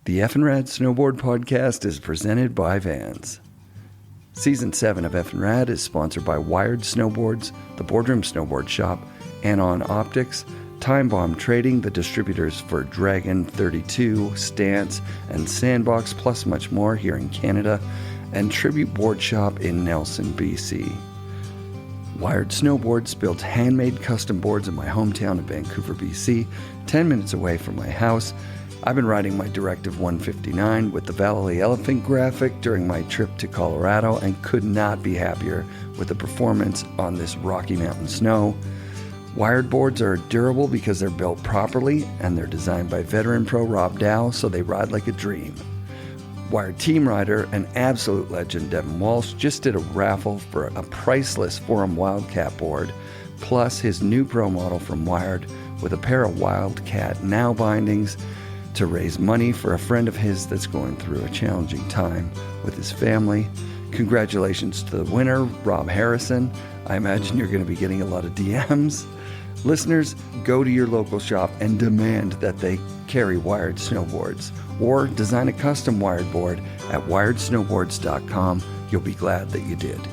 The FNRad Snowboard Podcast is presented by Vans. Season 7 of FNRad is sponsored by Wired Snowboards, the Boardroom Snowboard Shop, Anon Optics, Time Bomb Trading, the distributors for Dragon 32, Stance, and Sandbox, plus much more here in Canada, and Tribute Board Shop in Nelson, BC. Wired Snowboards builds handmade custom boards in my hometown of Vancouver, BC, 10 minutes away from my house. I've been riding my Directive 159 with the Valley Elephant graphic during my trip to Colorado and could not be happier with the performance on this Rocky Mountain snow. Wired boards are durable because they're built properly and they're designed by veteran pro Rob Dow, so they ride like a dream. Wired team rider and absolute legend Devin Walsh just did a raffle for a priceless Forum Wildcat board, plus his new pro model from Wired with a pair of Wildcat Now bindings to raise money for a friend of his that's going through a challenging time with his family. Congratulations to the winner, Rob Harrison. I imagine you're going to be getting a lot of DMs. Listeners, go to your local shop and demand that they carry Wired Snowboards, or design a custom Wired board at wiredsnowboards.com. You'll be glad that you did.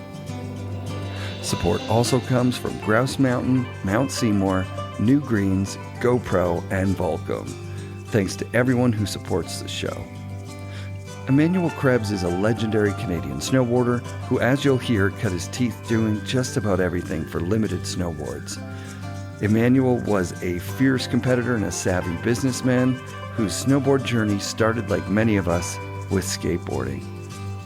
Support also comes from Grouse Mountain, Mount Seymour, New Greens, GoPro, and Volcom. Thanks to everyone who supports the show. Emanuel Krebs is a legendary Canadian snowboarder who, as you'll hear, cut his teeth doing just about everything for Limited Snowboards. Emanuel was a fierce competitor and a savvy businessman whose snowboard journey started, like many of us, with skateboarding.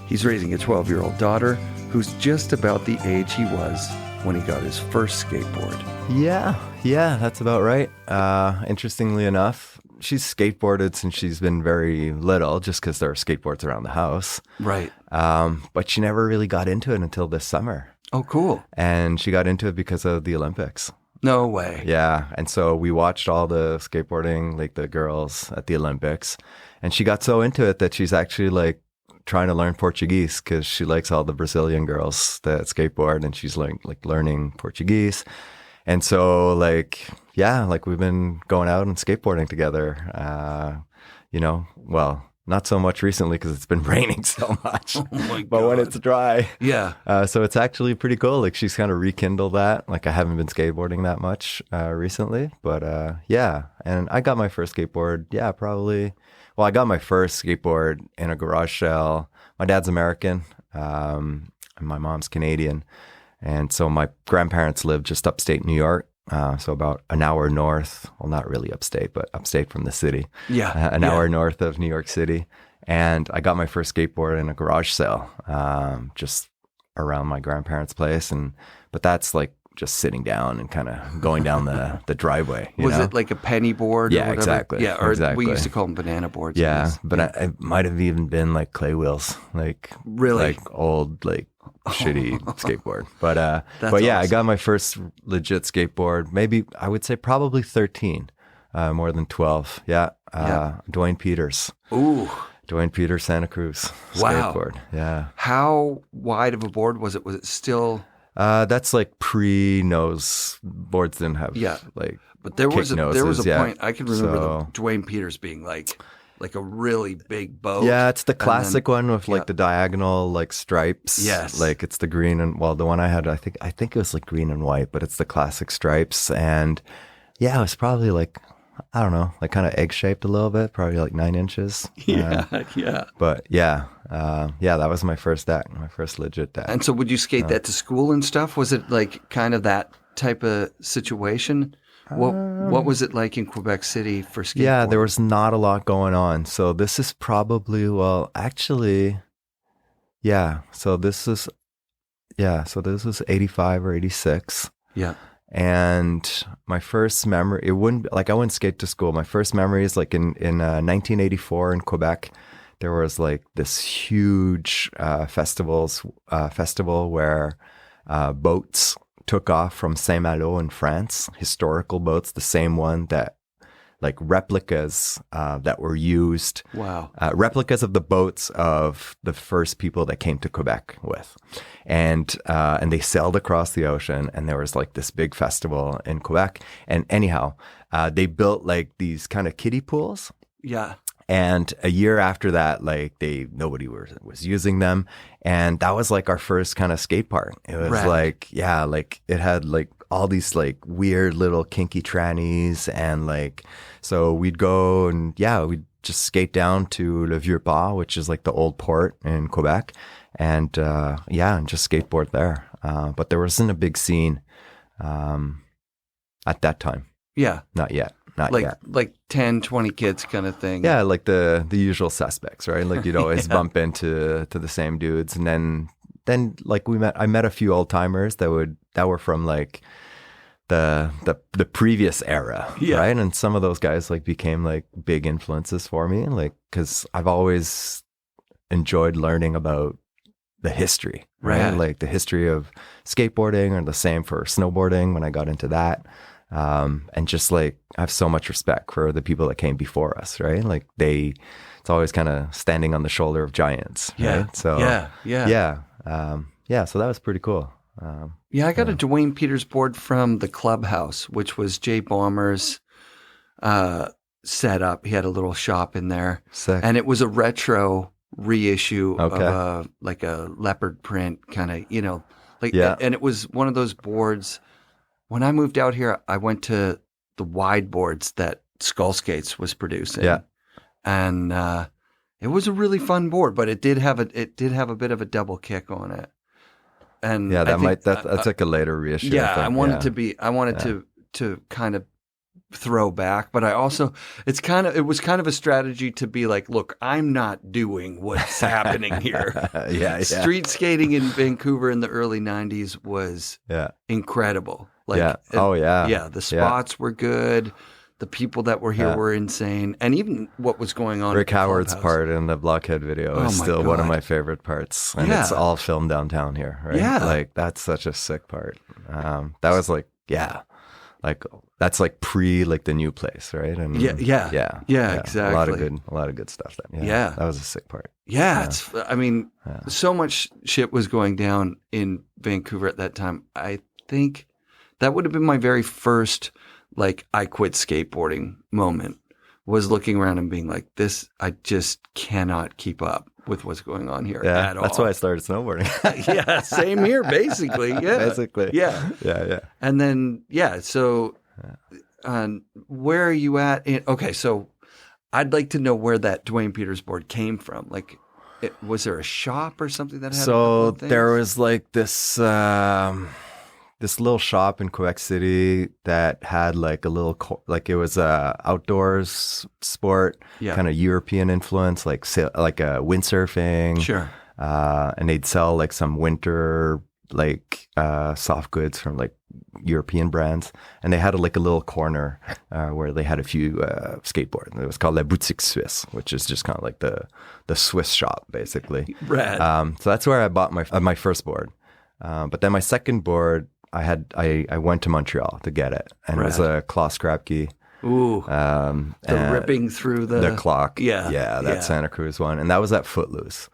He's raising a 12-year-old daughter who's just about the age he was when he got his first skateboard. Yeah, that's about right. Interestingly enough, she's skateboarded since she's been very little, just because there are skateboards around the house. Right. But she never really got into it until this summer. Oh, cool. And she got into it because of the Olympics. No way. Yeah. And so we watched all the skateboarding, like the girls at the Olympics. And she got so into it that she's actually like trying to learn Portuguese because she likes all the Brazilian girls that skateboard, and she's learning Portuguese. And so we've been going out and skateboarding together, not so much recently because it's been raining so much, but when it's dry. Yeah. So it's actually pretty cool. Like she's kind of rekindled that. Like I haven't been skateboarding that much recently, but yeah. And I got my first skateboard. Yeah, probably. Well, I got my first skateboard in a garage sale. My dad's American, and my mom's Canadian. And so my grandparents lived just upstate New York. So about an hour north, well, not really upstate, but upstate from the city. Yeah. An hour north of New York City. And I got my first skateboard in a garage sale, just around my grandparents' place. But that's like just sitting down and kind of going down the driveway. Was it like a penny board? Yeah, or whatever? exactly. Yeah, or exactly. We used to call them banana boards. Yeah, but it might have even been like clay wheels, like really like old, like shitty skateboard. But yeah, awesome. I got my first legit skateboard, maybe I would say probably 13, more than 12. Yeah. Dwayne Peters. Ooh. Dwayne Peters, Santa Cruz Wow. skateboard. Yeah. How wide of a board was it? Was it still? That's like pre-nose boards didn't have But there was a yeah. point I can remember the Dwayne Peters being like a really big boat. Yeah, it's the classic one with like the diagonal like stripes. Yes. Like it's the green and the one I had, I think it was like green and white, but it's the classic stripes. And yeah, it was probably like, I don't know, like kind of egg shaped a little bit, probably like 9 inches. Yeah. But yeah, that was my first legit deck. And so would you skate that to school and stuff? Was it like kind of that type of situation? What was it like in Quebec City for skateboarding? Yeah, there was not a lot going on. So this is probably, So this is 85 or 86. Yeah. And my first memory, I wouldn't skate to school. My first memory is like in 1984 in Quebec. There was like this huge festival where boats took off from Saint-Malo in France, historical boats, the same one that like replicas that were used. Wow. Replicas of the boats of the first people that came to Quebec with. And they sailed across the ocean, and there was like this big festival in Quebec. And anyhow, they built like these kind of kiddie pools. Yeah. And a year after that, like nobody was using them. And that was like our first kind of skate park. It was like, yeah, like it had like all these like weird little kinky trannies. And like, so we'd go and we'd just skate down to Le Vieux-Port, which is like the old port in Quebec. And and just skateboard there. But there wasn't a big scene at that time. Yeah. Not yet. Not like, yet. Like 10, 20 kids kind of thing. Yeah, like the usual suspects, right? Like you'd always bump into the same dudes. And then like I met a few old timers that were from like the previous era, right? And some of those guys like became like big influences for me, like because I've always enjoyed learning about the history, right? Like the history of skateboarding, or the same for snowboarding when I got into that. And just like I have so much respect for the people that came before us, right? Like it's always kind of standing on the shoulder of giants, right? So so that was pretty cool. I got a Dwayne Peters board from the Clubhouse, which was Jay Bomber's setup. He had a little shop in there. Sick. And it was a retro reissue of a leopard print kind of, and it was one of those boards. When I moved out here, I went to the wide boards that Skull Skates was producing. Yeah. And it was a really fun board, but it did have a bit of a double kick on it. And that's like a later reissue. Yeah, I wanted to kind of throw back, but I also it was kind of a strategy to be like, look, I'm not doing what's happening here. Street skating in Vancouver in the early 90s was incredible. Like the spots were good. The people that were here were insane. And even what was going on. Rick Howard's part in the Blockhead video is still one of my favorite parts. And it's all filmed downtown here, right? Yeah. Like, that's such a sick part. That was like, like, that's like pre, like, the new place, right? And exactly. A lot of good stuff then. Yeah. That was a sick part. It's, I mean, so much shit was going down in Vancouver at that time. I think that would have been my very first, like, I quit skateboarding moment, was looking around and being like, this, I just cannot keep up with what's going on here at all. That's why I started snowboarding. Same here, basically. Basically. Yeah. And then, so where are you at? Okay, so I'd like to know where that Dwayne Peters board came from. Like, was there a shop or something that had So there was like this little shop in Quebec City that had like a little, like it was a outdoors sport, kind of European influence, like windsurfing. Sure. And they'd sell like some winter, like soft goods from like European brands. And they had a little corner where they had a few skateboards. It was called La Boutique Suisse, which is just kind of like the Swiss shop, basically. Rad. So that's where I bought my first board. But then my second board, I went to Montreal to get it, and it was a Klaus Krapke. Ooh, ripping through the clock. That Santa Cruz one, and that was at Footloose,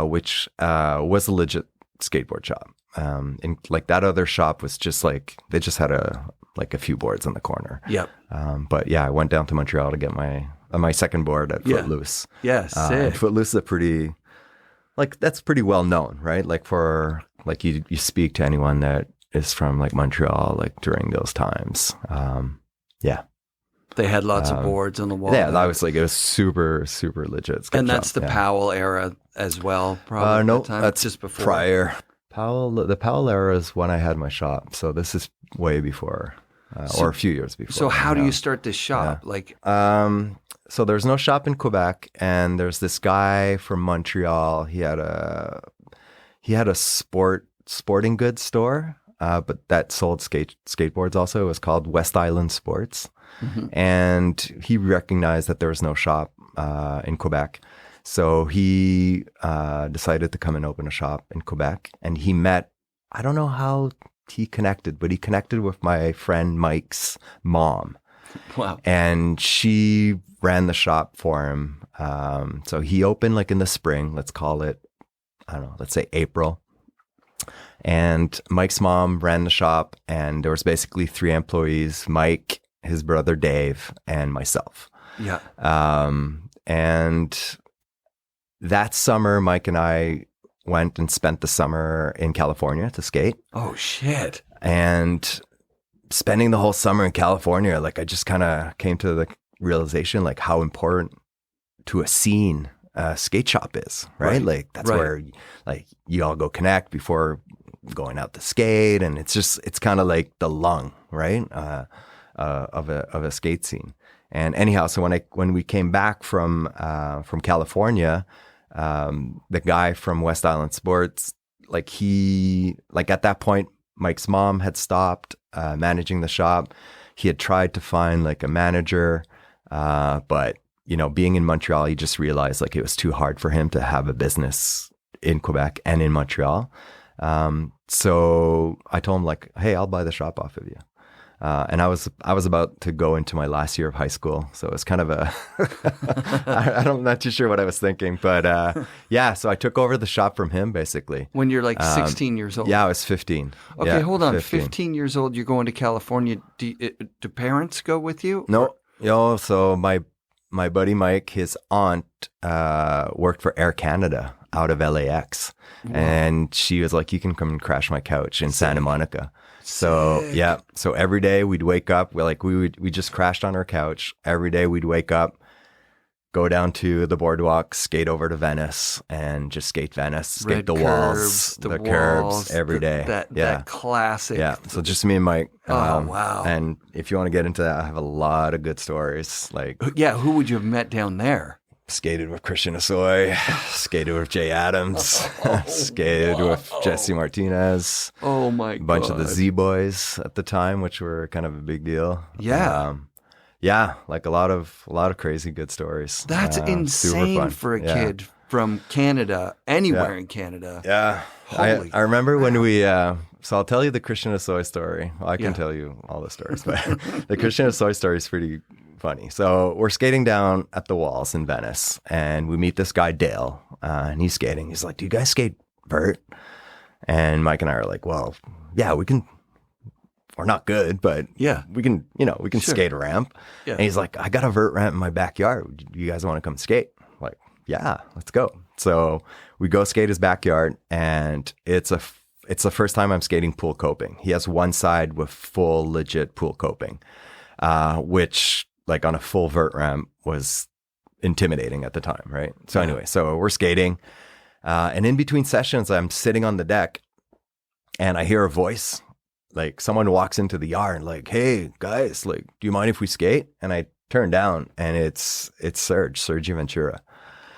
which was a legit skateboard shop. And like that other shop was just like they just had a few boards in the corner. Yep. But I went down to Montreal to get my second board at Footloose. Yes. And Footloose is that's pretty well known, right? Like for like you speak to anyone that is from like Montreal, like during those times. They had lots of boards on the wall. Yeah, that was like, it was super, super legit. And that's the Powell era as well, probably. No, time, that's just before. Prior. The Powell era is when I had my shop. So this is way before, or a few years before. So how do you start this shop? Like, so there's no shop in Quebec, and there's this guy from Montreal. He had a sporting goods store. But that sold skateboards also. It was called West Island Sports. Mm-hmm. And he recognized that there was no shop in Quebec. So he decided to come and open a shop in Quebec. And he met, I don't know how he connected, but he connected with my friend Mike's mom. Wow. And she ran the shop for him. So he opened like in the spring, let's call it, I don't know, let's say April. And Mike's mom ran the shop, and there was basically 3 employees, Mike, his brother Dave, and myself. Yeah. And that summer, Mike and I went and spent the summer in California to skate. Oh, shit. And spending the whole summer in California, like I just kind of came to the realization like how important to a scene a skate shop is, right? Like that's where like you all go connect before going out to skate, and it's kind of like the lung, right? Of a skate scene. And anyhow, so when we came back from California, the guy from West Island Sports, like at that point, Mike's mom had stopped managing the shop. He had tried to find like a manager, but you know, being in Montreal, he just realized like it was too hard for him to have a business in Quebec and in Montreal. So I told him like, hey, I'll buy the shop off of you. And I was about to go into my last year of high school. So it was kind of I'm not too sure what I was thinking, but yeah, so I took over the shop from him basically. When you're like 16 years old? Yeah, I was 15. Okay, yeah, hold on. 15 years old, you're going to California. Do parents go with you? No. So my buddy Mike, his aunt worked for Air Canada out of LAX. Wow. And she was like, you can come and crash my couch in Santa Monica. So yeah, so every day we'd wake up, we just crashed on her couch. Every day we'd wake up, go down to the boardwalk, skate over to Venice, and just skate Venice, skate the walls, the curbs every day. That classic. Yeah, so just me and Mike. Oh, wow. And if you want to get into that, I have a lot of good stories. Like, yeah, who would you have met down there? Skated with Christian Osoy, skated with Jay Adams, skated with Jesse Martinez. Oh my god! A bunch of the Z Boys at the time, which were kind of a big deal. Yeah, yeah, like a lot of crazy good stories. That's insane for a kid from Canada, anywhere in Canada. Yeah, I remember when we. So I'll tell you the Christian Osoy story. Well, I can tell you all the stories, but the Christian Osoy story is pretty funny. So we're skating down at the walls in Venice, and we meet this guy Dale, and he's skating. He's like, "Do you guys skate vert?" And Mike and I are like, "Well, yeah, we can. We're not good, but we can. We can skate a ramp." Yeah. And he's like, "I got a vert ramp in my backyard. You guys want to come skate?" I'm like, yeah, let's go. So we go skate his backyard, and it's the first time I'm skating pool coping. He has one side with full legit pool coping, which like on a full vert ramp was intimidating at the time, right? So anyway, so we're skating, and in between sessions, I'm sitting on the deck, and I hear a voice, like someone walks into the yard, like, "Hey guys, like, do you mind if we skate?" And I turn down, and it's Sergio Ventura.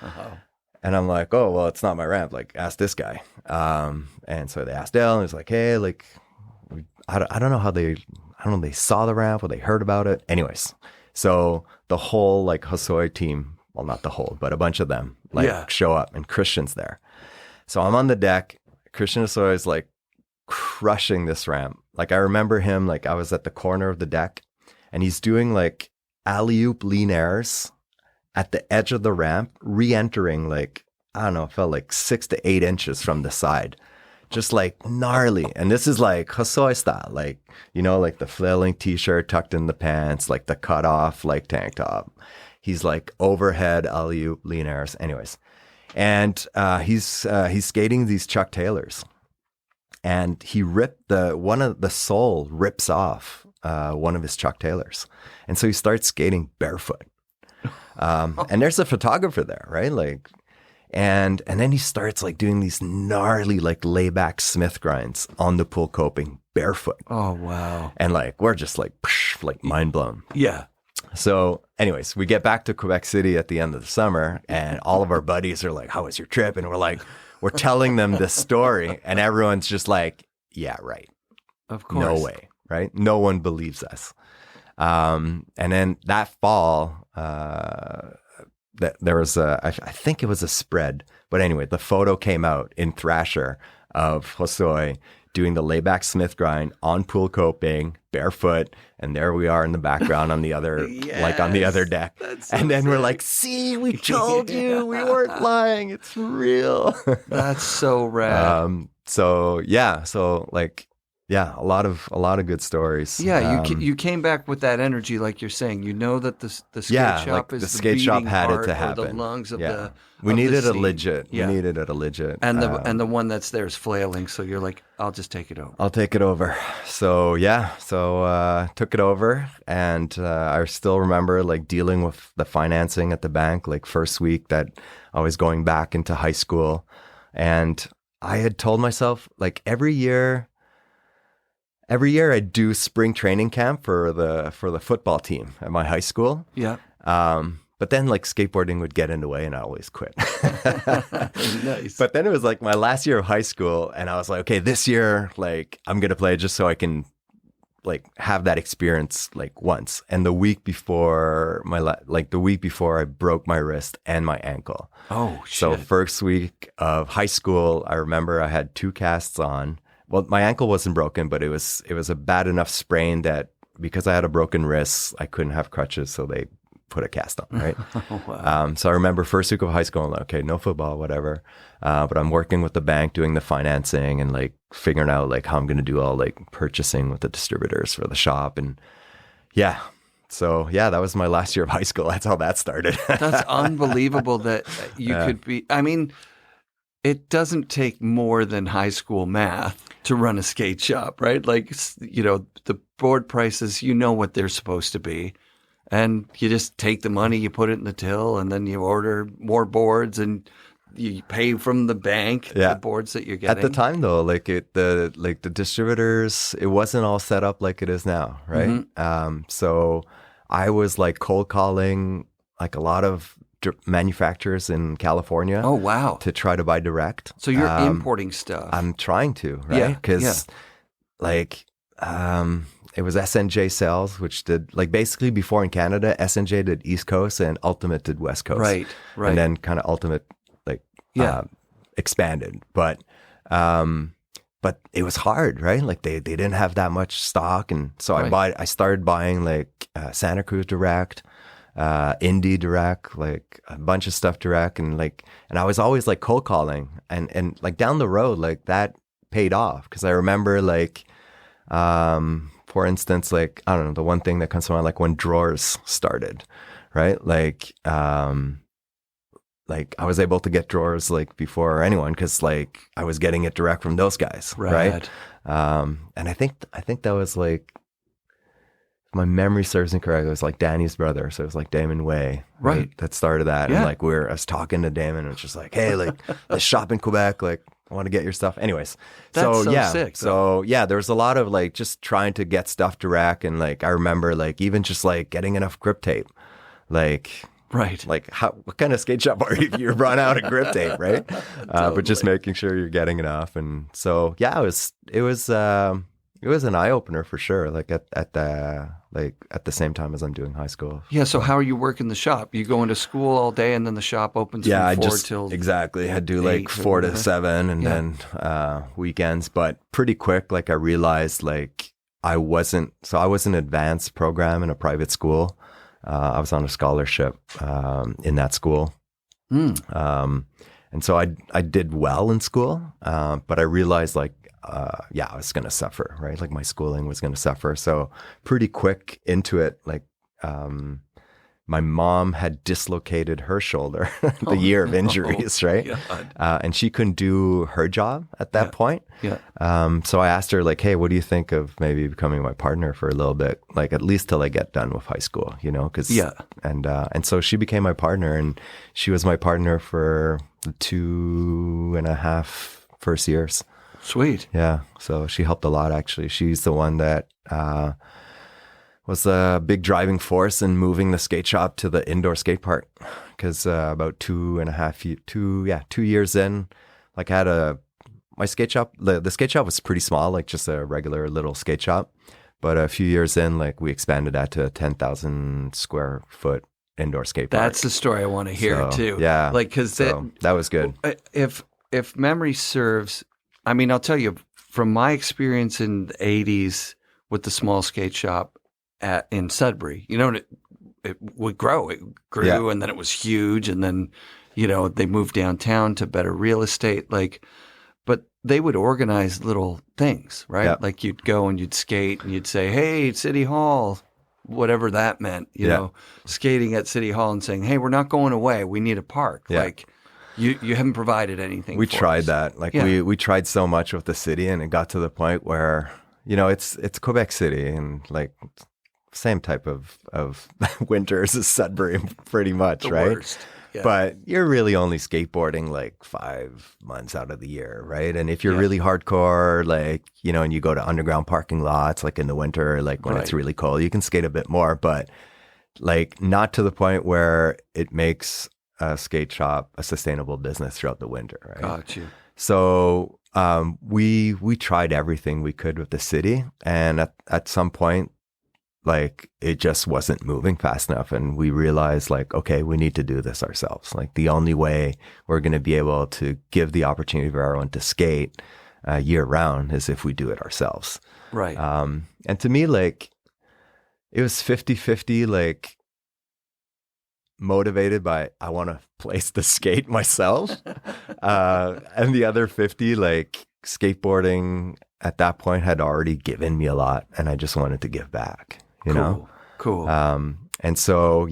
Uh-huh. And I'm like, "Oh, well, it's not my ramp. Like, ask this guy." And so they asked Dale, and he's like, "Hey, like, I don't know how they saw the ramp or they heard about it." Anyways, so the whole like Osoy team, well, not the whole, but a bunch of them show up, and Christian's there. So I'm on the deck. Christian Osoy is like crushing this ramp. Like I remember him, like I was at the corner of the deck, and he's doing like alley-oop lean airs at the edge of the ramp, re-entering like, I don't know, it felt like 6 to 8 inches from the side. Just like gnarly. And this is like Osoy style, like, like the flailing t-shirt tucked in the pants, like the cut off, like tank top. He's like overhead alley-oop lean airs. Anyways. And he's skating these Chuck Taylors. And he ripped one of the sole rips off one of his Chuck Taylors. And so he starts skating barefoot. And there's a photographer there, right? Like, and then he starts like doing these gnarly like layback Smith grinds on the pool coping barefoot. Oh wow! And like we're just like mind blown. Yeah. So, anyways, we get back to Quebec City at the end of the summer, and all of our buddies are like, "How was your trip?" And we're telling them this story, and everyone's just like, "Yeah, right. Of course, no way, right? No one believes us." And then that fall. That there was I think it was a spread, but anyway, the photo came out in Thrasher of Osoy doing the layback Smith grind on pool coping, barefoot, and there we are in the background on the other, like on the other deck. And then we're like, "See, we told you, we weren't lying. It's real." That's so rad. So like yeah, a lot of good stories. Yeah, you came back with that energy, like you're saying. You know that the skate shop like is the the skate shop beating had it heart to or happen. the lungs of the We of the needed a scene. legit. Yeah. We needed a legit. And the one that's there is flailing, so you're like, I'll just take it over. I'll take it over. So took it over, and I still remember like dealing with the financing at the bank. Like first week that I was going back into high school, and I had told myself like every year I'd do spring training camp for the football team at my high school. Yeah. But then like skateboarding would get in the way and I always quit. Nice. But then it was like my last year of high school and I was like, okay, this year, like I'm going to play just so I can like have that experience like once. And the week before I broke my wrist and my ankle. Oh, shit. So first week of high school, I remember I had 2 casts on. Well, my ankle wasn't broken, but it was a bad enough sprain that because I had a broken wrist, I couldn't have crutches. So they put a cast on, right? Oh, wow. So I remember first week of high school, I'm like, okay, no football, whatever. But I'm working with the bank, doing the financing and like figuring out like how I'm going to do all like purchasing with the distributors for the shop. And yeah. So yeah, that was my last year of high school. That's how that started. That's unbelievable that you could be, I mean, it doesn't take more than high school math to run a skate shop, right? Like, you know, the board prices, you know what they're supposed to be. And you just take the money, you put it in the till, and then you order more boards and you pay from the bank the boards that you're getting. At the time though, like the distributors, it wasn't all set up like it is now, right? Mm-hmm. So I was like cold calling like a lot of manufacturers in California. Oh, wow. To try to buy direct. So you're importing stuff. I'm trying to, right? Because it was SNJ Sales, which did like basically before in Canada, SNJ did East Coast and Ultimate did West Coast. Right. And then kind of Ultimate expanded. But it was hard, right? Like they didn't have that much stock. And so I started buying like Santa Cruz direct, Indie direct, like a bunch of stuff direct. And I was always like cold calling and like down the road, like that paid off. Cause I remember like, for instance, like, I don't know, the one thing that comes to mind, like when drawers started, right? Like I was able to get drawers like before anyone because like I was getting it direct from those guys, right? And I think that was like, if my memory serves me correctly, it was like Danny's brother. So it was like Damon Way, right? That started that. Yeah. And like I was talking to Damon and it was just like, hey, like let's shop in Quebec, like I want to get your stuff. Anyways. That's so sick. So yeah, there was a lot of like just trying to get stuff direct. And like, I remember like even just like getting enough grip tape, like, right. Like what kind of skate shop are you if you run out of grip tape, right? Totally. But just making sure you're getting enough. And so, yeah, it was an eye opener for sure. Like at the same time as I'm doing high school. Yeah. So how are you working the shop? You go into school all day and then the shop opens from 4 till exactly. I'd do like 4 to 7 and then weekends. But pretty quick, like I realized like I wasn't advanced program in a private school. I was on a scholarship in that school. And so I did well in school, but I realized like, I was going to suffer, right? Like my schooling was going to suffer. So pretty quick into it, like my mom had dislocated her shoulder the year of injuries, right? And she couldn't do her job at that point. Yeah. So I asked her like, hey, what do you think of maybe becoming my partner for a little bit, like at least till I get done with high school, you know? And so she became my partner and she was my partner for the 2.5 first years. Sweet. Yeah. So she helped a lot, actually. She's the one that was a big driving force in moving the skate shop to the indoor skate park. Because about 2 years in, like I had my skate shop, the skate shop was pretty small, like just a regular little skate shop. But a few years in, like we expanded that to a 10,000 square foot indoor skate park. That's the story I want to hear too. Yeah. Like, because that was good. If memory serves, I mean, I'll tell you from my experience in the 80s with the small skate shop in Sudbury, you know, it would grow. It grew and then it was huge. And then, you know, they moved downtown to better real estate. Like, but they would organize little things, right? Yeah. Like you'd go and you'd skate and you'd say, "Hey, City Hall," whatever that meant, you know, skating at City Hall and saying, "Hey, we're not going away. We need a park." Yeah. Like you haven't provided anything. We for tried us. that. Like Yeah. we tried so much with the city, and it got to the point where, you know, it's Quebec City, and like same type of winters as Sudbury pretty much, The right? worst. Yeah. But you're really only skateboarding like 5 months out of the year, right? And if you're Yeah. really hardcore, like, you know, and you go to underground parking lots, like in the winter, like when it's Right. really cold, you can skate a bit more, but like not to the point where it makes a skate shop a sustainable business throughout the winter, right? Got you. So we tried everything we could with the city, and at some point, like it just wasn't moving fast enough, and we realized like, okay, we need to do this ourselves. Like the only way we're going to be able to give the opportunity for everyone to skate year round is if we do it ourselves. Right. And to me, like it was 50-50, like motivated by I want to place the skate myself, and the other 50, like skateboarding at that point had already given me a lot, and I just wanted to give back. You know, Cool. and so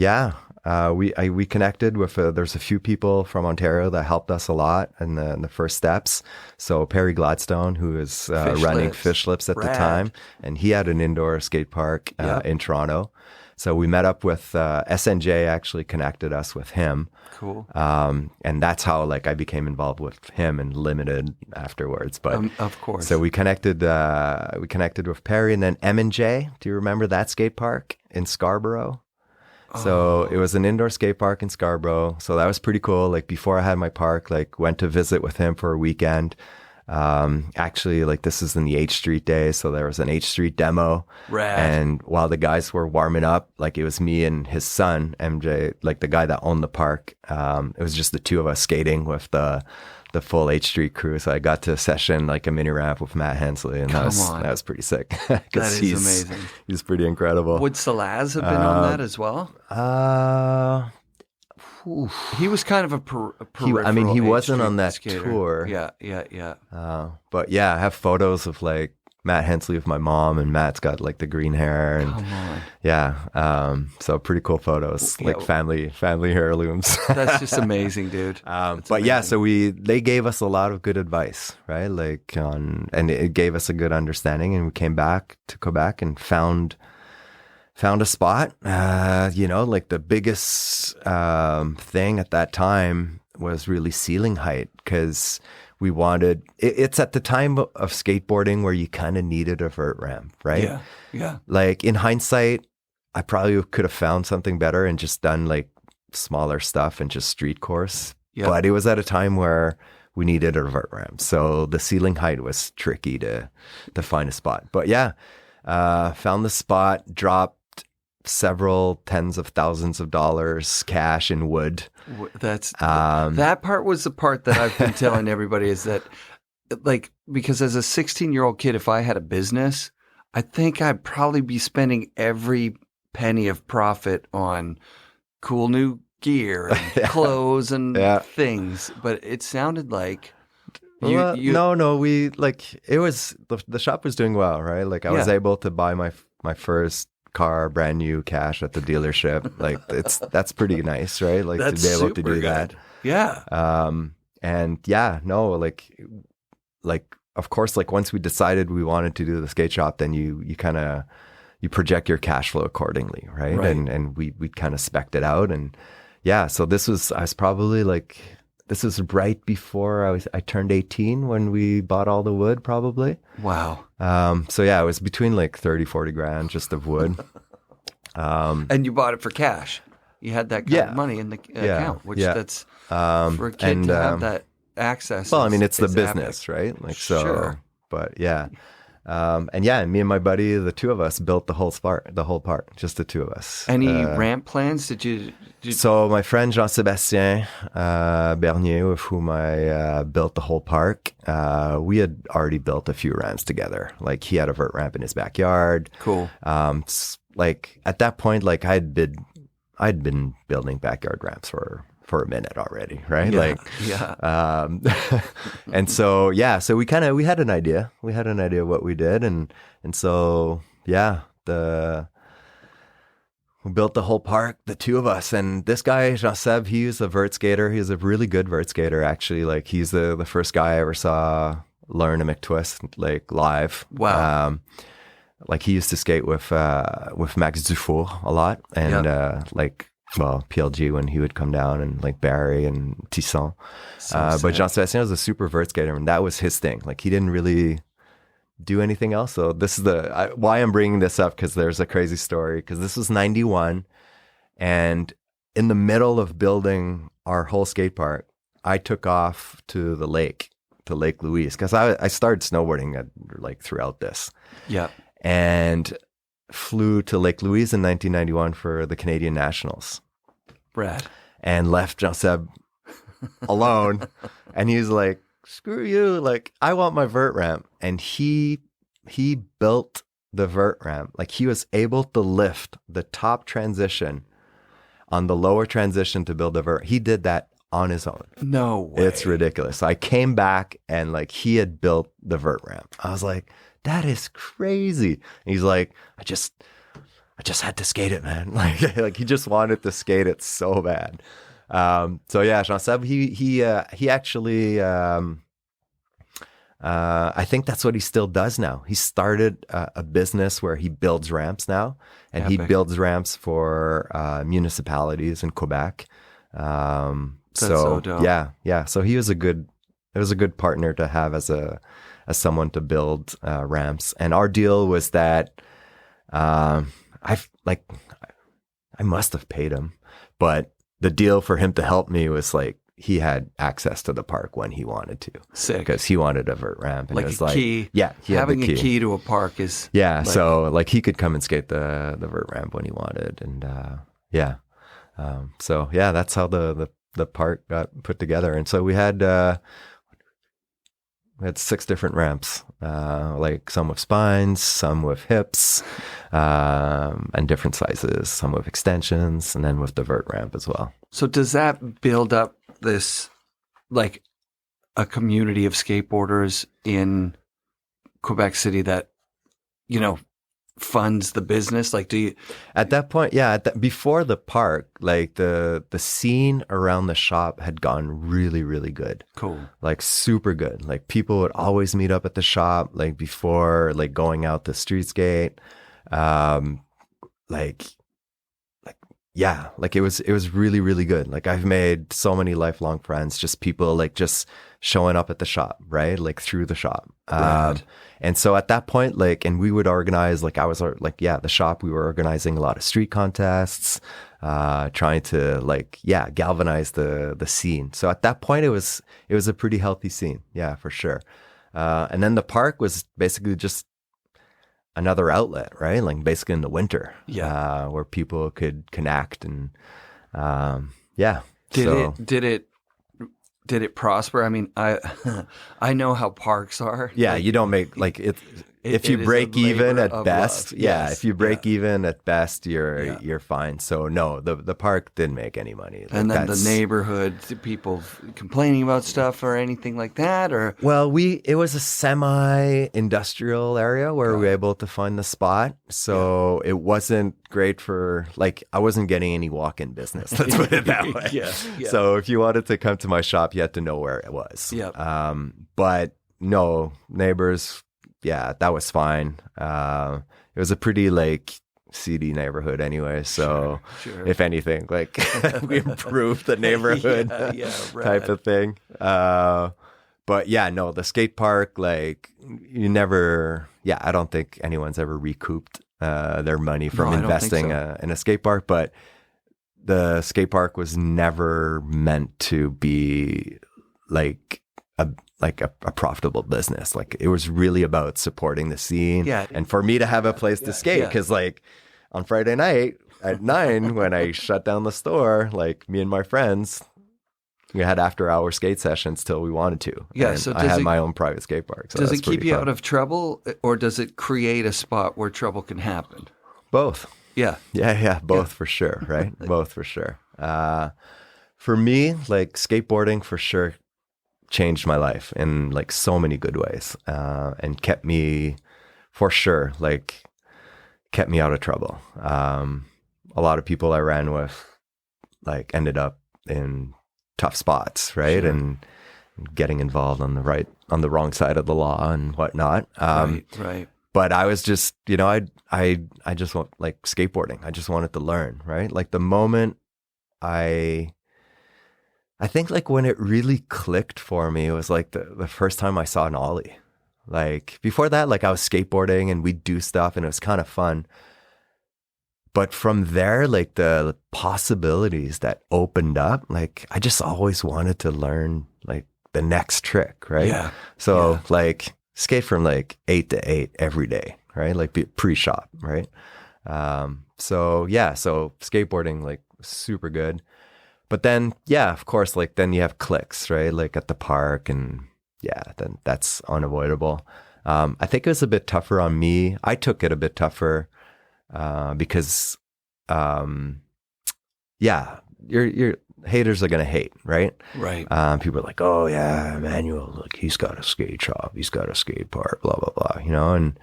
we connected with there's a few people from Ontario that helped us a lot in the first steps. So Perry Gladstone, who is running Fish Lips at the time, and he had an indoor skate park in Toronto. So we met up with SNJ, actually connected us with him. Cool. And that's how like I became involved with him and Limited afterwards. But Of course. so we connected with Perry, and then M&J. Do you remember that skate park in Scarborough? So it was an indoor skate park in Scarborough. So that was pretty cool. Like before I had my park, like went to visit with him for a weekend. Actually, like this is in the H Street days, so there was an H Street demo. Rad. And while the guys were warming up, like it was me and his son, MJ, like the guy that owned the park. It was just the two of us skating with the full H Street crew. So I got to session like a mini ramp with Matt Hensley, and that was pretty sick. That is amazing. He's pretty incredible. Would Salaz have been on that as well? He was kind of a peripheral. he H wasn't Street on that skater. tour. Yeah. But yeah, I have photos of like Matt Hensley with my mom, and Matt's got like the green hair, and Come on. yeah, so pretty cool photos, like family heirlooms. That's just amazing, dude. But yeah, so they gave us a lot of good advice, right? Like and it gave us a good understanding, and we came back to Quebec and found a spot. You know, like the biggest thing at that time was really ceiling height, because we wanted, it's at the time of skateboarding where you kind of needed a vert ramp, right? Yeah. Like in hindsight, I probably could have found something better and just done like smaller stuff and just street course. Yeah. But it was at a time where we needed a vert ramp. So the ceiling height was tricky to find a spot. But yeah, found the spot, dropped several tens of thousands of dollars cash in wood. That's that part was the part that I've been telling everybody, is that like, because as a 16-year-old kid, if I had a business, I think I'd probably be spending every penny of profit on cool new gear and clothes and things. But it sounded like no, we like, it was the shop was doing well, right? Like I was able to buy my first car brand new cash at the dealership. Like that's pretty nice, right? Like that's to be able to do good. that. Yeah. And yeah, no, like of course, like once we decided we wanted to do the skate shop, then you kind of project your cash flow accordingly, right? And we kind of spec'd it out, and yeah. So I was probably like, this is right before I turned 18 when we bought all the wood, probably. Wow. So yeah, it was between like 30-40 grand just of wood. And you bought it for cash. You had that kind of money in the account, which that's for a kid to have that access. Well, I mean, it's the business, right? Like so. Sure. But yeah. And me and my buddy, the two of us, built the whole park, just the two of us. Any ramp plans? Did you? So my friend Jean-Sébastien Bernier, with whom I built the whole park, we had already built a few ramps together. Like he had a vert ramp in his backyard. Cool. Like at that point, like I'd been building backyard ramps for for a minute already, right? Yeah. And so we had an idea. We had an idea of what we did, and so we built the whole park, the two of us. And this guy, Jean-Seb, he was a vert skater. He was a really good vert skater, actually. Like, he's the first guy I ever saw learn a McTwist, like, live. Wow. Like, he used to skate with Max Dufour a lot. And, PLG when he would come down, and, like, Barry and Tisson. But Jean-Sébastien was a super vert skater, and that was his thing. Like, he didn't really do anything else. So this is why I'm bringing this up, because there's a crazy story, because this was 91, and in the middle of building our whole skate park, I took off to the lake, to Lake Louise, because I started snowboarding throughout this. Yeah. And flew to Lake Louise in 1991 for the Canadian Nationals. Brad. And left Jean-Seb alone. And he was like, screw you, like, I want my vert ramp. And he built the vert ramp. Like, he was able to lift the top transition on the lower transition to build the vert. He did that on his own. No way. It's ridiculous. So I came back, and, like, he had built the vert ramp. I was like, that is crazy. And he's like, I just had to skate it, man. Like he just wanted to skate it so bad. Jean-Seb, he actually, I think that's what he still does now. He started a business where he builds ramps now, and he builds ramps for municipalities in Quebec. So dope. Yeah. So it was a good partner to have as someone to build ramps. And our deal was that I must have paid him, but the deal for him to help me was like, he had access to the park when he wanted to. Sick. Because he wanted a vert ramp. And like, it was a key. Yeah. Having a key to a park is. Yeah. Like, so like, he could come and skate the vert ramp when he wanted. And that's how the park got put together. And so we had 6 different ramps, like some with spines, some with hips, and different sizes, some with extensions, and then with the vert ramp as well. So does that build up this, like, a community of skateboarders in Quebec City that, funds the business? Like, do you at that point? Yeah, before the park, like the scene around the shop had gone really, really good. Cool, like super good. Like, people would always meet up at the shop, like before, like going out to street skate. It was really, really good. Like, I've made so many lifelong friends, just people like just showing up at the shop, right? Like through the shop. Right. And so at that point, like, and we would organize, like, the shop, we were organizing a lot of street contests, trying to galvanize the scene. So at that point, it was a pretty healthy scene. Yeah, for sure. And then the park was basically just another outlet, right? Like, basically in the winter, where people could connect and, Did it prosper? I mean, I know how parks are. Yeah, like, you don't make like it. If you break even at best, if you break even at best, you're fine. So no, the park didn't make any money. Like, and then the neighborhood, people complaining about stuff or anything like that, or it was a semi-industrial area where we were able to find the spot. So it wasn't great for, like, I wasn't getting any walk-in business. Let's put it that way. Yeah. So if you wanted to come to my shop, you had to know where it was. Yeah. But no, neighbors. Yeah, that was fine. It was a pretty, like, seedy neighborhood anyway. So sure. If anything, like, we improved the neighborhood type of thing. But yeah, no, the skate park, like, you never, I don't think anyone's ever recouped their money from investing in a skate park. But the skate park was never meant to be like a profitable business. Like, it was really about supporting the scene, and for me to have a place to skate. Because like on Friday night at 9, when I shut down the store, like, me and my friends, we had after-hour skate sessions till we wanted to. Yeah, and so I had my own private skate park. So does it keep you out of trouble, or does it create a spot where trouble can happen? Both. Yeah. Both for sure. Right. Both for sure. For me, like skateboarding for sure changed my life in like so many good ways, and kept me, for sure, like kept me out of trouble. A lot of people I ran with like ended up in tough spots, right? Sure. And getting involved on the wrong side of the law and whatnot. Right. But I was just, you know, I just want like skateboarding. I just wanted to learn, right? Like the moment I think like when it really clicked for me, it was like the first time I saw an ollie. Like before that, like I was skateboarding and we'd do stuff and it was kind of fun. But from there, like the possibilities that opened up, like I just always wanted to learn like the next trick, right? Yeah. So like skate from like 8 to 8 every day, right? Like pre-shop, right? So skateboarding like super good. But then, yeah, of course, like then you have clicks, right? Like at the park, and yeah, then that's unavoidable. I think it was a bit tougher on me. I took it a bit tougher because, your haters are gonna hate, right? Right. People are like, oh yeah, Emanuel, look, he's got a skate shop, he's got a skate park, blah blah blah, you know. And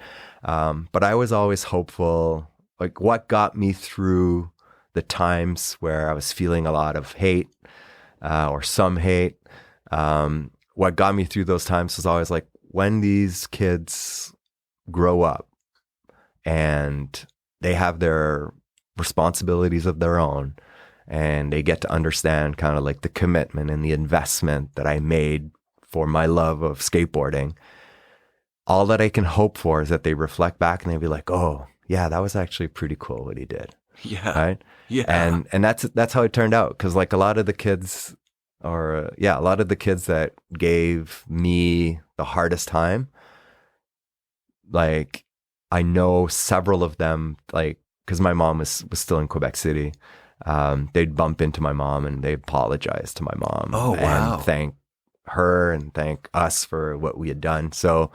but I was always hopeful. Like what got me through the times where I was feeling a lot of hate or some hate, what got me through those times was always like when these kids grow up and they have their responsibilities of their own and they get to understand kind of like the commitment and the investment that I made for my love of skateboarding, all that I can hope for is that they reflect back and they be like, oh yeah, that was actually pretty cool what he did. Yeah. Right. Yeah. And that's how it turned out. Cause like a lot of the kids that gave me the hardest time, like I know several of them, like, cause my mom was still in Quebec City. They'd bump into my mom and they apologized to my mom. Oh, wow. And thank her and thank us for what we had done. So,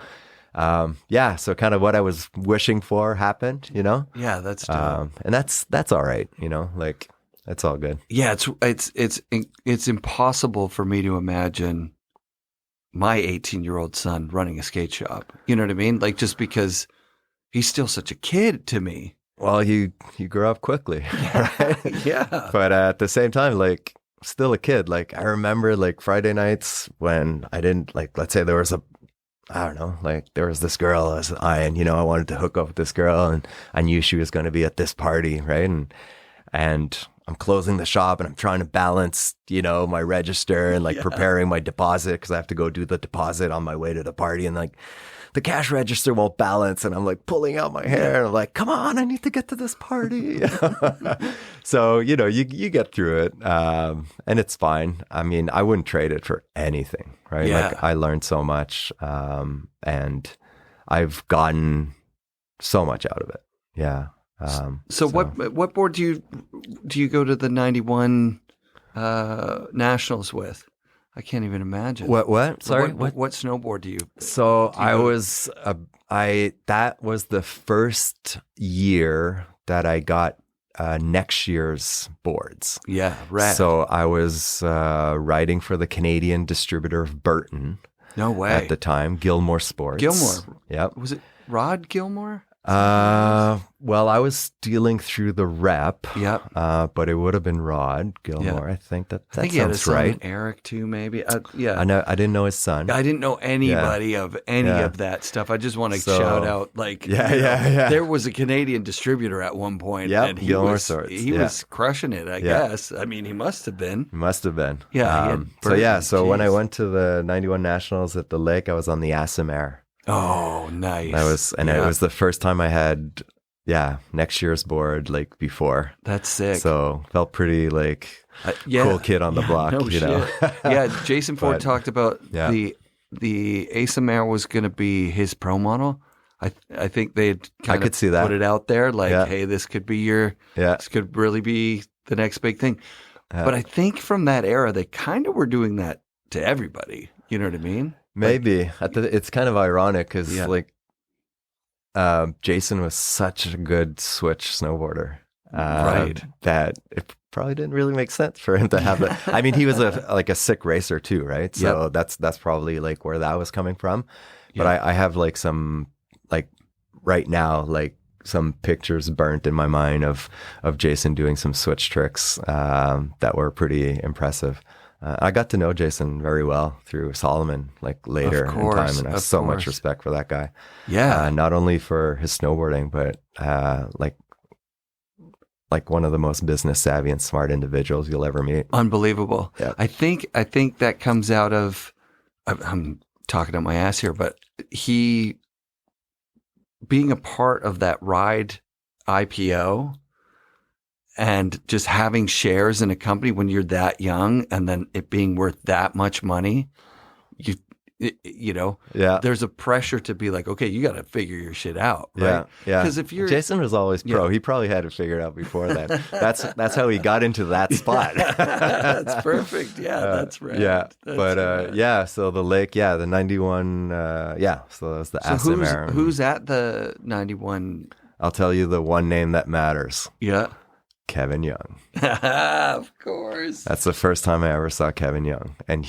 so kind of what I was wishing for happened, you know? Yeah, that's dope. And that's all right, you know, like that's all good. Yeah, it's impossible for me to imagine my 18-year-old son running a skate shop. You know what I mean? Like just because he's still such a kid to me. Well, he grew up quickly, right? Yeah. But at the same time, like still a kid. Like I remember like Friday nights when I didn't like, let's say there was there was this girl I was eyeing, you know, I wanted to hook up with this girl and I knew she was going to be at this party, right? And I'm closing the shop and I'm trying to balance, you know, my register and like preparing my deposit because I have to go do the deposit on my way to the party, and like the cash register won't balance and I'm like pulling out my hair and I'm like, come on, I need to get to this party. So, you know, you get through it and it's fine. I mean, I wouldn't trade it for anything, right? Yeah. Like I learned so much and I've gotten so much out of it. Yeah. So what board do you go to the 91 nationals with? I can't even imagine. What? Sorry. What snowboard do you? So that was the first year that I got next year's boards. Yeah, rad. So I was riding for the Canadian distributor of Burton. No way. At the time, Gilmore Sports. Gilmore. Yep. Was it Rod Gilmore? Well, I was dealing through the rep. Yep. But it would have been Rod Gilmore. Yeah. I think that I think he had a sounds son, right. Eric too, maybe. Yeah. I know. I didn't know his son. I didn't know anybody of any of that stuff. I just want to shout out, like, yeah. There was a Canadian distributor at one point, and he was crushing it. I guess. I mean, he must have been. Yeah. So when I went to the 91 Nationals at the lake, I was on the Asimare. Oh, nice. It was the first time I had, next year's board, like before. That's sick. So felt pretty like cool kid on the block, no you know? Yeah. Jason Ford talked about the Asimare was going to be his pro model. I think they'd could see that. Put it out there like, hey, this could be this could really be the next big thing. But I think from that era, they kind of were doing that to everybody. You know what I mean? Maybe. It's kind of ironic because Jason was such a good switch snowboarder. Right. That it probably didn't really make sense for him to have that. I mean, he was a sick racer too, right? So that's probably like where that was coming from. But I have like some, like right now, like some pictures burnt in my mind of Jason doing some switch tricks that were pretty impressive. I got to know Jason very well through Salomon, like later in time, and I have so much respect for that guy. Yeah, not only for his snowboarding, but like one of the most business savvy and smart individuals you'll ever meet. Unbelievable. Yeah. I think that comes out of, I'm talking out my ass here, but he being a part of that ride IPO and just having shares in a company when you're that young and then it being worth that much money, you know, there's a pressure to be like, okay, you got to figure your shit out, right? Yeah. Because if you're Jason was always pro, he probably had it figured out before that. That's how he got into that spot. That's perfect. Yeah, that's right. Yeah, That's but right. yeah. So the lake, the 91. So that was the Asim era. Who's at the 91? I'll tell you the one name that matters. Yeah. Kevin Young. Of course. That's the first time I ever saw Kevin Young. And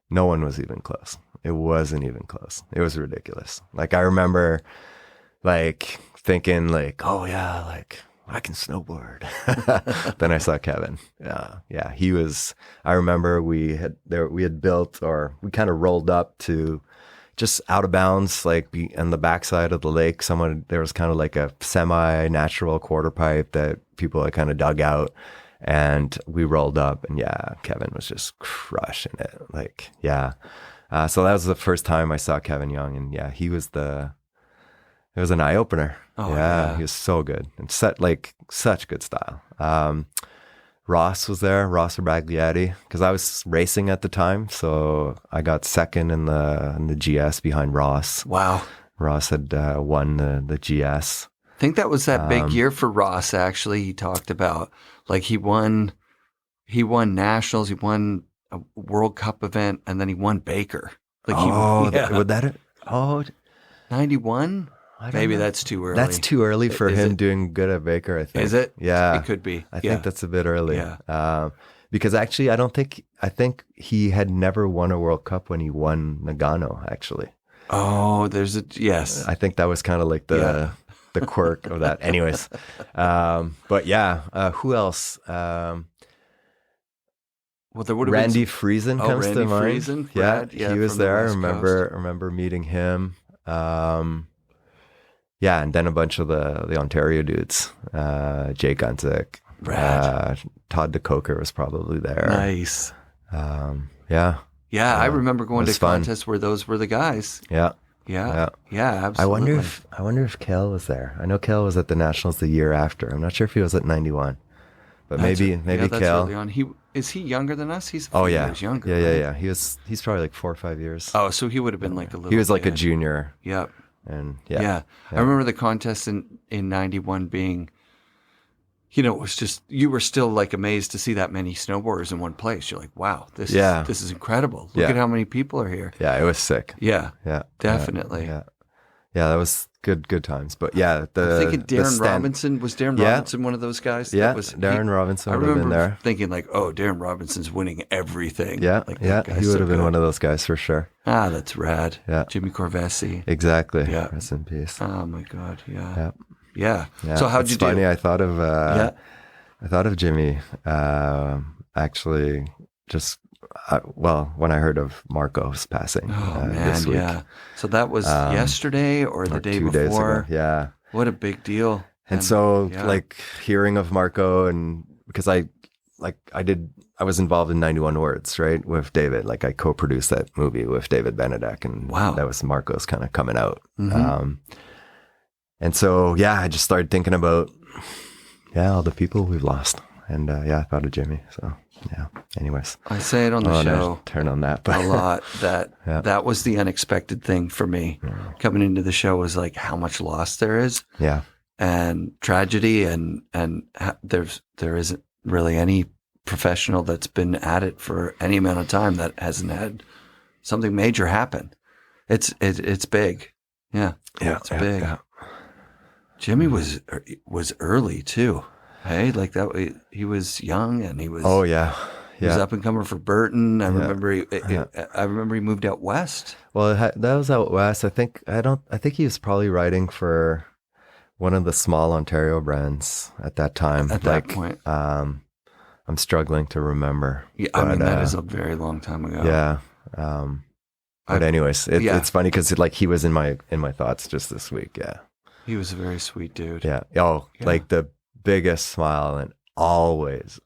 no one was even close. It wasn't even close. It was ridiculous. Like I remember like thinking like, oh yeah, like I can snowboard. Then I saw Kevin. Yeah. He was, I remember we had built, or we kind of rolled up to just out of bounds, like on the backside of the lake. There was kind of like a semi-natural quarter pipe that people had kind of dug out, and we rolled up, and Kevin was just crushing it. Like, so that was the first time I saw Kevin Young, and it was an eye opener. Oh, yeah. He was so good and such good style. Ross was there, Ross Rabagliati, because I was racing at the time, so I got second in the GS behind Ross. Wow. Ross had won the GS. I think that was that big year for Ross, actually. He talked about, like, he won nationals, he won a World Cup event, and then he won Baker. Like, would that 91? Maybe know. That's too early. That's too early for him doing good at Baker, I think. Is it? Yeah. It could be. I think that's a bit early. Yeah. Because actually, I think he had never won a World Cup when he won Nagano, actually. Oh, yes. I think that was kind of like the quirk of that. Anyways. But who else? Well, there would have Randy been Friesen comes to mind. Friesen, Brad, yeah, he was there. I remember meeting him. And then a bunch of the Ontario dudes, Jay Gunzik, Todd DeCoker was probably there. Nice. Yeah, I remember going to contests where those were the guys. Yeah, absolutely. I wonder if Kel was there. I know Kel was at the Nationals the year after. I'm not sure if he was at 91, but maybe Kel. Early on. Is he younger than us? He's years younger. Yeah. He's probably like 4 or 5 years. Oh, so he would have been like a little. He was like a junior. Yep. And I remember the contest in 91 being, it was just, you were still like amazed to see that many snowboarders in one place. You're like, wow, this is incredible. Look at how many people are here. Yeah, it was sick. Yeah, definitely. Yeah, that was good times. But I'm thinking Darren Robinson. Was Darren Robinson one of those guys? Yeah, Darren Robinson would have been there. I remember thinking like, oh, Darren Robinson's winning everything. Yeah, he would have been good. One of those guys for sure. Ah, that's rad. Yeah. Jimmy Corvesi. Exactly. Yeah. Rest in peace. Oh my God. Yeah. So how'd you do? Funny. I thought of Jimmy. Actually, just when I heard of Marco's passing. Oh man, this week. yeah. So that was yesterday or the day 2 before. days ago. Yeah. What a big deal. And so, like, hearing of Marco, and because I was involved in 91 Words, right, with David. Like, I co-produced that movie with David Benedek, and that was Marco's kind of coming out. Mm-hmm. And so, I just started thinking about, all the people we've lost. And, I thought of Jimmy. So, anyways. I say it on the show. Turn on that. A lot. That was the unexpected thing for me. Coming into the show was like how much loss there is. Yeah. And tragedy, and there isn't really any professional that's been at it for any amount of time that hasn't had something major happen. It's big. Yeah. It's big. Yeah. Jimmy was early too. Hey, like that. He was young and he was. Oh yeah, He was yeah. up and coming for Burton. I remember. I remember he moved out west. Well, that was out west. I think he was probably riding for one of the small Ontario brands at that time. At that point, I'm struggling to remember. Yeah, I mean that is a very long time ago. Yeah. But anyways, it's funny because like he was in my thoughts just this week. Yeah. He was a very sweet dude. Yeah. Oh, like the biggest smile and always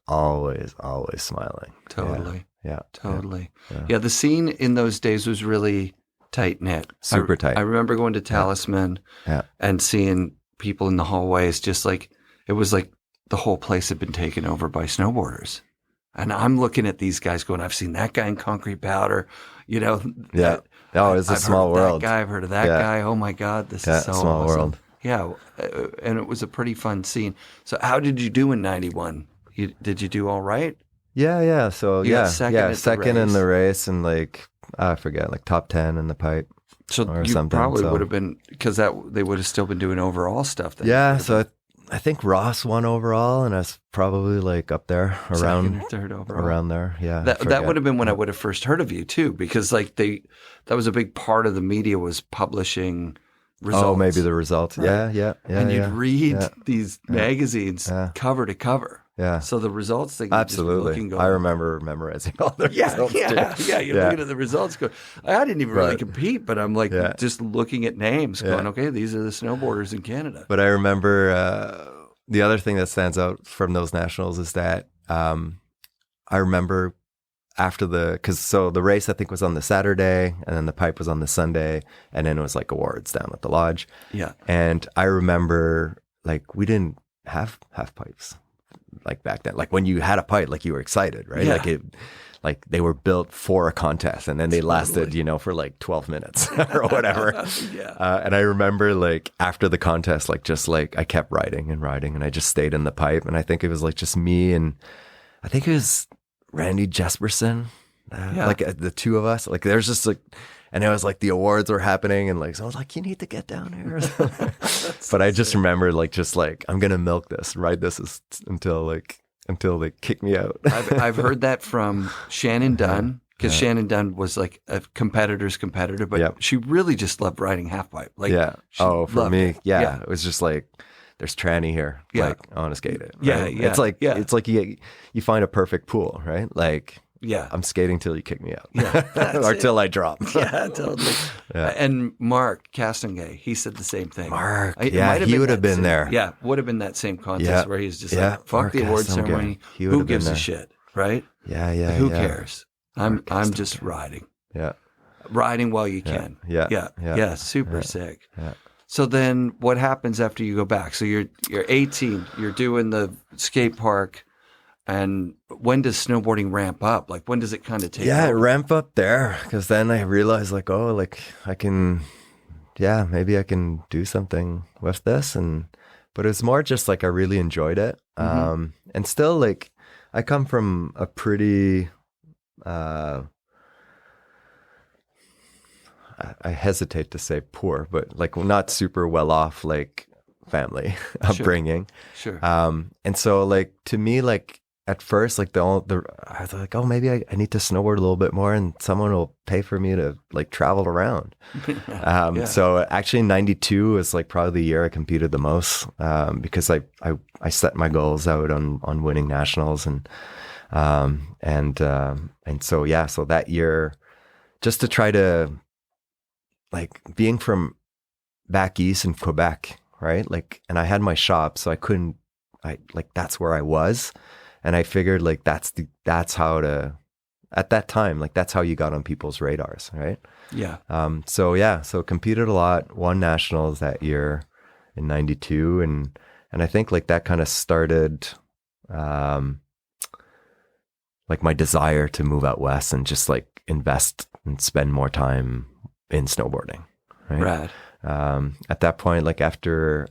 smiling. Totally. Yeah. Totally. Yeah. The scene in those days was really tight knit. Super tight. I remember going to Talisman and seeing people in the hallways, just like it was like the whole place had been taken over by snowboarders. And I'm looking at these guys going, I've seen that guy in concrete powder, Yeah. It's a small world. I've heard of that guy. Oh my God, this is so small awesome. world. Yeah. And it was a pretty fun scene. So how did you do in 91? Did you do all right? Yeah. So You got second in the race and like, I forget, like top 10 in the pipe. So or you something. probably would have been, because they would have still been doing overall stuff then. Yeah. So I think Ross won overall and I was probably like up there around second or third overall. Around there. Yeah. That would have been when I would have first heard of you too, because like that was a big part of the media was publishing results. Oh, maybe the results. Right? Yeah. And you'd read these magazines cover to cover. Yeah. So the results thing. Absolutely. I remember memorizing all the results. Yeah. You're looking at the results. I didn't even really compete, but I'm like just looking at names going, okay, these are the snowboarders in Canada. But I remember the other thing that stands out from those nationals is that I remember after because the race I think was on the Saturday and then the pipe was on the Sunday and then it was like awards down at the lodge. Yeah. And I remember like we didn't have half pipes. Like back then, like when you had a pipe, like you were excited, right? Yeah. Like they were built for a contest and then they lasted, for like 12 minutes or whatever. And I remember like after the contest, like just like I kept riding and I just stayed in the pipe. And I think it was like just me and I think it was Randy Jesperson, like the two of us, like there's just like, and it was like the awards were happening and like, so I was like, you need to get down here. But I just remember like, I'm going to milk this, ride this until they kick me out. I've heard that from Shannon Dunn, because Shannon Dunn was like a competitor's competitor, but she really just loved riding halfpipe. Like, for me, it was just like, there's tranny here. Yeah. Like, I want to skate it. Right? It's like you find a perfect pool, right? Like, I'm skating till you kick me out. Or till I drop. Yeah, totally. And Mark Castengay, he said the same thing. Mark, he would have been there. Yeah, would have been that same contest where he's just like, fuck Mark the award ceremony. Who gives a shit, right? Yeah. Who cares? I'm just riding. Yeah. Riding while you can. Yeah. Super sick. Yeah. So then what happens after you go back? So you're 18, you're doing the skate park. And when does snowboarding ramp up? Like, when does it kind of take off? It ramp up there because then I realized like, oh, like I can, maybe I can do something with this. But it was more just like I really enjoyed it. And still like I come from a pretty, I hesitate to say poor, but like not super well off, like family upbringing. Sure. And so like to me, like, at first, like I was like, oh, maybe I need to snowboard a little bit more, and someone will pay for me to like travel around. So actually, 92 was like probably the year I competed the most because I set my goals out on winning nationals and so so that year, just to try to like being from back east in Quebec, right? Like, and I had my shop, so that's where I was. And I figured like that's how at that time, like that's how you got on people's radars, right? Yeah. So competed a lot, won nationals that year in 92. And I think like that kind of started like my desire to move out west and just like invest and spend more time in snowboarding. Right. Rad. At that point, like after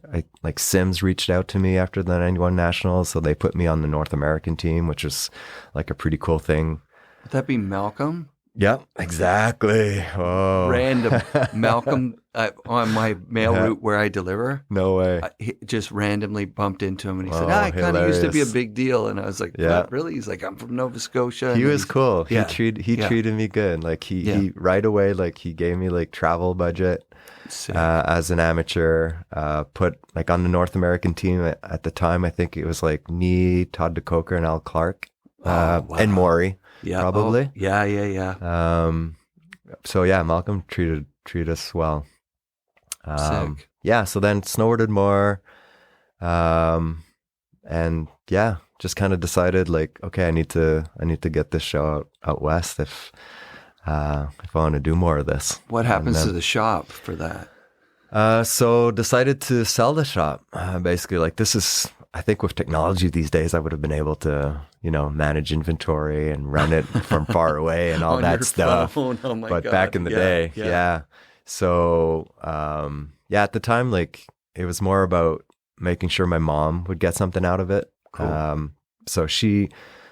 Sims reached out to me after the 91 nationals, so they put me on the North American team, which was like a pretty cool thing. Would that be Malcolm? Yeah, exactly. Oh, Random. Malcolm, on my mail route where I deliver, no way. he just randomly bumped into him and he said, Oh, it kind of used to be a hilarious. big deal. And I was like, Yeah. what, really? He's like, I'm from Nova Scotia. He And was he's- cool. Yeah. He Yeah. treated me good. Like Yeah. he right away, like he gave me like travel budget Sick. as an amateur. Put like on the North American team at the time. I think it was like me, Todd DeCoker, and Al Clark, Wow. and Maury. Yeah. probably. Oh, yeah. So yeah, Malcolm treated us well. Sick. Yeah. So then snowboarded more, and yeah, just kind of decided like, okay, I need to get this show out west if I want to do more of this. What happens to the shop for that? So decided to sell the shop. Basically, like this is, I think with technology these days, I would have been able to, manage inventory and run it from far away and all On that your stuff. phone. Oh my But God. back in the day, yeah. So, at the time, like it was more about making sure my mom would get something out of it. Cool. So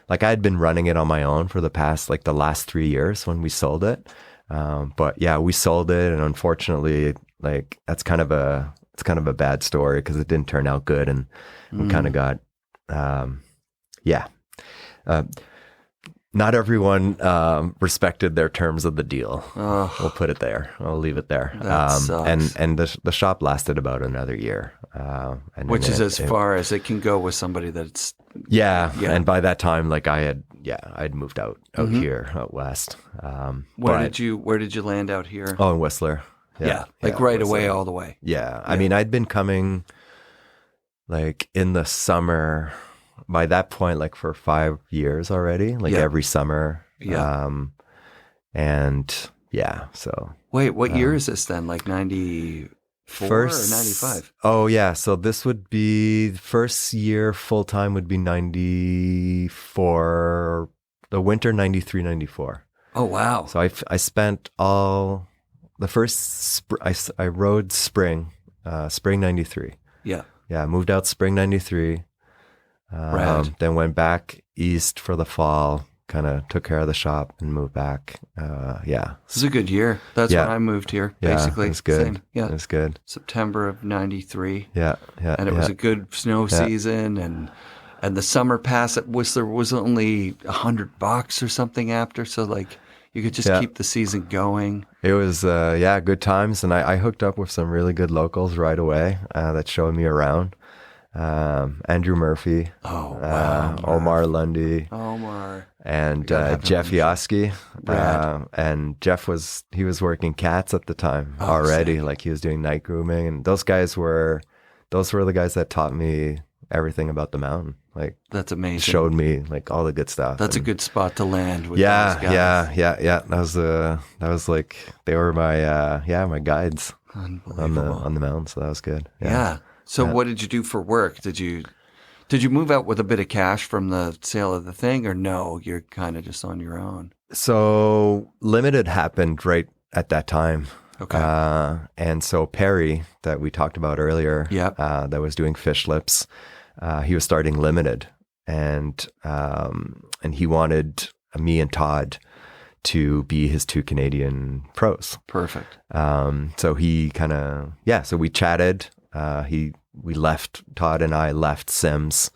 I had been running it on my own for the last 3 years when we sold it. But yeah, we sold it, and unfortunately, like it's kind of a bad story because it didn't turn out good, and we kind of got, not everyone respected their terms of the deal. Oh, We'll put it there. I'll leave it there. That sucks. And the shop lasted about another year, and which then is as far as it can go with somebody that's yeah. Yeah. And by that time, like I'd moved out here out west. where did you land out here? Oh, in Whistler. Right Whistler. away, all the way. Yeah. I mean, I'd been coming like in the summer by that point, like for 5 years already, like Yeah. every summer. Yeah. And yeah, so Wait, what year is this then? Like 94 or 95? Oh yeah. So this would be first year full time would be 94, the winter 93, 94. Oh, wow. So I spent all the first, I rode spring 93. Yeah. Yeah. I moved out spring 93. Rad. Then went back east for the fall, kind of took care of the shop and moved back. Yeah. This is a good year. That's Yeah. when I moved here, Yeah. basically. It was good. Same. Yeah. It was good. September of 93. Yeah. Yeah. And it was a good snow season, and the summer pass at Whistler was only $100 or something after, so like you could just keep the season going. It was, good times. And I hooked up with some really good locals right away that showed me around. Andrew Murphy, Oh, wow. Omar Lundy, Omar. and gotta have him Jeff on the Yoski. Rad. And Jeff was working cats at the time Oh, already. sick. Like he was doing night grooming, and those were the guys that taught me everything about the mountain. Like That's amazing. showed me like all the good stuff. That's a And good spot to land with yeah, those guys. yeah. That was like they were my my guides Unbelievable. on the mountain. So that was good. Yeah. So what did you do for work? Did you move out with a bit of cash from the sale of the thing, or no, you're kind of just on your own? So Limited happened right at that time. Okay. And so Perry, that we talked about earlier, Yep. that was doing fish lips, he was starting Limited, and he wanted me and Todd to be his 2 Canadian pros. Perfect. So he kind of, so we chatted. Todd and I left Sims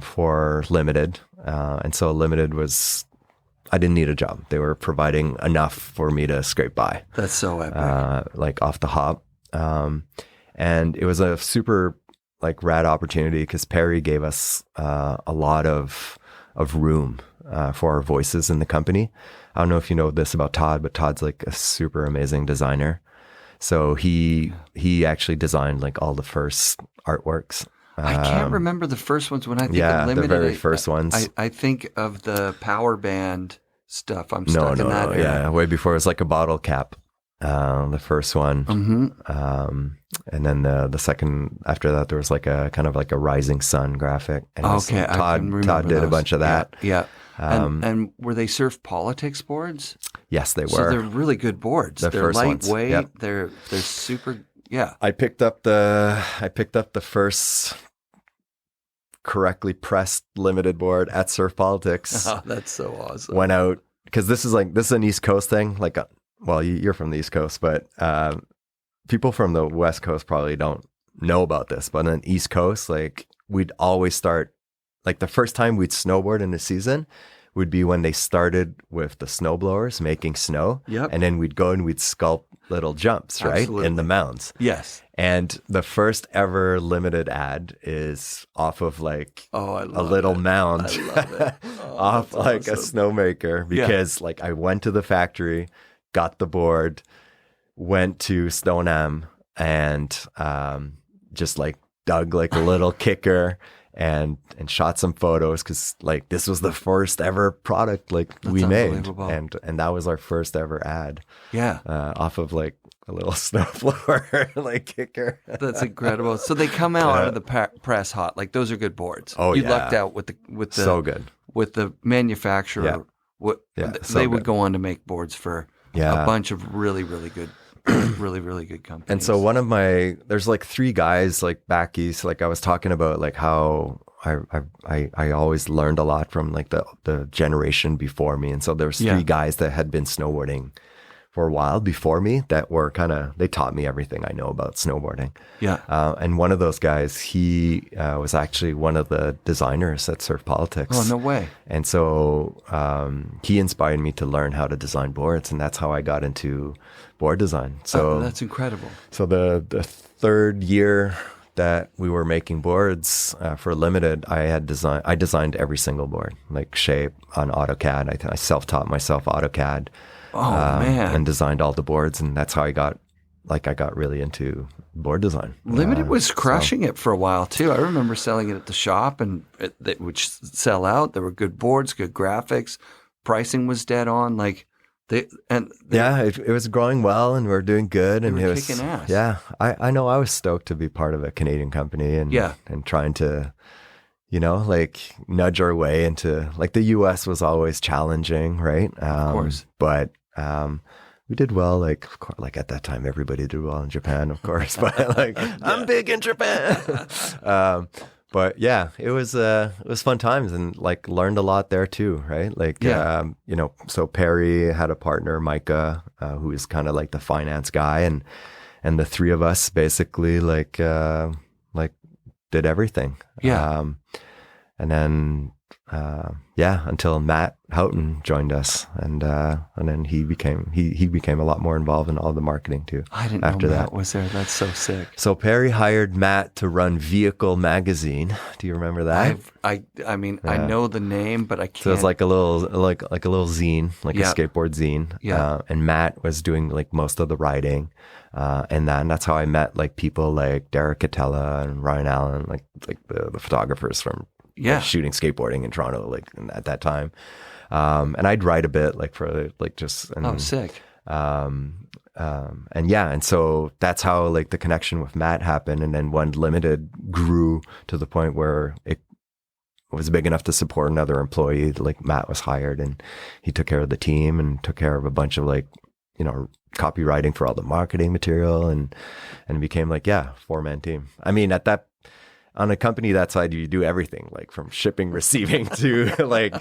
for Limited. And so Limited I didn't need a job. They were providing enough for me to scrape by, That's so epic. like off the hop. And it was a super like rad opportunity because Perry gave us a lot of room for our voices in the company. I don't know if you know this about Todd, but Todd's like a super amazing designer. So he actually designed like all the first artworks. I can't remember the first ones. When I think of the Limited, very first ones. I think of the power band stuff. I'm stuck in that era. Yeah, way before it was like a bottle cap. The first one, Mm-hmm. and then the second after that, there was like a kind of like a rising sun graphic. And it was- Okay, I can remember Todd did a those. bunch of that. Yeah. And were they surf politics boards? Yes, they were. So they're really good boards. The They're first ones, lightweight. yep. They're super. Yeah. I picked up the first correctly pressed Limited board at Surf Politics. Oh, that's so awesome. Went out because this is an East Coast thing. Like, well, you're from the East Coast, but people from the West Coast probably don't know about this. But on the East Coast, like we'd always start, like the first time we'd snowboard in the season would be when they started with the snowblowers making snow. Yep. And then we'd go and we'd sculpt little jumps, right? Absolutely. In the mounds. Yes. And the first ever limited ad is off of like I a little it. mound I love it. off that's like a awesome. snowmaker because like I went to the factory, got the board, went to Stoneham and just like dug like a little kicker and shot some photos because like this was the first ever product like That's we made unbelievable. and that was our first ever ad Yeah. off of like a little snowblower like kicker. That's incredible. So they come out of the press hot. Like those are good boards. Oh, you yeah. lucked out with the So good. with the manufacturer. Yeah. They so would good. go on to make boards for Yeah. a bunch of really good, really good companies. And so there's like three guys like back east. Like I was talking about like how I always learned a lot from like the generation before me. And so there's three guys that had been snowboarding for a while before me that were they taught me everything I know about snowboarding. Yeah. And one of those guys, he was actually one of the designers at Surf Politics. Oh, no way. And so he inspired me to learn how to design boards, and that's how I got into board design. So That's incredible. So the third year that we were making boards for Limited, I designed every single board, like shape on AutoCAD. I self-taught myself AutoCAD. Oh, man. And designed all the boards, and that's how I got really into board design. Limited was crushing it for a while too. I remember selling it at the shop, and it would sell out. There were good boards, good graphics, pricing was dead on. Like it was growing well, and we were doing good, and were it was kicking ass. Yeah, I know. I was stoked to be part of a Canadian company, and trying to, like nudge our way into like the U.S. was always challenging, right? Of course, but. We did well, like at that time, everybody did well in Japan, of course. But like, I'm big in Japan. But yeah, it was fun times, and like learned a lot there too, right? Like, so Perry had a partner, Micah, who is kind of like the finance guy, and the three of us basically like did everything. Yeah. And then. Until Matt Houghton joined us, and then he became a lot more involved in all the marketing too. I didn't after know Matt that was there. That's so sick. So Perry hired Matt to run Vehicle Magazine. Do you remember that? I know the name, but I can't. So it's like a little zine, like a skateboard zine. Yeah. And Matt was doing like most of the writing, and that's how I met like people like Derek Catella and Ryan Allen, like the photographers from. Yeah. Like shooting skateboarding in Toronto, like at that time. And I'd write a bit like for like just. And, sick. And so that's how like the connection with Matt happened. And then when Limited grew to the point where it was big enough to support another employee, like Matt was hired, and he took care of the team and took care of a bunch of like, copywriting for all the marketing material, and it became like, 4-man team. I mean, on a company that side, you do everything, like from shipping, receiving to like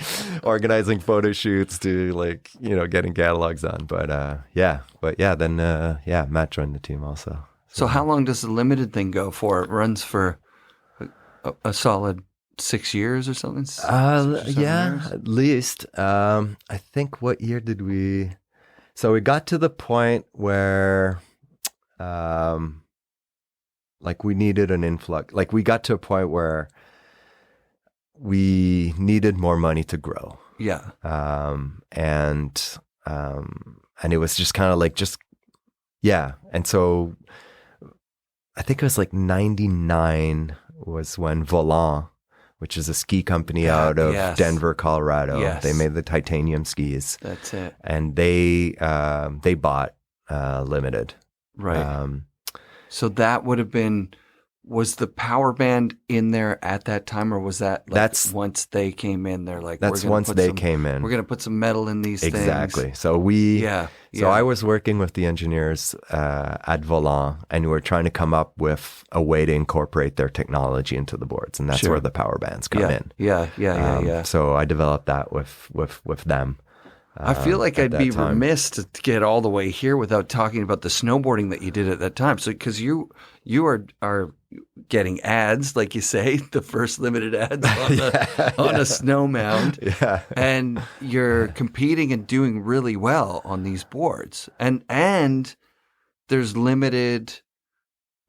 organizing photo shoots to like, getting catalogs on. But then Matt joined the team also. So how long does the Limited thing go for? It runs for a solid 6 years or something? 6 or 7 years? At least. I think what year did we? So we got to the point where, like we needed an influx. Like we got to a point where we needed more money to grow. Yeah. And it was just kind of like And so I think it was like 99 was when Volant, which is a ski company out of Denver, Colorado. Yes. They made the titanium skis. That's it. And they bought Limited. Right. So that would have been, was the power band in there at that time, or was that once they came in? They're like, that's once they came in. We're going to put some metal in these things. Exactly. So I was working with the engineers at Volant, and we were trying to come up with a way to incorporate their technology into the boards, and that's where the power bands come in. Yeah. So I developed that with them. I feel like at I'd that be time. remiss to get all the way here without talking about the snowboarding that you did at that time. So, because you are getting ads, like you say, the first limited ads on a snow mound, and you're competing and doing really well on these boards, and there's limited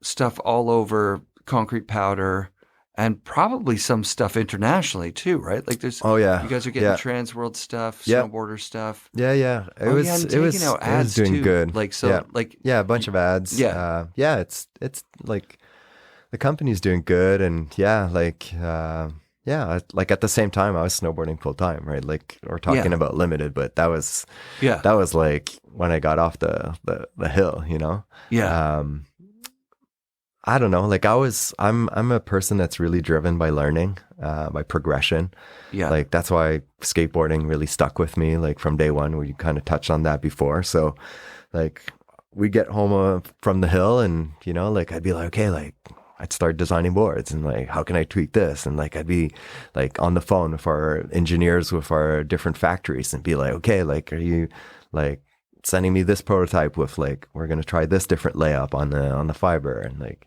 stuff all over concrete powder. And probably some stuff internationally too, right? Like there's, you guys are getting Trans World stuff, snowboarder stuff. Yeah. It was doing too. good. Like so, a bunch of ads. It's like the company's doing good, and like at the same time I was snowboarding full time, right? Like we're talking about limited, but that was like when I got off the hill, you know. I don't know. Like I'm a person that's really driven by learning, by progression. Yeah. Like that's why skateboarding really stuck with me. Like from day one, we kind of touched on that before. So, like we get home from the hill, and you know, like I'd be like, okay, like I'd start designing boards, and like how can I tweak this? And like I'd be like on the phone with our engineers with our different factories, and be like, okay, like are you like sending me this prototype with like we're gonna try this different layup on the fiber, and like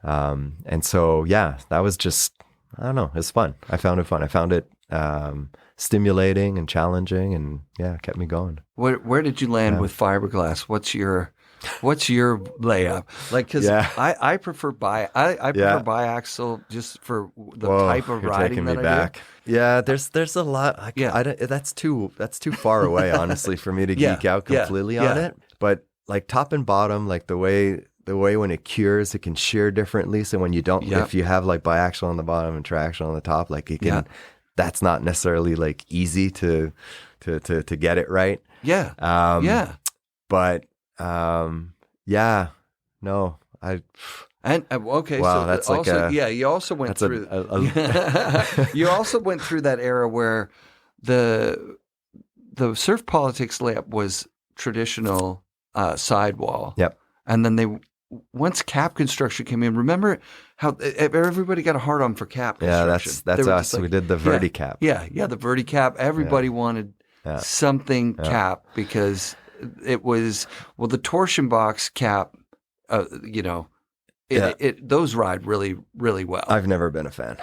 and so that was just, I don't know, it's fun. I found it fun. I found it stimulating and challenging, and it kept me going. Where did you land with fiberglass? What's your layup? Like, because I prefer biaxial just for the type of riding that I do. Yeah, there's a lot. That's too far away, honestly, for me to geek out completely on it. But like top and bottom, like the way when it cures, it can shear differently. So when you don't, if you have like biaxial on the bottom and triaxial on the top, like it can. That's not necessarily like easy to get it right. But no, I. And okay, wow, so that's also, like you also went through. You also went through that era where the surf politics layup was traditional sidewall. Yep. And then once cap construction came in, remember how everybody got a hard on for cap construction? Yeah, that's us. Like, we did the verticap. Yeah, the verticap. Everybody wanted something cap because it was the torsion box cap. Those ride really, really well. I've never been a fan.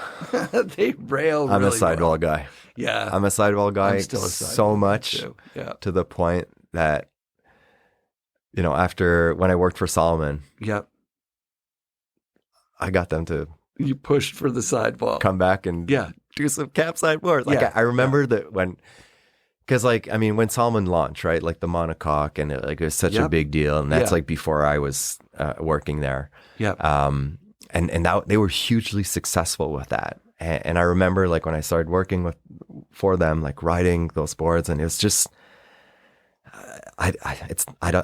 They rail. I'm really a sidewall guy. Yeah, I'm a sidewall guy. I'm still a sidewall so much to the point that after when I worked for Salomon, I got them to pushed for the sidewall, come back and do some cap sideboards. Like I remember that because when Salomon launched, right, like the monocoque, and it was such a big deal, and that's like before I was working there. And that they were hugely successful with that. And I remember like when I started working for them, like riding those boards, and it was just I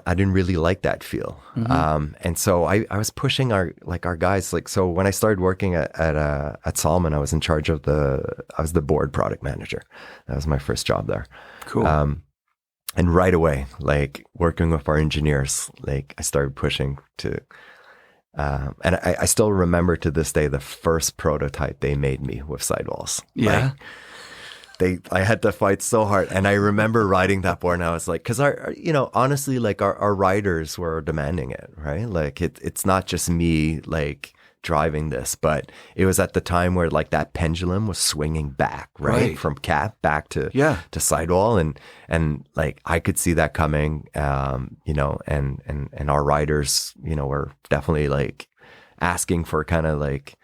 didn't really like that feel. Mm-hmm. And so I was pushing our guys, like, so when I started working at Salomon, I was in charge of I was the board product manager. That was my first job there. Cool. And right away, like working with our engineers, like I started pushing to, and I still remember to this day, the first prototype they made me with sidewalls. Yeah. I had to fight so hard. And I remember riding that board, and I was like, because honestly, like our riders were demanding it, right? Like it's not just me like driving this, but it was at the time where like that pendulum was swinging back, right? From cap back to sidewall. And like I could see that coming, and our riders, were definitely like asking for kind of like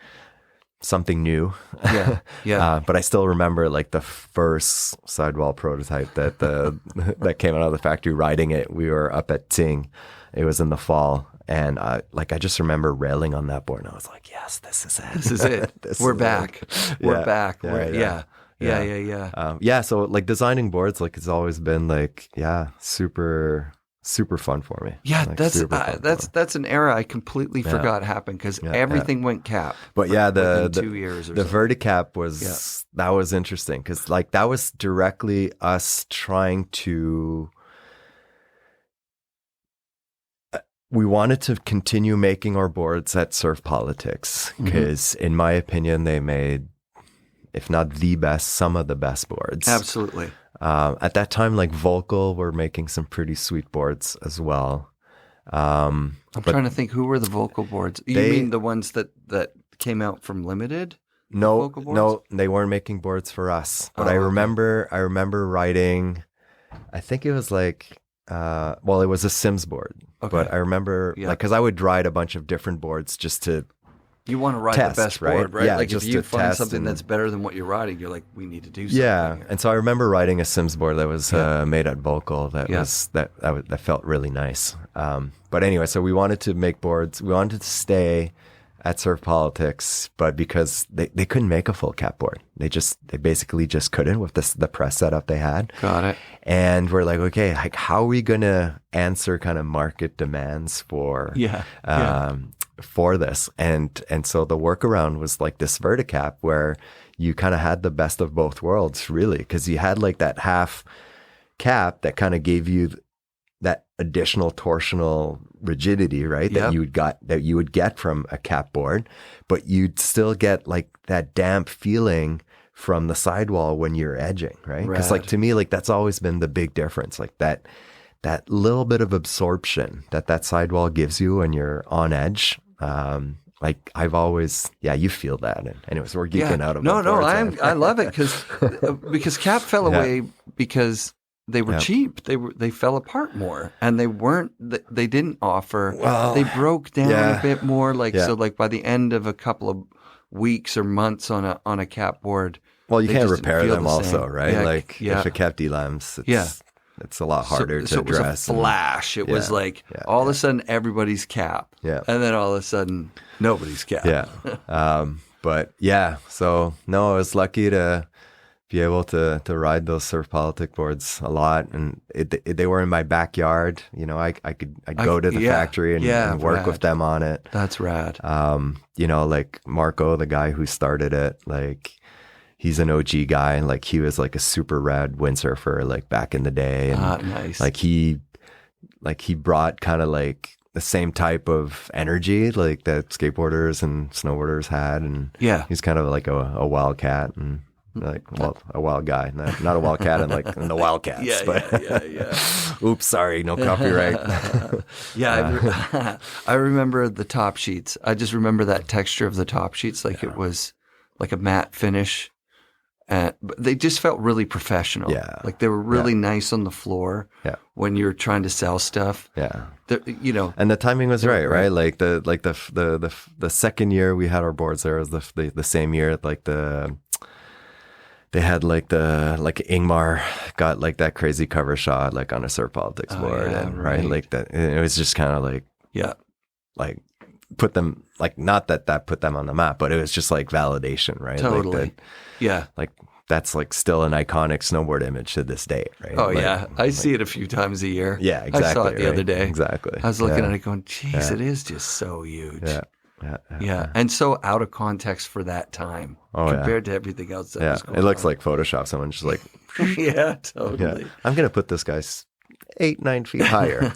something new. But I still remember like the first sidewall prototype that that came out of the factory, riding it. We were up at Ting. It was in the fall. And I just remember railing on that board, and I was like, yes, this is it. This is it. We're back. We're back. So like designing boards, like it's always been like, super, super fun for me. Yeah, like, that's an era I completely forgot happened because everything went cap. But the 2 years or the verticap was that was interesting because like that was directly us trying to. We wanted to continue making our boards at Surf Politics because, in my opinion, they made if not the best, some of the best boards. Absolutely. At that time, like Volkel were making some pretty sweet boards as well. I'm trying to think, who were the Volkel boards? You mean the ones that came out from Limited? No, they weren't making boards for us. But I remember riding, I think it was like, it was a Sims board. Okay. But I remember, like, because I would ride a bunch of different boards just to You want to ride test, the best right? board, right? Yeah, like just if you to find test something that's better than what you're riding, you're like, we need to do something. Yeah, here. and so I remember riding a Sims board that was made at Volkel. That felt really nice. But anyway, so we wanted to make boards. We wanted to stay at Surf Politics, but because they couldn't make a full cap board, they basically just couldn't with the press setup they had. Got it. And we're like, okay, like how are we gonna answer kind of market demands for for this? And so the workaround was like this Verticap, where you kind of had the best of both worlds, really, because you had like that half cap that kind of gave you that additional torsional rigidity, right? That you would get from a cap board, but you'd still get like that damp feeling from the sidewall when you're edging, right? Because like to me, like that's always been the big difference, like that little bit of absorption that sidewall gives you when you're on edge. Like I've always, you feel that. And anyways, we're geeking out about boards. I love it because cap fell away because they were cheap. They fell apart more, and they didn't offer. Well, they broke down a bit more. So like by the end of a couple of weeks or months on a cap board. Well, you can't repair them also, right? If a cap delams, it's a lot harder to address. It was a flash. It was like all of a sudden everybody's cap. Yeah. And then all of a sudden nobody's cap. Yeah. So no, I was lucky to be able to ride those Surf Politic boards a lot, and they were in my backyard. You know, I'd go to the factory and work with them on it. That's rad. Like Marco, the guy who started it, like he's an OG guy. Like he was like a super rad windsurfer like back in the day, and nice. Like he brought kind of like the same type of energy like that skateboarders and snowboarders had, and he's kind of like a wildcat and. Like, well, a wild guy, not a wildcat, and like in the Wildcats. Oops, sorry, no copyright. I remember the top sheets. I just remember that texture of the top sheets, like it was like a matte finish, but they just felt really professional. Yeah, like they were really nice on the floor. Yeah, when you're trying to sell stuff. Yeah, and the timing was right? Like the second year we had our boards there was the same year like they had like Ingmar got like that crazy cover shot like on a Surf Politics board, right? Like that. It was just kind of like like put them like not that put them on the map, but it was just like validation, right? Totally. Like that's like still an iconic snowboard image to this day, right? Oh I see it a few times a year. Yeah, exactly. I saw it the other day. Exactly. I was looking at it going, geez, it is just so huge. Yeah. And so out of context for that time compared to everything else that was going on. It looks like Photoshop. Someone just like, yeah, totally. Yeah. I'm going to put this guy 8-9 feet higher.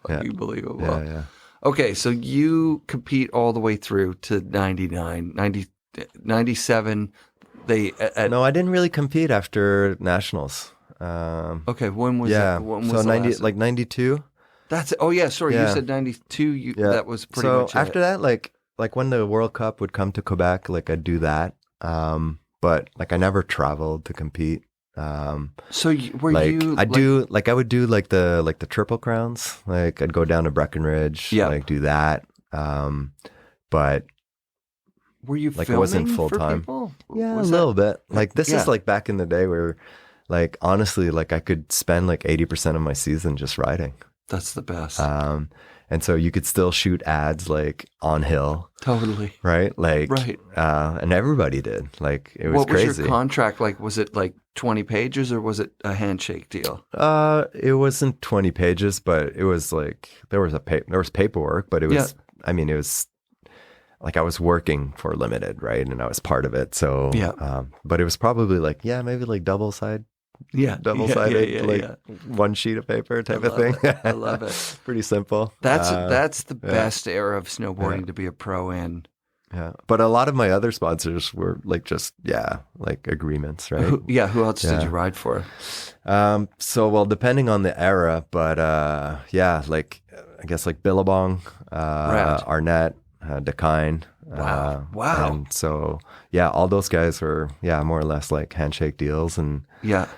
Unbelievable. Yeah. Okay, so you compete all the way through to 99, 97. No, I didn't really compete after nationals. Okay, when was that? When was so 92. That's you said 92. That was pretty much. So after that, like when the World Cup would come to Quebec, like I'd do that. But like I never traveled to compete. So I would do like the Triple Crowns. Like I'd go down to Breckenridge, like do that. But were you like filming it wasn't full time? Yeah, a little bit. Like this is like back in the day where, like honestly, like I could spend like 80% of my season just riding. That's the best. And so you could still shoot ads like on hill. Totally. Right? Like, and everybody did. Like, it was crazy. What was your contract like? Was it like 20 pages or was it a handshake deal? It wasn't 20 pages, but it was like, there was paperwork, but it was, it was like I was working for Limited, right? And I was part of it. So, but it was probably like, maybe like double-sided. Double-sided, one sheet of paper type of thing. I love it. Pretty simple. That's the best era of snowboarding to be a pro in. Yeah. But a lot of my other sponsors were like just, like agreements, right? Who else did you ride for? So, depending on the era, but like I guess like Billabong, Arnett, Dakine. Wow. And so, all those guys were, more or less like handshake deals. And were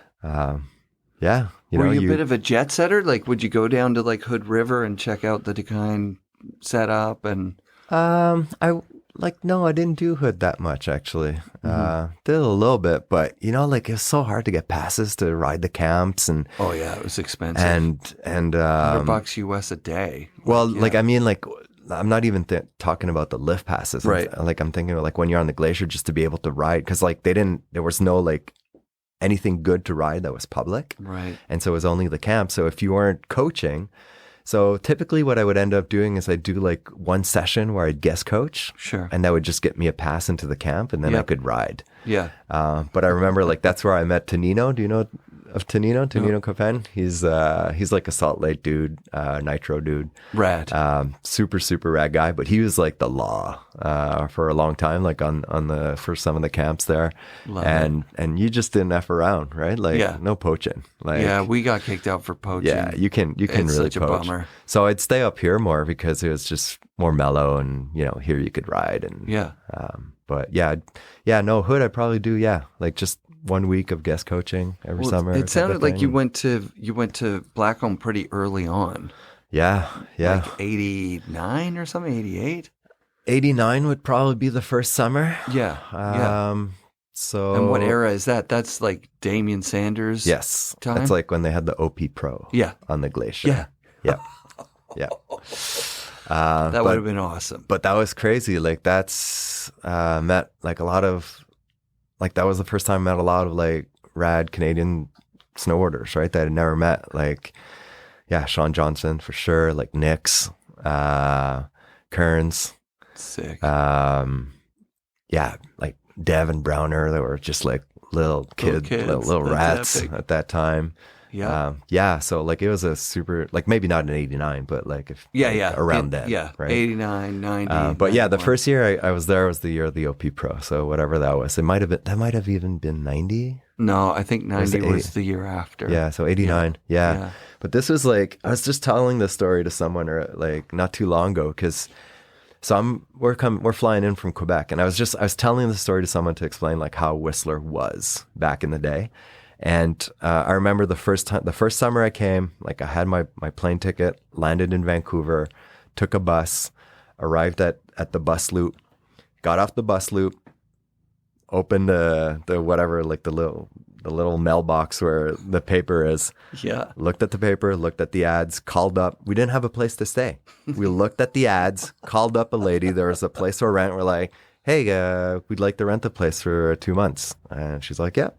you a bit of a jet setter? Like, would you go down to like Hood River and check out the Dakine setup? And no, I didn't do Hood that much actually. Did a little bit, but like it was so hard to get passes to ride the camps, and it was expensive. And $100 US a day. I mean, like I'm not even talking about the lift passes, right? Like I'm thinking of like when you're on the glacier, just to be able to ride, because like there was no like anything good to ride that was public, right? And so it was only the camp. So if you weren't coaching. So typically what I would end up doing is I'd do like one session where I'd guest coach. Sure. And that would just get me a pass into the camp, and then I could ride. Yeah. But I remember like that's where I met Tonino. Do you know of Tonino? Tonino Copen? He's like a Salt Lake dude, nitro dude. Rad. Super, super rad guy. But he was like the law for a long time, like on for some of the camps there. And you just didn't F around, right? Like no poaching. Like we got kicked out for poaching. Yeah, you can it's really such poach. A bummer. So I'd stay up here more because it was just more mellow, and here you could ride, and but no Hood I'd probably do like just 1 week of guest coaching every summer. It sounded like you went to Blackcomb pretty early on. Yeah. Like 89 or something, 88? 89 would probably be the first summer. Yeah. So and what era is that? That's like Damian Sanders. Yes. Time? That's like when they had the OP Pro. On the glacier. Yeah. That would have been awesome. But that was crazy. Like that's met like a lot of, like that was the first time I met a lot of like rad Canadian snowboarders, right? That I'd never met. Like, Sean Johnson for sure. Like Nix, Kearns. Sick. Like Dev and Browner, they were just like little kids. Little rats at that time. So like it was a super, like maybe not in 89, but like if around then. Right? 89, 90. But 91. The first year I was there was the year of the OP Pro. So whatever that was, that might have even been 90. No, I think 90 was the year after. Yeah, so 89. Yeah. But this was like, I was just telling this story to someone like not too long ago, because we're flying in from Quebec, and I was telling the story to someone to explain like how Whistler was back in the day. And I remember the first summer I came, like I had my plane ticket, landed in Vancouver, took a bus, arrived at the bus loop, got off the bus loop, opened the whatever, like the little mailbox where the paper is. Yeah. Looked at the paper, looked at the ads, called up. We didn't have a place to stay. We looked at the ads, called up a lady. There was a place to rent. We're like, hey, we'd like to rent a place for 2 months. And she's like, yeah.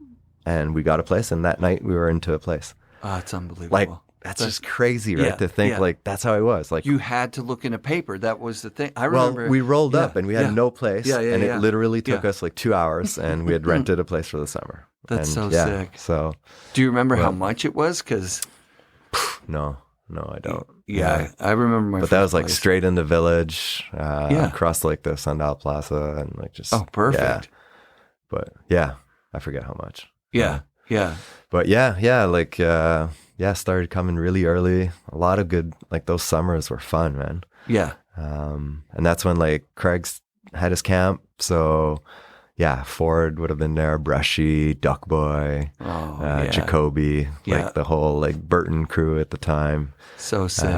And we got a place, and that night we were into a place. Oh, it's unbelievable. Like, that's just crazy, right? To think like that's how it was. Like you had to look in a paper. That was the thing. I remember. Well, we rolled up and we had no place. And it literally took Yeah. us like 2 hours, and we had rented a place for the summer. That's and, so sick. So, do you remember how much it was? Because no, I don't. Yeah, I remember my. But that was like place. straight in the village, across like the Sundial Plaza, and like just perfect. Yeah. But I forget how much. Yeah. But like started coming really early. A lot of good, like those summers were fun, man. Yeah. And that's when like Craig's had his camp. So Ford would have been there, Brushy, Duck Boy, Jacoby, like the whole like Burton crew at the time. So sick.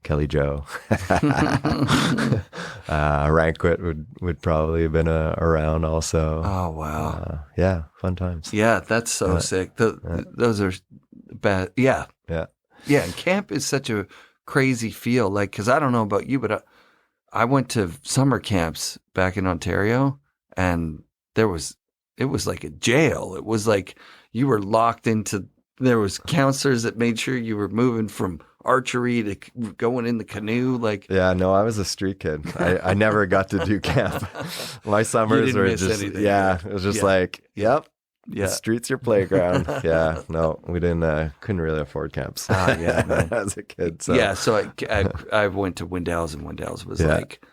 Kelly Joe. Ranquit would probably have been around also. Oh, wow. Fun times. Yeah, that's so sick. Those are bad. Yeah. Yeah. Yeah, and camp is such a crazy feel. Like, because I don't know about you, but I went to summer camps back in Ontario, and it was like a jail. It was like you were locked into, there was counselors that made sure you were moving from archery to going in the canoe. Like, I was a street kid. I never got to do camp. My summers were just anything. It was just like, yep. Yeah. The street's your playground. No, we couldn't really afford camps. As a kid. So. So I went to Wendell's, and Wendell's was like,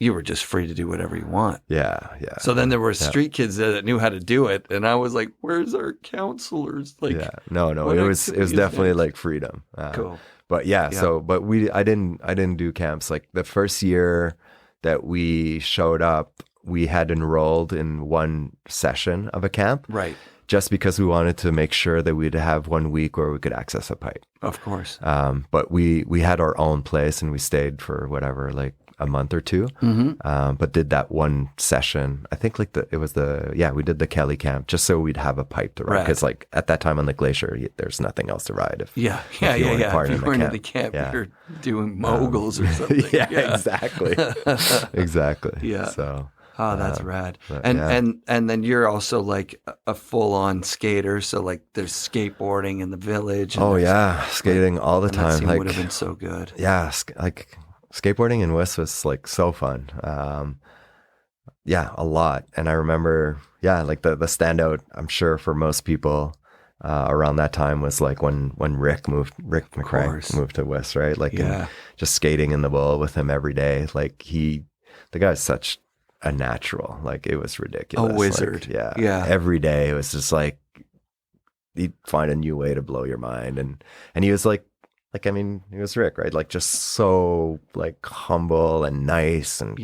you were just free to do whatever you want. Yeah. So then there were street kids there that knew how to do it, and I was like, "Where's our counselors?" Like, no, it was definitely like freedom. Cool. But I didn't do camps. Like the first year that we showed up, we had enrolled in one session of a camp, right? Just because we wanted to make sure that we'd have 1 week where we could access a pipe. Of course. But we had our own place and we stayed for whatever, like a month or two. But did that one session. I think like we did the Kelly camp just so we'd have a pipe to ride. Because like at that time on the glacier, there's nothing else to ride. If you weren't in the camp, you're doing moguls or something. Exactly. Exactly. Yeah. So. Oh, that's rad. And then you're also like a full-on skater. So like there's skateboarding in the village. Skating all the time. That like, would have been so good. Yeah, like skateboarding in West was like so fun. A lot. And I remember, like the standout, I'm sure for most people around that time was like when Rick McCrank moved to West, right? Like just skating in the bowl with him every day. Like the guy's such a natural, like it was ridiculous. A wizard. Like, every day it was just like he'd find a new way to blow your mind, and he was like I mean, he was Rick, right? Like just so like humble and nice and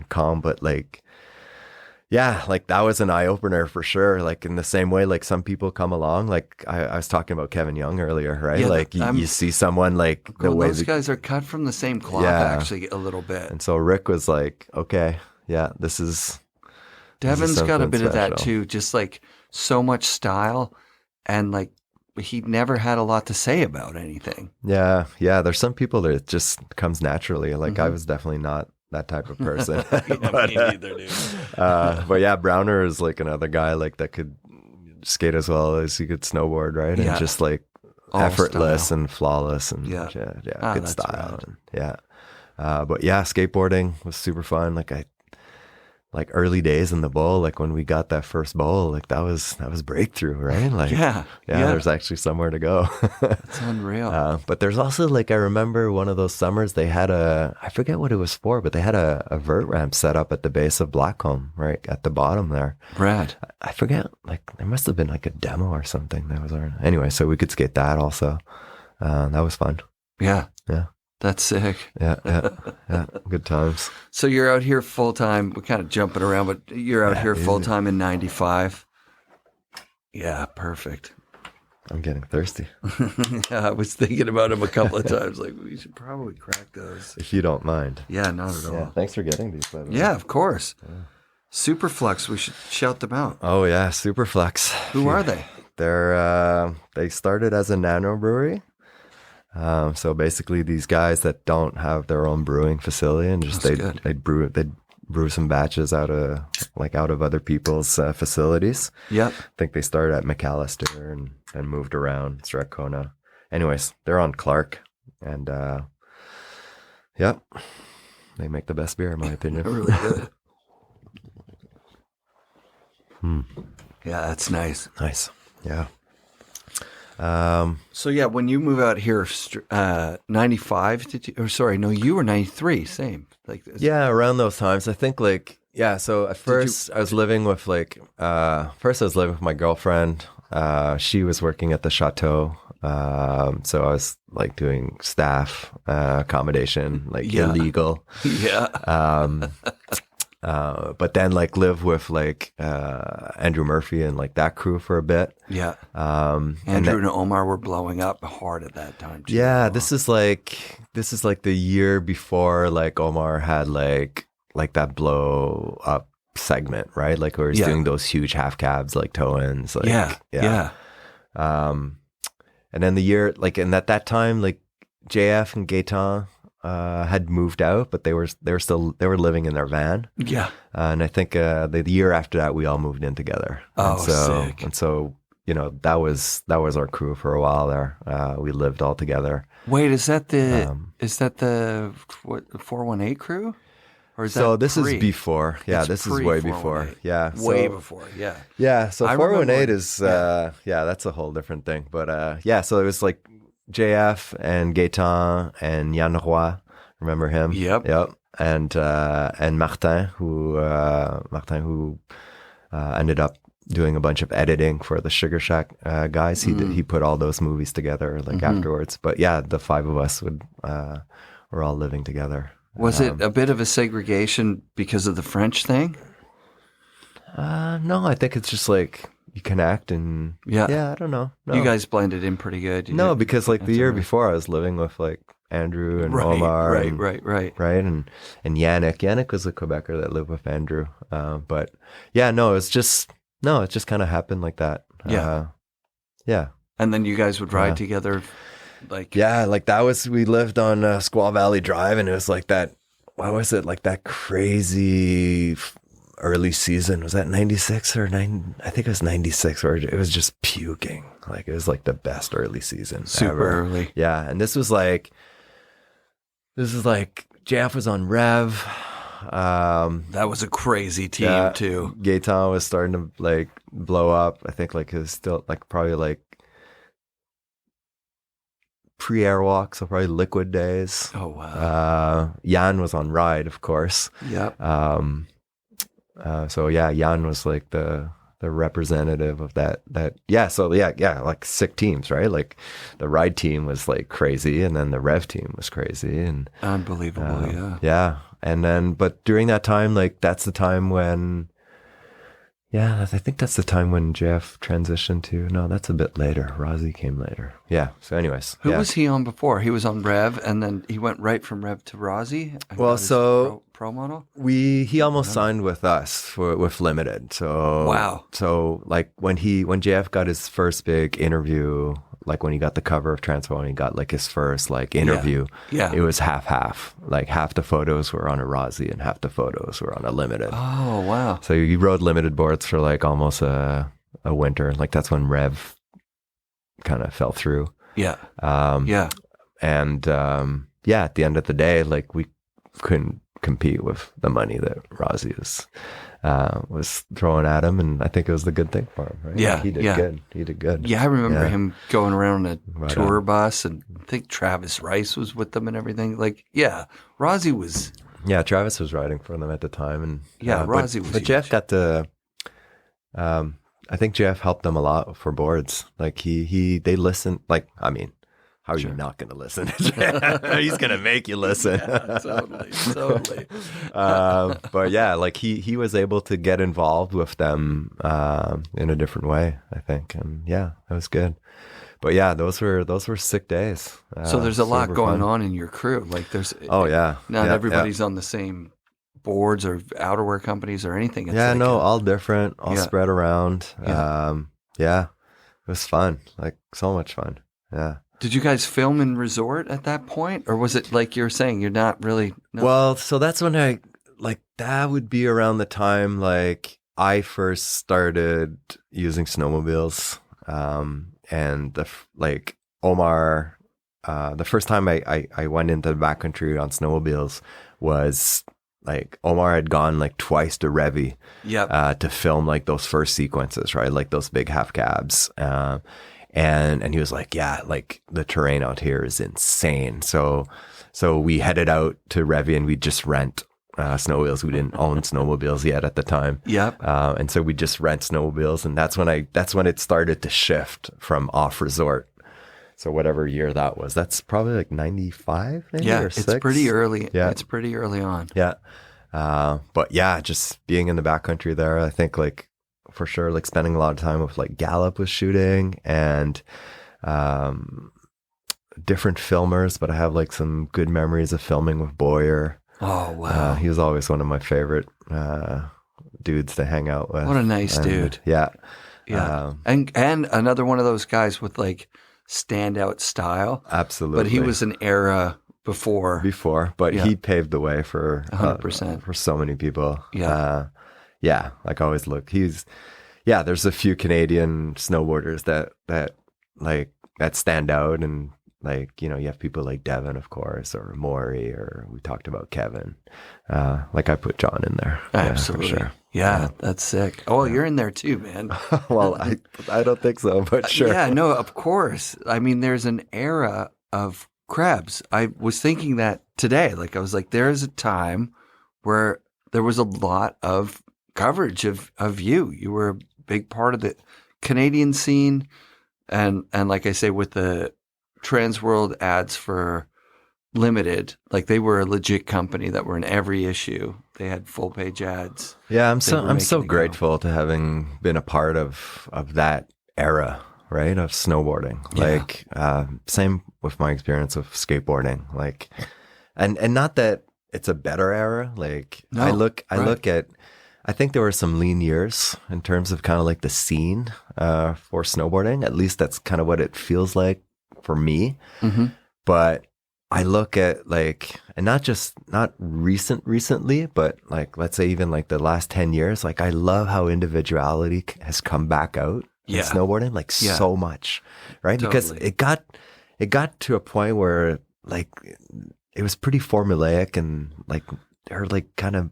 calm, but like like that was an eye opener for sure. Like in the same way, like some people come along, like I was talking about Kevin Young earlier, right? Yeah, like you see someone like the way those guys are cut from the same cloth, actually a little bit. And so Rick was like, okay. Yeah, Devin's got a bit of that too, just like so much style, and like he never had a lot to say about anything. Yeah. There's some people that it just comes naturally. Like I was definitely not that type of person. Me neither, dude. But Browner is like another guy like that could skate as well as he could snowboard, right? And just like all effortless style. And flawless and good style. And, but skateboarding was super fun. Like early days in the bowl, like when we got that first bowl, like that was breakthrough, right? Like there's actually somewhere to go. That's unreal. But there's also like I remember one of those summers they had I forget what it was for, but they had a vert ramp set up at the base of Blackcomb, right at the bottom there. Rad. I forget, like there must have been like a demo or something that was on. Anyway, so we could skate that also. That was fun. Yeah. That's sick. Yeah. Good times. So you're out here full time. We're kind of jumping around, but you're out here full time in '95. Yeah, perfect. I'm getting thirsty. I was thinking about them a couple of times. Like we should probably crack those. If you don't mind. Yeah, not at all. Yeah, thanks for getting these. By the way. Yeah, of course. Yeah. Superflex. We should shout them out. Oh yeah, Superflex. Who are they? They started as a nano brewery. So basically these guys that don't have their own brewing facility and just they'd brew some batches out of other people's facilities. Yep. I think they started at McAllister and moved around Strathcona. Anyways, they're on Clark and they make the best beer in my opinion. They're really good. Yeah, that's nice. Nice. Yeah. So when you move out here, 95, you were 93, same. Like around those times. I think so at first I was living with my girlfriend. She was working at the chateau. So I was like doing staff, accommodation, like illegal. Yeah. But then like live with Andrew Murphy and like that crew for a bit. Yeah. Andrew and Omar were blowing up hard at that time too. Yeah, this is like the year before like Omar had like that blow up segment, right? Like where he's doing those huge half cabs like toe-ins. Yeah. And then the year and at that time like JF and Gaetan had moved out, but they were living in their van. Yeah. And I think the year after that, we all moved in together. Sick. And so, that was our crew for a while there. We lived all together. Wait, is that the 418 crew? Or is so that this pre? Is before. Yeah, this is way before. Yeah. Way before, yeah. Yeah, so 418 is, that's a whole different thing. But so it was like JF and Gaetan and Yann Roy. Remember him? Yep. and Martin, who ended up doing a bunch of editing for the Sugar Shack guys. He put all those movies together like afterwards. But yeah, the five of us were all living together. Was it a bit of a segregation because of the French thing? No, I think it's just like you connect and I don't know. No. You guys blended in pretty good. Because like the year before I was living with like Andrew and Omar. Right. And Yannick. Yannick was a Quebecer that lived with Andrew. But yeah, no, it just kind of happened like that. Yeah. And then you guys would ride together like... Yeah, like that was, we lived on Squaw Valley Drive, and it was like that, what was it? Like that crazy early season. Was that 96 or 9? I think it was 96, where it was just puking. Like it was like the best early season Super ever. Early. Yeah. And this is like JF was on Rev. That was a crazy team too. Gaetan was starting to like blow up. I think like it was still like probably like pre-Airwalk, so probably Liquid days. Oh wow. Jan was on Ride, of course. Yep. So yeah, Jan was like the representative of that. So like sick teams, right? Like the Ride team was like crazy, and then the Rev team was crazy, and unbelievable. Yeah. And then, but during that time, like that's the time when, I think that's the time when Jeff transitioned to, no, that's a bit later. Rozzy came later. Yeah. So anyways. Who was he on before? He was on Rev, and then he went right from Rev to Rozzy? Well, so pro model? He almost signed with us with Limited. So wow. So like when JF got his first big interview, like when he got the cover of Transpo and he got like his first like interview, it was half. Like half the photos were on a Rozzy and half the photos were on a Limited. Oh wow. So he rode Limited boards for like almost a winter. Like that's when Rev kind of fell through. Yeah. And at the end of the day, like we couldn't compete with the money that Rozzy was throwing at him, and I think it was the good thing for him, right? Yeah, like he did good. Yeah, I remember him going around on a tour bus, and I think Travis Rice was with them and everything. Like, Rozzy was... Yeah, Travis was riding for them at the time, and Rozzy was But Jeff got to... I think Jeff helped them a lot for boards. Like they listened, like, I mean, how are you not going to listen? He's going to make you listen. Totally. But yeah, like he was able to get involved with them in a different way, I think. And yeah, that was good. But yeah, those were sick days. So there's a lot going on in your crew. Like there's not everybody's on the same boards or outerwear companies or anything. It's all different, all spread around. It was fun, like so much fun. Yeah. Did you guys film in resort at that point? Or was it like you're saying, you're not really... No. Well, so that's when that would be around the time like I first started using snowmobiles. And Omar, the first time I went into the backcountry on snowmobiles was like Omar had gone like twice to Revy to film like those first sequences, right? Like those big half cabs. And he was like, yeah, like the terrain out here is insane. So we headed out to Revy and we'd just rent snowmobiles. We didn't own snowmobiles yet at the time. Yep. And so we just rent snowmobiles, and that's when it started to shift from off resort. So whatever year that was, that's probably like 95 maybe, or 6. It's pretty early. Yeah. It's pretty early on. Yeah. But yeah, just being in the backcountry there, I think like for sure, like spending a lot of time with like Gallup was shooting and different filmers, but I have like some good memories of filming with Boyer. Oh, wow. He was always one of my favorite dudes to hang out with. What a nice dude. Yeah. Yeah. And another one of those guys with like standout style. Absolutely. But he was an era before, but he paved the way for 100% for so many people. Yeah. Like I always look. There's a few Canadian snowboarders that stand out, and like, you know, you have people like Devin, of course, or Maury, or we talked about Kevin. Like I put John in there. Absolutely. Yeah, for sure. Yeah, that's sick. Oh, you're in there too, man. Well, I don't think so, but sure. Yeah, no, of course. I mean, there's an era of Krebs. I was thinking that today. Like, I was like, there is a time where there was a lot of coverage of you. You were a big part of the Canadian scene. And like I say, with the Trans World ads for Limited, like they were a legit company that were in every issue. They had full page ads. Yeah, I'm so grateful to having been a part of that era, right? Of snowboarding. Yeah. Like same with my experience of skateboarding. Like and not that it's a better era. Like No, I look right. at I think there were some lean years in terms of kind of like the scene for snowboarding. At least that's kind of what it feels like for me. Mm-hmm. But I look at like, and not recently, but like, let's say even like the last 10 years, like I love how individuality has come back out in Yeah. snowboarding, like Yeah. so much, right? Because Totally. it got to a point where like, it was pretty formulaic and like, they're like kind of,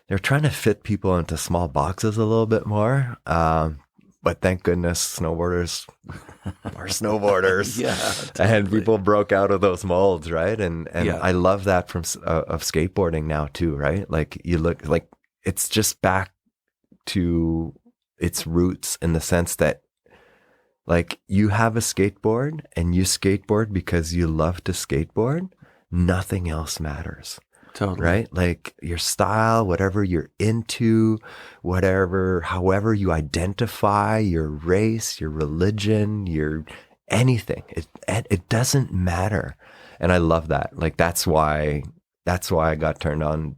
they're trying to fit people into small boxes a little bit more. But thank goodness snowboarders are snowboarders. Yeah, And totally. people broke out of those molds, right? And Yeah. I love that from of skateboarding now too, right? Like you look like it's just back to its roots in the sense that like you have a skateboard and you skateboard because you love to skateboard. Nothing else matters. Totally. Right? Like your style, whatever you're into, however you identify your race, your religion, your anything, it doesn't matter. And I love that. Like, that's why I got turned on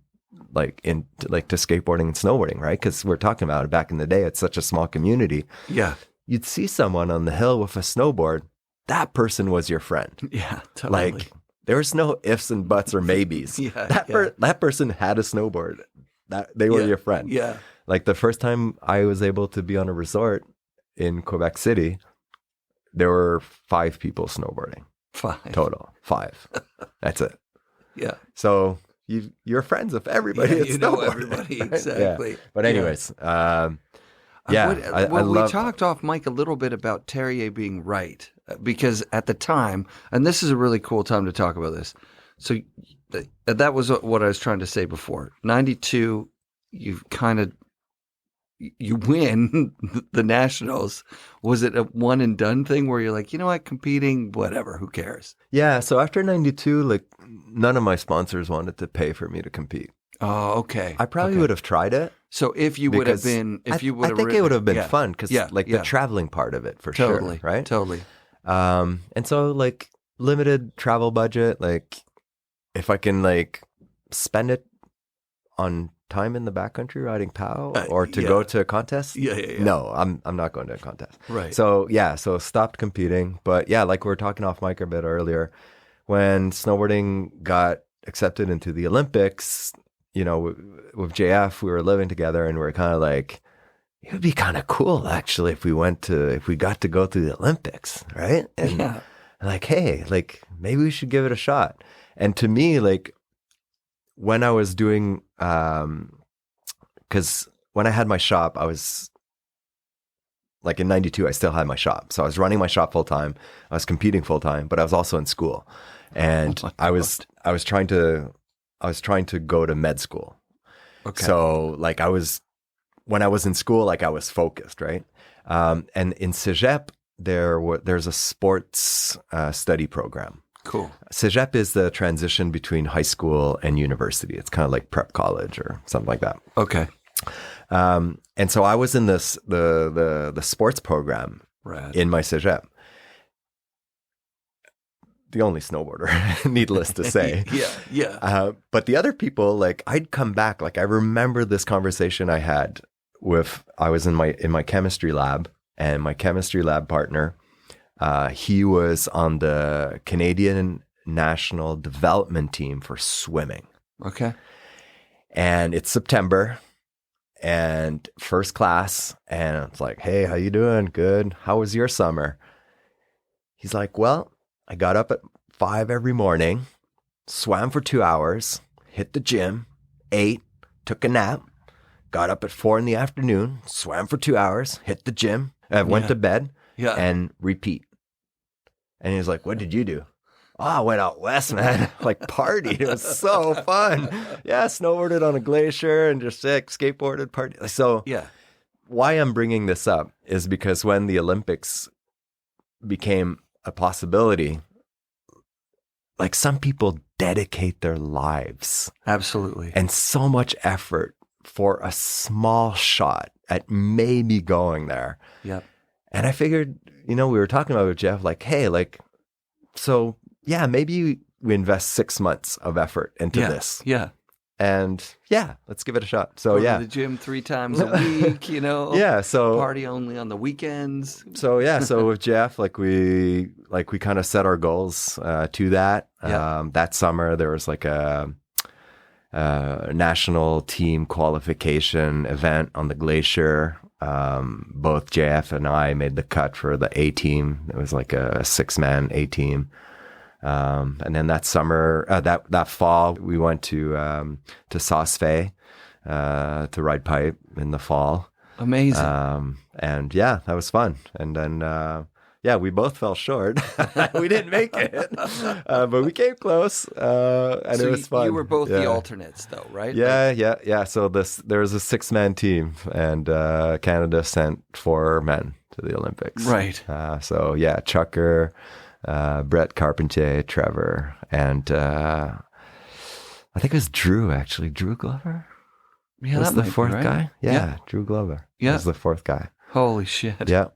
to skateboarding and snowboarding, right? Because we're talking about it back in the day. It's such a small community. Yeah. You'd see someone on the hill with a snowboard. That person was your friend. Yeah. Totally. Like, there was no ifs and buts or maybes. Yeah, That person had a snowboard. That they were Yeah, your friend. Yeah. Like the first time I was able to be on a resort in Quebec City, there were 5 people snowboarding 5. total. 5. That's it. Yeah. So you're friends with everybody. Yeah, at you know snowboarding, everybody. right? Exactly. Yeah. But anyways, I We love. talked off mic a little bit about Terrier being right, because at the time, and this is a really cool time to talk about this. So that was what I was trying to say before. 92, you win the nationals. Was it a one and done thing where you're like, you know what, competing, whatever, who cares? Yeah. So after 92, like none of my sponsors wanted to pay for me to compete. Oh, okay. I probably would have tried it. So if you would have Because been, I think it would have been fun because the traveling part of it for totally, sure, right? Totally. And so like limited travel budget, like if I can like spend it on time in the backcountry riding POW or to go to a contest. Yeah. No, I'm not going to a contest. Right. So so stopped competing. But yeah, like we were talking off mic a bit earlier, when snowboarding got accepted into the Olympics, you know, with JF, we were living together and we were kind of like, it would be kind of cool actually if we got to go to the Olympics, right? And like, hey, like maybe we should give it a shot. And to me, like when I was doing, because when I had my shop, I was like in 92, I still had my shop. So I was running my shop full time. I was competing full time, but I was also in school. And I was trying to go to med school. Okay. So like when I was in school, like I was focused, right? And in Cégep, there's a sports study program. Cool. Cégep is the transition between high school and university. It's kind of like prep college or something like that. Okay. And so I was in the sports program Rad. in my Cégep. The only snowboarder, needless to say. Yeah. But the other people, like I'd come back. Like I remember this conversation I had I was in my chemistry lab, and my chemistry lab partner, he was on the Canadian national development team for swimming. Okay. And it's September and first class. And it's like, hey, how you doing? Good. How was your summer? He's like, well, I got up at 5 every morning, swam for 2 hours, hit the gym, ate, took a nap, got up at 4 in the afternoon, swam for 2 hours, hit the gym, went to bed, and repeat. And he was like, what did you do? Oh, I went out west, man. Like partied. It was so fun. Yeah, snowboarded on a glacier and just skateboarded, party. So Yeah. why I'm bringing this up is because when the Olympics became a possibility, like some people dedicate their lives Absolutely. and so much effort for a small shot at maybe going there. Yep. And I figured, we were talking about it with Jeff, like, hey, like, so yeah, maybe we invest 6 months of effort into this. Yeah. And yeah, let's give it a shot. So Go to yeah. the gym 3 times a week, Yeah. So party only on the weekends. So yeah, so with Jeff, we kind of set our goals to that. Yeah. That summer there was like a national team qualification event on the glacier. Both JF and I made the cut for the A team. It was like a 6-man A team. And then that summer, that fall, we went to Sauce Fe to ride pipe in the fall. Amazing. And yeah, that was fun. And then, we both fell short. We didn't make it, but we came close. And So it was fun. You were both the alternates, though, right? Yeah. So there was a 6-man team, and Canada sent 4 men to the Olympics. Right. So yeah, Chucker, Brett Carpentier, Trevor, and I think it was Drew, actually. Drew Glover? Yeah, was that the might be 4th right. guy? Yeah, Drew Glover. Yeah. Was the 4th guy. Holy shit. Yeah.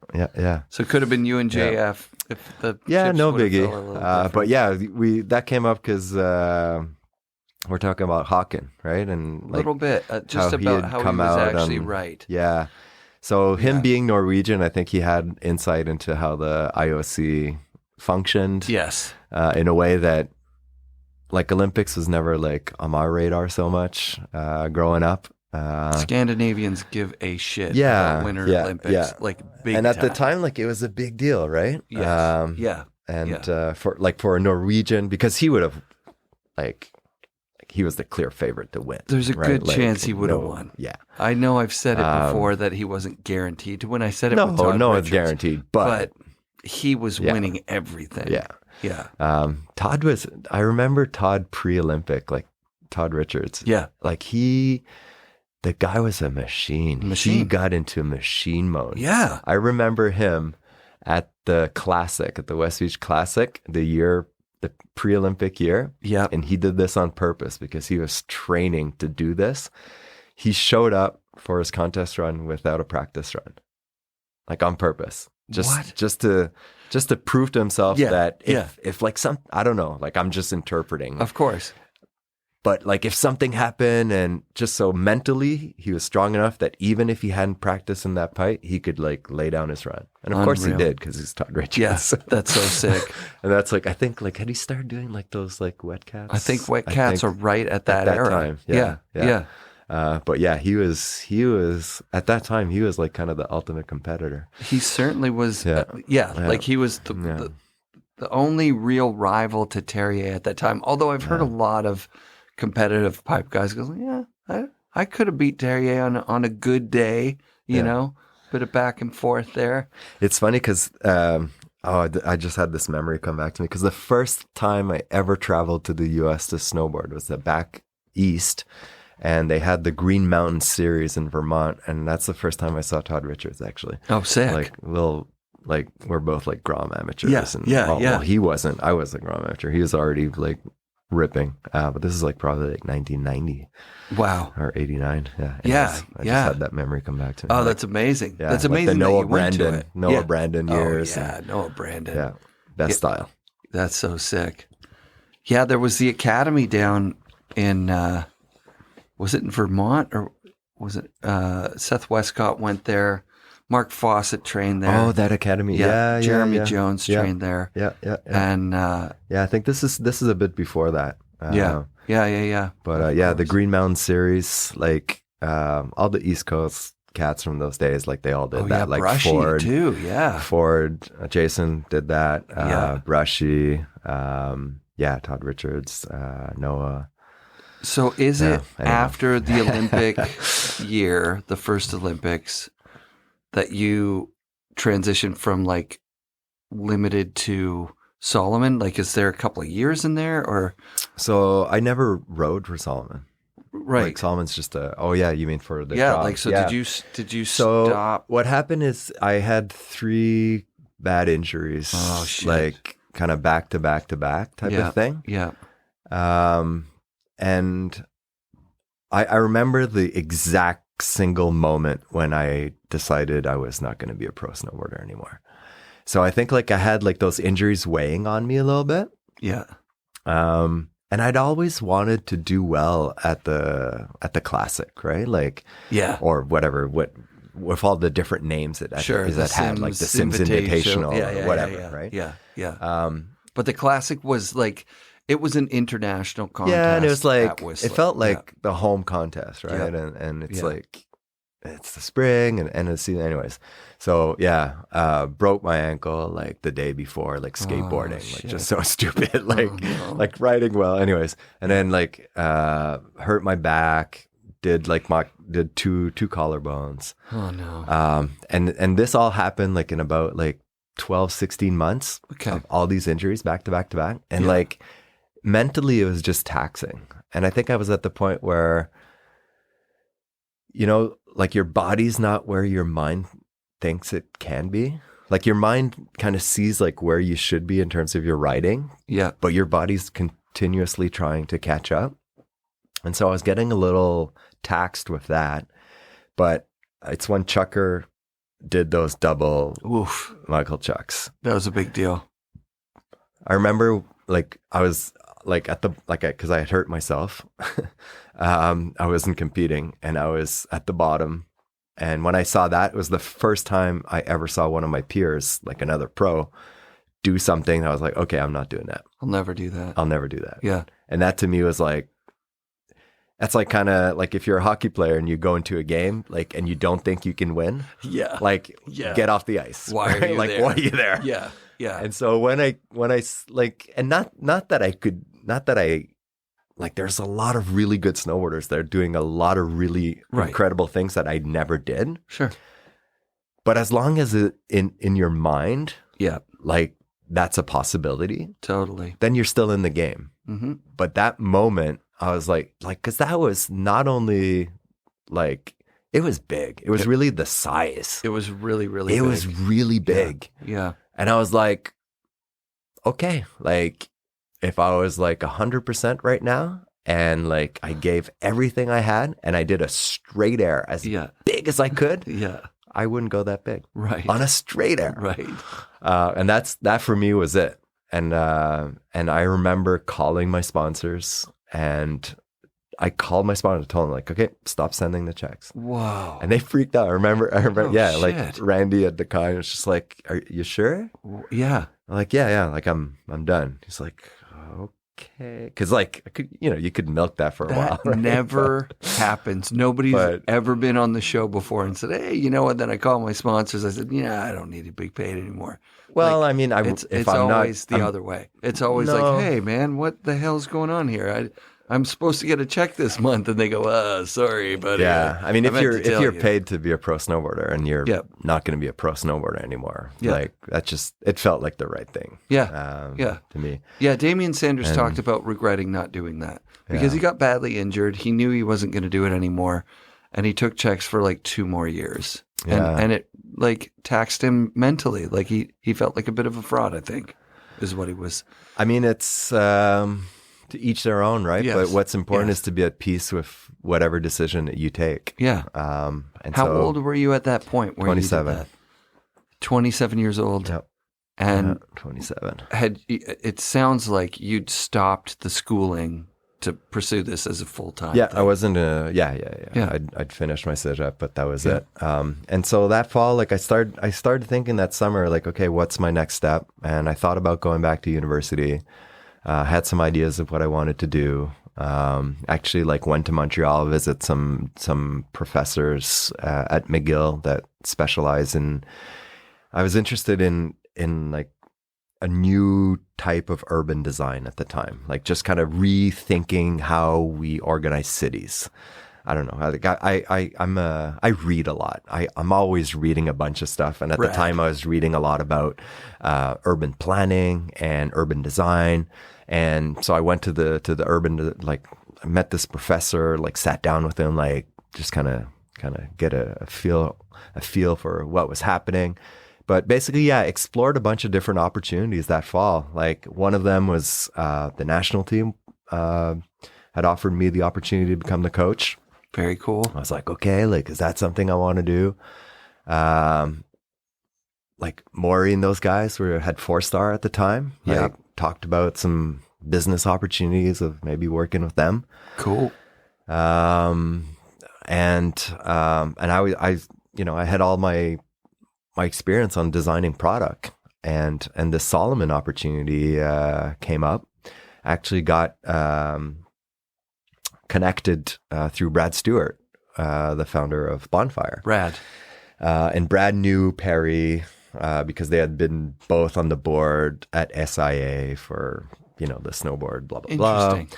So it could have been you and Yeah. JF if the Yeah, chips no would have biggie. fell a little different. But yeah, that came up because we're talking about Hawken, right? And A little bit. Just how he about had how he come was out actually on- right. Yeah. So him Yeah. being Norwegian, I think he had insight into how the IOC functioned. Yes. In a way that like Olympics was never like on my radar so much growing up. Scandinavians give a shit Yeah, about Winter yeah, Olympics. yeah. Like big And at the time. time, like it was a big deal, right? Yes. Yeah. And for a Norwegian, because he would have like he was the clear favorite to win. There's a right? good Like, chance he would have no- won. Yeah. I know I've said it before that he wasn't guaranteed to win. I said it with No, Todd no, Richards, it's guaranteed. But he was Yeah. winning everything. yeah. Yeah. I remember Todd pre-Olympic, like Todd Richards. Yeah. Like the guy was a machine. He Machine. got into machine mode. Yeah. I remember him at the Classic, at the West Beach Classic, the pre-Olympic year. Yeah. And he did this on purpose because he was training to do this. He showed up for his contest run without a practice run, like on purpose. What? Just to prove to himself Yeah, that yeah. if like I don't know, like I'm just interpreting. Of course. But like if something happened and just so mentally he was strong enough that even if he hadn't practiced in that pipe, he could like lay down his run. And of course he Unreal. did because he's Todd Richards. Yes. That's so sick. And that's like, I think like, had he started doing like those like wet cats? I think wet cats are right at that era. time. Yeah. But yeah, he was at that time, he was like kind of the ultimate competitor. He certainly was. Yeah. Like he was the only real rival to Terrier at that time. Although I've heard a lot of competitive pipe guys go, yeah, I could have beat Terrier on a good day, you know, bit of back and forth there. It's funny because I just had this memory come back to me because the first time I ever traveled to the U.S. to snowboard was back east, and they had the Green Mountain series in Vermont, and that's the first time I saw Todd Richards actually. Oh, sick. Like we're both like Grom amateurs. Yeah, And, yeah. Well, he wasn't. I was a Grom amateur. He was already like ripping. But this is like probably like 1990 Wow. or 89. Yeah. Yeah, Anyways, I yeah. just had that memory come back to me. Oh, Like, that's amazing. yeah, That's like amazing the that Noah you went to Brandon, it. Noah Yeah. Brandon years. Oh, yeah, Noah Brandon. Yeah. Best style. That's so sick. Yeah, there was the academy down in, was it in Vermont or was it, Seth Westcott went there. Mark Fawcett trained there. Oh, that academy. Yeah. Jeremy yeah. Jones Yeah. trained there. Yeah. And, Yeah. I think this is a bit before that. yeah. But yeah, the Green Mountain series, like all the East Coast cats from those days, like they all did that. Like Brushy Ford too. Yeah. Ford, Jason did that. Yeah. Brushy, Todd Richards, Noah. So is it anyway. after the Olympic year, the first Olympics, that you transitioned from like limited to Salomon? Like, is there a couple of years in there, or So I never rode for Salomon. right? Like Solomon's just a, you mean for the Yeah, job. like, so Yeah. did you So stop? what happened is I had 3 bad injuries, Oh, shit. like kind of back to back to back type Yeah. of thing. Yeah. And I remember the exact single moment when I decided I was not going to be a pro snowboarder anymore. So I think like I had like those injuries weighing on me a little bit. Yeah. And I'd always wanted to do well at the classic, right? Like, Yeah. or whatever, with all the different names that Sure. that had, like the Sims Invitational or whatever, right? Yeah. Yeah. But the classic was like, it was an international contest. Yeah, and it was like, at Whistler. it felt like the home contest, right? Yeah. And it's Yeah. like, it's the spring and end of the season anyways. So yeah, broke my ankle like the day before, like skateboarding, like shit. just so stupid, like, no. like riding well anyways. And then like, hurt my back, did two collarbones. Oh no. And this all happened like in about like 12, 16 months Okay. of all these injuries back to back to back. And Yeah. like mentally it was just taxing. And I think I was at the point where, you know, like your body's not where your mind thinks it can be. Like your mind kind of sees like where you should be in terms of your riding, Yeah. but your body's continuously trying to catch up. And so I was getting a little taxed with that. But it's when Chucker did those double Oof. Michael Chucks. That was a big deal. I remember like I was like because I had hurt myself. I wasn't competing and I was at the bottom. And when I saw that, it was the first time I ever saw one of my peers, like another pro, do something. I was like, okay, I'm not doing that. I'll never do that. I'll never do that. Yeah. And that to me was like, that's like kind of like if you're a hockey player and you go into a game, like, and you don't think you can win, Yeah. like, Yeah. get off the ice. Why are right? you like, there? why are you there? Yeah. Yeah. And so when I like, and not that I like, there's a lot of really good snowboarders that are doing a lot of really Right. incredible things that I never did. Sure. But as long as it in your mind, Yeah. like that's a possibility, Totally. then you're still in the game. Mm-hmm. But that moment, I was like, because that was not only like, it was big. It was really the size. It was really, really It big. was really big. Yeah. And I was like, okay, like if I was like 100% right now and like I gave everything I had and I did a straight air as Yeah. big as I could, Yeah. I wouldn't go that big Right. on a straight air. Right. And that for me was it. And I remember calling my sponsors and I called my sponsor and told them like, okay, stop sending the checks. Whoa. And they freaked out. I remember, Oh, yeah, shit. like Randy at the con was just like, are you sure? Yeah. I'm like, yeah, like I'm done. He's like, okay. Cause like, I could, you could milk that for a while. That right? never happens. Nobody's But- ever been on the show before and said, hey, you know what? Then I called my sponsors. I said, yeah, I don't need to be paid anymore. Well, Like, I mean, It's if I'm always not, the other way. It's always No. like, hey, man, what the hell's going on here? I'm supposed to get a check this month. And they go, sorry, buddy. yeah. I mean, if meant you're to tell you." paid to be a pro snowboarder and you're Yep. not going to be a pro snowboarder anymore, Yeah. like it felt like the right thing. Yeah. Yeah. To me. Yeah, Damian Sanders talked about regretting not doing that because he got badly injured. He knew he wasn't going to do it anymore, and he took checks for like 2 more years. Yeah. And it like taxed him mentally. Like he felt like a bit of a fraud, I think, is what he was. I mean, it's to each their own, right? Yes. But what's important Yes. is to be at peace with whatever decision that you take. Yeah. And How so, old were you at that point? Where 27. You did that? 27 years old. Yep. And 27. it sounds like you'd stopped the schooling to pursue this as a full-time Yeah, thing. I wasn't. Yeah. Yeah. I'd finished my CEGEP, but that was it. And so that fall, like I started thinking that summer, like, okay, what's my next step? And I thought about going back to university. Had some ideas of what I wanted to do. Actually, like went to Montreal, visit some professors at McGill that specialize in. I was interested in like a new type of urban design at the time, like just kind of rethinking how we organize cities. I don't know. I read a lot. I'm always reading a bunch of stuff. And at the time I was reading a lot about urban planning and urban design. And so I went to the urban, like I met this professor, like sat down with him, like just kind of get a feel for what was happening. But basically, yeah, explored a bunch of different opportunities that fall. Like one of them was the national team had offered me the opportunity to become the coach. Very cool. I was like, okay, like, is that something I want to do? Like Maury and those guys had 4-star at the time. Yeah. Like, talked about some business opportunities of maybe working with them. Cool. And I had all my experience on designing product, and the Salomon opportunity came up. Actually got connected through Brad Stewart, the founder of Bonfire. Rad. And Brad knew Perry because they had been both on the board at SIA for, the snowboard, blah, blah, blah. Interesting.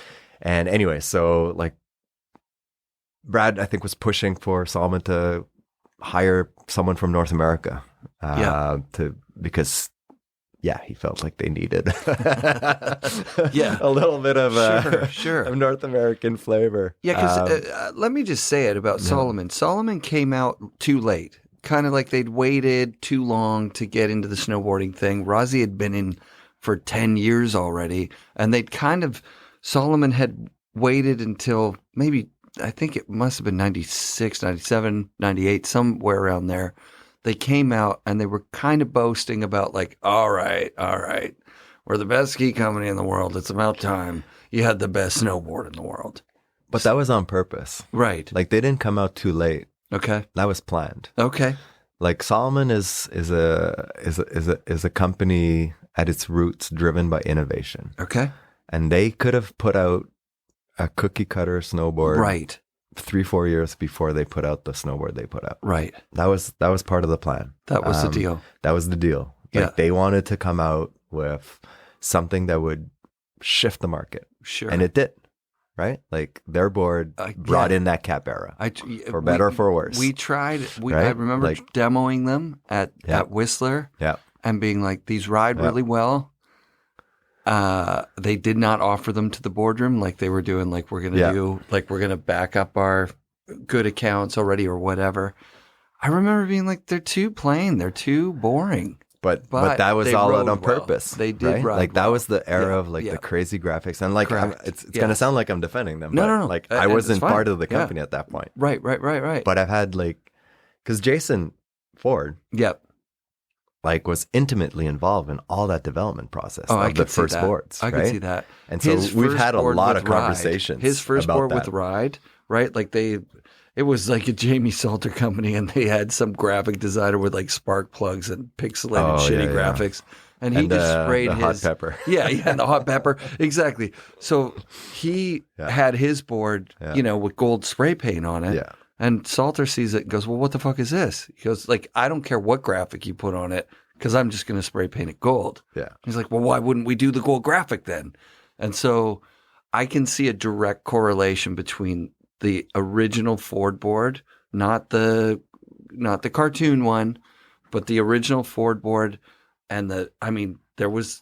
And anyway, so like Brad, I think, was pushing for Salomon to hire someone from North America because he felt like they needed a little bit of of North American flavor. Yeah, because let me just say it about Salomon. Salomon came out too late, kind of like they'd waited too long to get into the snowboarding thing. Rozzy had been in for 10 years already, and Salomon had waited until maybe, I think it must have been 96, 97, 98, somewhere around there. They came out and they were kind of boasting about like, all right, we're the best ski company in the world. It's about time you had the best snowboard in the world. But that was on purpose. Right. Like they didn't come out too late. Okay. That was planned. Okay. Like Salomon is a company at its roots driven by innovation. Okay. And they could have put out a cookie cutter snowboard. Right. 3-4 years before they put out the snowboard they put out. Right. That was part of the plan. That was the deal. That was the deal. Like they wanted to come out with something that would shift the market. Sure. And it did. Right? Like their board brought in that cap era. For better or for worse. We tried. Right? I remember demoing them at Whistler. Yeah. And being like, these ride really well. They did not offer them to the boardroom like they were doing, like we're going to do, like we're going to back up our good accounts already or whatever. I remember being like, they're too plain. They're too boring. But that was all on purpose. They did right? ride Like that was the era of the crazy graphics. And like, it's going to sound like I'm defending them. No. Like I wasn't part of the company at that point. Right. But I've had because Jason Ford. Yep. Like was intimately involved in all that development process of the first boards. I could see that. And so we've had a lot of conversations. His first about board that. with Ride, right? Like it was like a Jamie Salter company, and they had some graphic designer with like spark plugs and pixelated shitty graphics. And he just sprayed the his hot pepper. and the hot pepper. Exactly. So he had his board, with gold spray paint on it. Yeah. And Salter sees it and goes, well, what the fuck is this? He goes, like, I don't care what graphic you put on it because I'm just going to spray paint it gold. Yeah. He's like, well, why wouldn't we do the gold graphic then? And so I can see a direct correlation between the original Ford board, not the cartoon one, but the original Ford board, and there was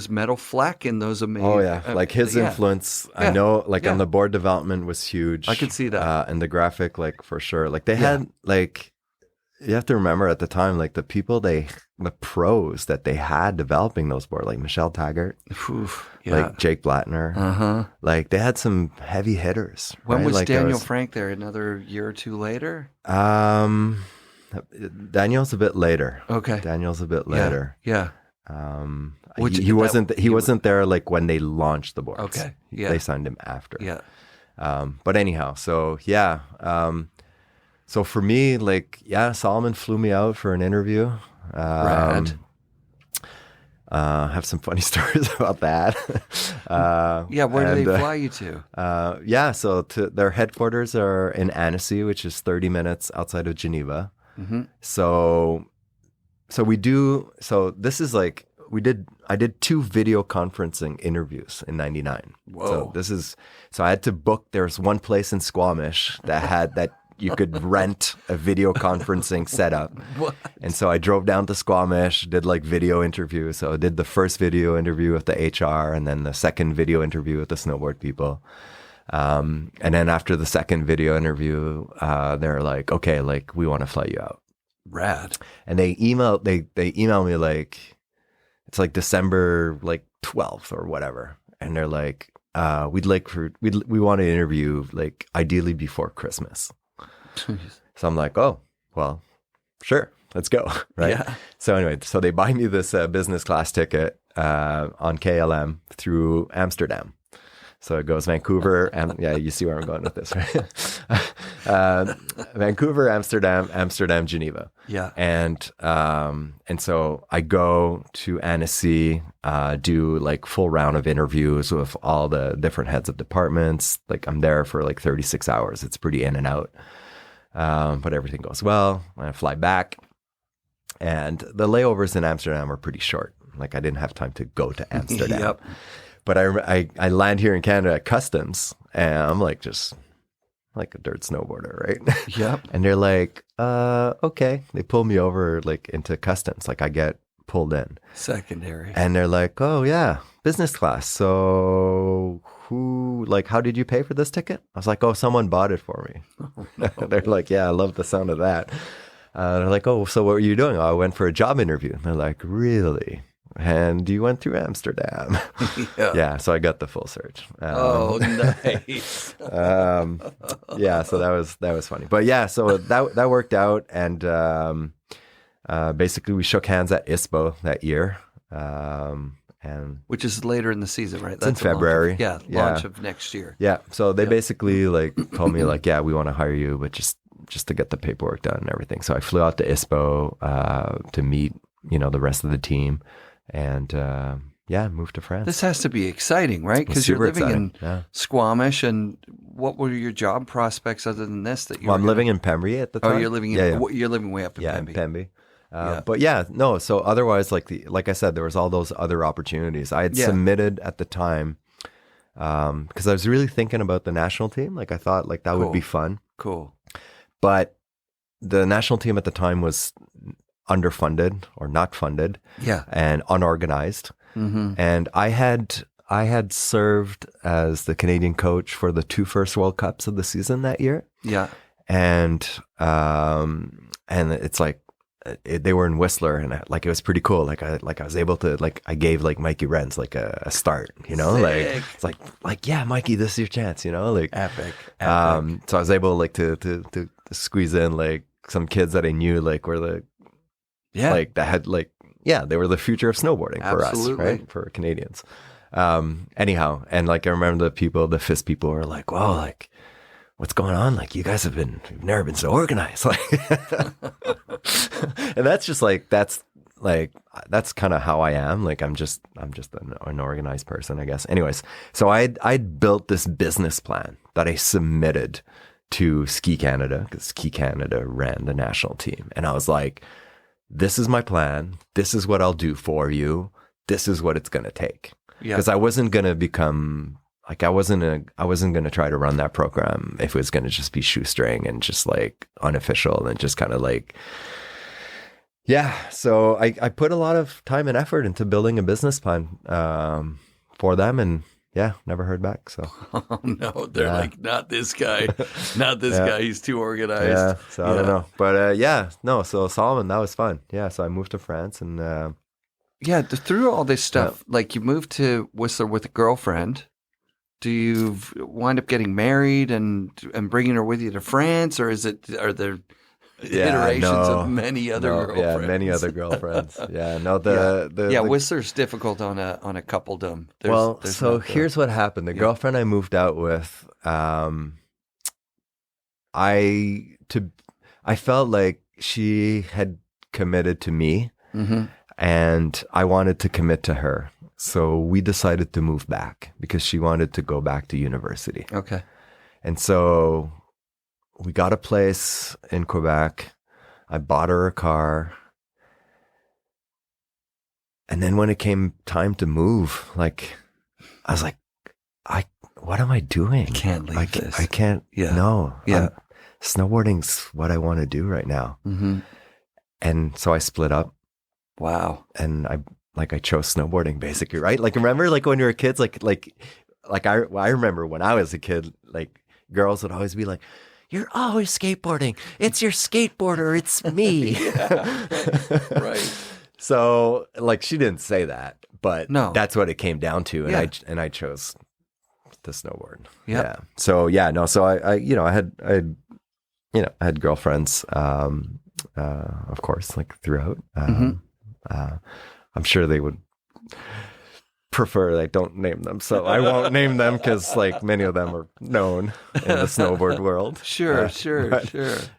metal fleck in those amazing. Oh yeah, like his influence. I know, on the board development was huge. I could see that, and the graphic, like for sure. Like they had you have to remember at the time, like the pros that they had developing those boards, like Michelle Taggart, like Jake Blattner. Like they had some heavy hitters. When was like Daniel Frank there? Another year or two later? Daniel's a bit later. Okay. Daniel's a bit later. Yeah. He wasn't there like when they launched the boards. Okay. Yeah. They signed him after. Yeah. But anyhow, so yeah. So for me, Salomon flew me out for an interview. Rad. Have some funny stories about that. Where do they fly you to? So their headquarters are in Annecy, which is 30 minutes outside of Geneva. Mm-hmm. So this is like I did 2 video conferencing interviews in 99. Whoa. So I had to book, there's one place in Squamish that you could rent a video conferencing setup. What? And so I drove down to Squamish, did like video interviews. So I did the first video interview with the HR and then the second video interview with the snowboard people. And then after the second video interview, they're like, okay, like we want to fly you out. Rad. And they email me like, it's like December like 12th or whatever. And they're like, we want to interview like ideally before Christmas. So I'm like, oh, well, sure, let's go. Right. Yeah. So anyway, so they buy me this business class ticket on KLM through Amsterdam. So it goes Vancouver, and yeah, you see where I'm going with this, right? Vancouver, Amsterdam, Geneva. Yeah. And so I go to Annecy, do like full round of interviews with all the different heads of departments. Like I'm there for like 36 hours. It's pretty in and out. But everything goes well. I fly back, and the layovers in Amsterdam are pretty short. Like I didn't have time to go to Amsterdam. Yep. But I land here in Canada at customs, and I'm like just like a dirt snowboarder, right? Yep. And they're like, okay. They pull me over like into customs. Like I get pulled in. Secondary. And they're like, oh yeah, business class. So how did you pay for this ticket? I was like, oh, someone bought it for me. Oh, no. They're like, yeah, I love the sound of that. They're like, oh, so what were you doing? Oh, I went for a job interview. And they're like, really? And you went through Amsterdam. Yeah. Yeah, so I got the full search. Oh, nice. Yeah, so that was funny. But yeah, so that worked out, and basically we shook hands at ISPO that year. And Which is later in the season, right? It's in February. Launch of next year. Yeah, so they basically like told me like, yeah, we want to hire you, but just to get the paperwork done and everything. So I flew out to ISPO to meet, the rest of the team. And moved to France. This has to be exciting, right? Because you're living in Squamish. And what were your job prospects other than this? I'm living in Pembrey at the time. Oh, you're living in you're living way up in Pembrey. Yeah, in Pembrey. But yeah, no. So otherwise, like I said, there was all those other opportunities. I had submitted at the time because I was really thinking about the national team. Like I thought, like that would be fun. Cool. But the national team at the time was underfunded or not funded, and unorganized. Mm-hmm. And I had served as the Canadian coach for the 2 first World Cups of the season that year. Yeah, and it's like they were in Whistler, and it was pretty cool. Like I was able to I gave like Mikey Renz like a start. Sick. Like it's like yeah, Mikey, this is your chance. Like epic. So I was able like to squeeze in like some kids that I knew like were the like that had they were the future of snowboarding for us, right? For Canadians. Anyhow, and like I remember the FIS people were like, "Wow, like what's going on? Like you guys you've never been so organized." Like, and that's kind of how I am. Like I'm just an organized person, I guess. Anyways, so I'd built this business plan that I submitted to Ski Canada because Ski Canada ran the national team, and I was like, this is my plan. This is what I'll do for you. This is what it's going to take. Because I wasn't going to become like, I wasn't going to try to run that program if it was going to just be shoestring and just like unofficial and just kind of like, So I put a lot of time and effort into building a business plan for them, and never heard back. So oh no, they're like, not this guy, not this guy. He's too organized. Yeah, so I don't know, but So Salomon, that was fun. Yeah, so I moved to France, and through all this stuff, like you moved to Whistler with a girlfriend. Do you wind up getting married and bringing her with you to France, or are there iterations of many other girlfriends? Yeah, many other girlfriends. Whistler's difficult on a coupledom. Here's what happened. The girlfriend I moved out with, I felt like she had committed to me, and I wanted to commit to her. So we decided to move back because she wanted to go back to university. Okay. And so we got a place in Quebec. I bought her a car. And then when it came time to move, like, I was like, what am I doing? I can't leave this. I can't. Yeah. No. Yeah. Snowboarding's what I want to do right now. Mm-hmm. And so I split up. Wow. And I chose snowboarding basically, right? Like, remember, like when you were kids, like I remember when I was a kid, like girls would always be like, "You're always skateboarding. It's your skateboarder. It's me." Right. So like, she didn't say that, but no, that's what it came down to. And yeah. I chose to snowboard. Yep. Yeah. So yeah, no. So I had girlfriends, of course, like throughout. I'm sure they would prefer I don't name them, so I won't name them because like many of them are known in the snowboard world. Sure.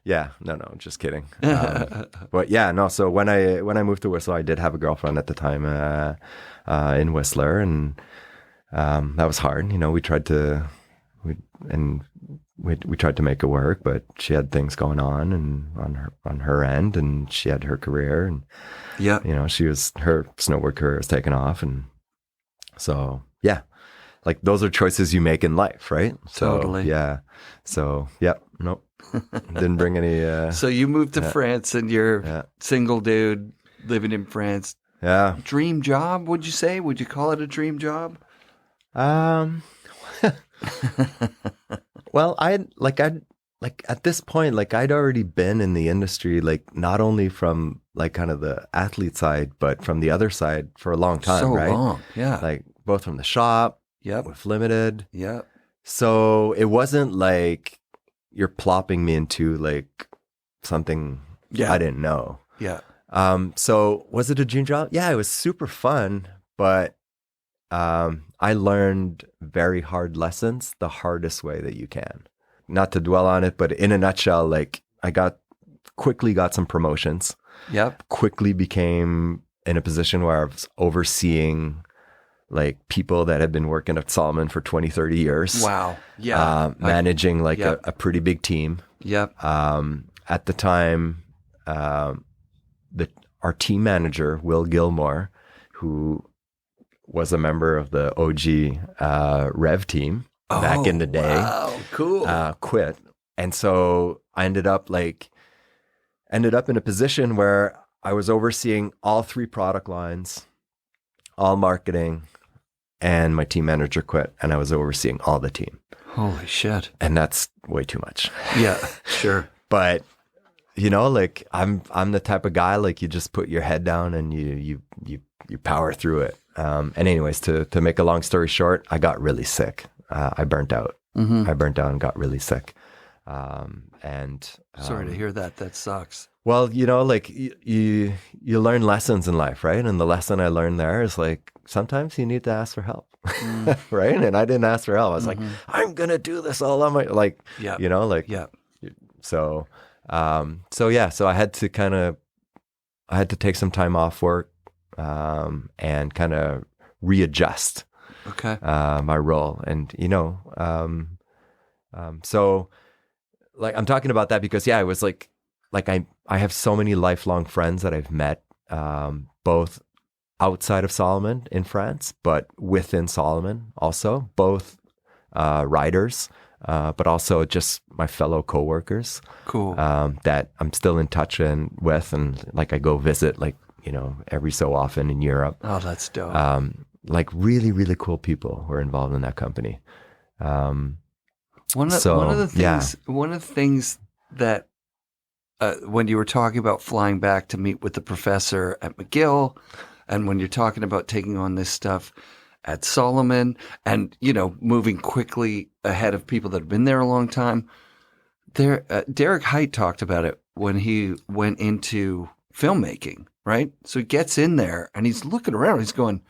Yeah, no, just kidding. But yeah, no. So when I moved to Whistler, I did have a girlfriend at the time in Whistler, and that was hard. You know, we tried to make it work, but she had things going on and on her end, and she had her career, and yeah, you know, her snowboard career was taking off, and so yeah, like those are choices you make in life, right? So, totally. Yeah. So yeah, nope, didn't bring any. So you moved to France, and you're single dude living in France. Yeah. Dream job? Would you say? Would you call it a dream job? Well, at this point, like I'd already been in the industry, like not only from like kind of the athlete side, but from the other side for a long time, so right? Long, yeah. Like both from the shop, with Limited. Yeah. So it wasn't like you're plopping me into like something I didn't know. Yeah. So was it a dream job? Yeah, it was super fun, but I learned very hard lessons the hardest way that you can. Not to dwell on it, but in a nutshell, like I quickly got some promotions. Yep. Quickly became in a position where I was overseeing like people that had been working at Salomon for 20, 30 years. Wow. Yeah. Managing like a pretty big team. Yep. At the time, our team manager, Will Gilmore, who was a member of the OG Rev team back in the day. Wow, cool. Quit. And so I ended up in a position where I was overseeing all 3 product lines, all marketing, and my team manager quit, and I was overseeing all the team. Holy shit. And that's way too much. Yeah, sure. But you know, like I'm the type of guy, like you just put your head down and you power through it. And anyways, to make a long story short, I got really sick. I burnt out. Mm-hmm. I burnt out and got really sick. Sorry to hear that. That sucks. Well, you know, like you learn lessons in life, right? And the lesson I learned there is like sometimes you need to ask for help, right? And I didn't ask for help. I was like, I'm gonna do this all on my you know, like So I had to take some time off work and kind of readjust my role, and you know, so like I'm talking about that because it was like I have so many lifelong friends that I've met, both outside of Salomon in France, but within Salomon also, both riders, but also just my fellow coworkers. Cool. That I'm still in touch with, and like I go visit, like, you know, every so often in Europe. Oh, that's dope. Like really, really cool people who are involved in that company. One of the things that when you were talking about flying back to meet with the professor at McGill, and when you're talking about taking on this stuff at Salomon, and you know, moving quickly ahead of people that have been there a long time, Derek Height talked about it when he went into filmmaking, right? So he gets in there and he's looking around. He's going,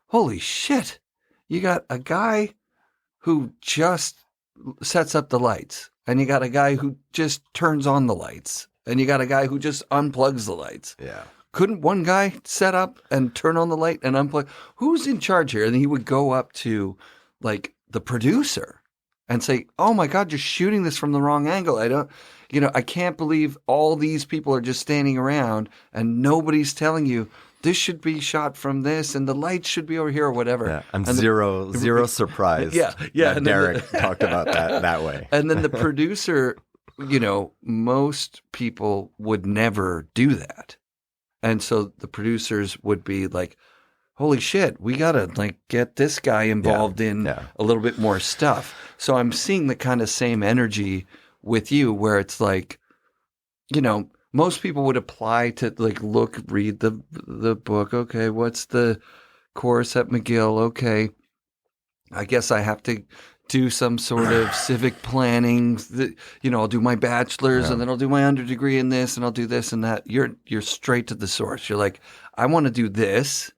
"Holy shit! You got a guy who just sets up the lights, and you got a guy who just turns on the lights, and you got a guy who just unplugs the lights." Yeah. Couldn't one guy set up and turn on the light and unplug? Who's in charge here? And he would go up to like the producer and say, "Oh my God, you're shooting this from the wrong angle. I can't believe all these people are just standing around and nobody's telling you this should be shot from this, and the lights should be over here, or whatever. Yeah, I'm and zero surprised. Yeah. That Derek talked about that way. And then the producer, most people would never do that. And so the producers would be like, holy shit, we got to like get this guy involved in a little bit more stuff. So I'm seeing the kind of same energy with you where it's like, most people would apply to like read the book. Okay, what's the course at McGill? Okay, I guess I have to do some sort of civic planning. I'll do my bachelor's and then I'll do my underdegree in this and I'll do this and that. You're straight to the source. You're like, I want to do this.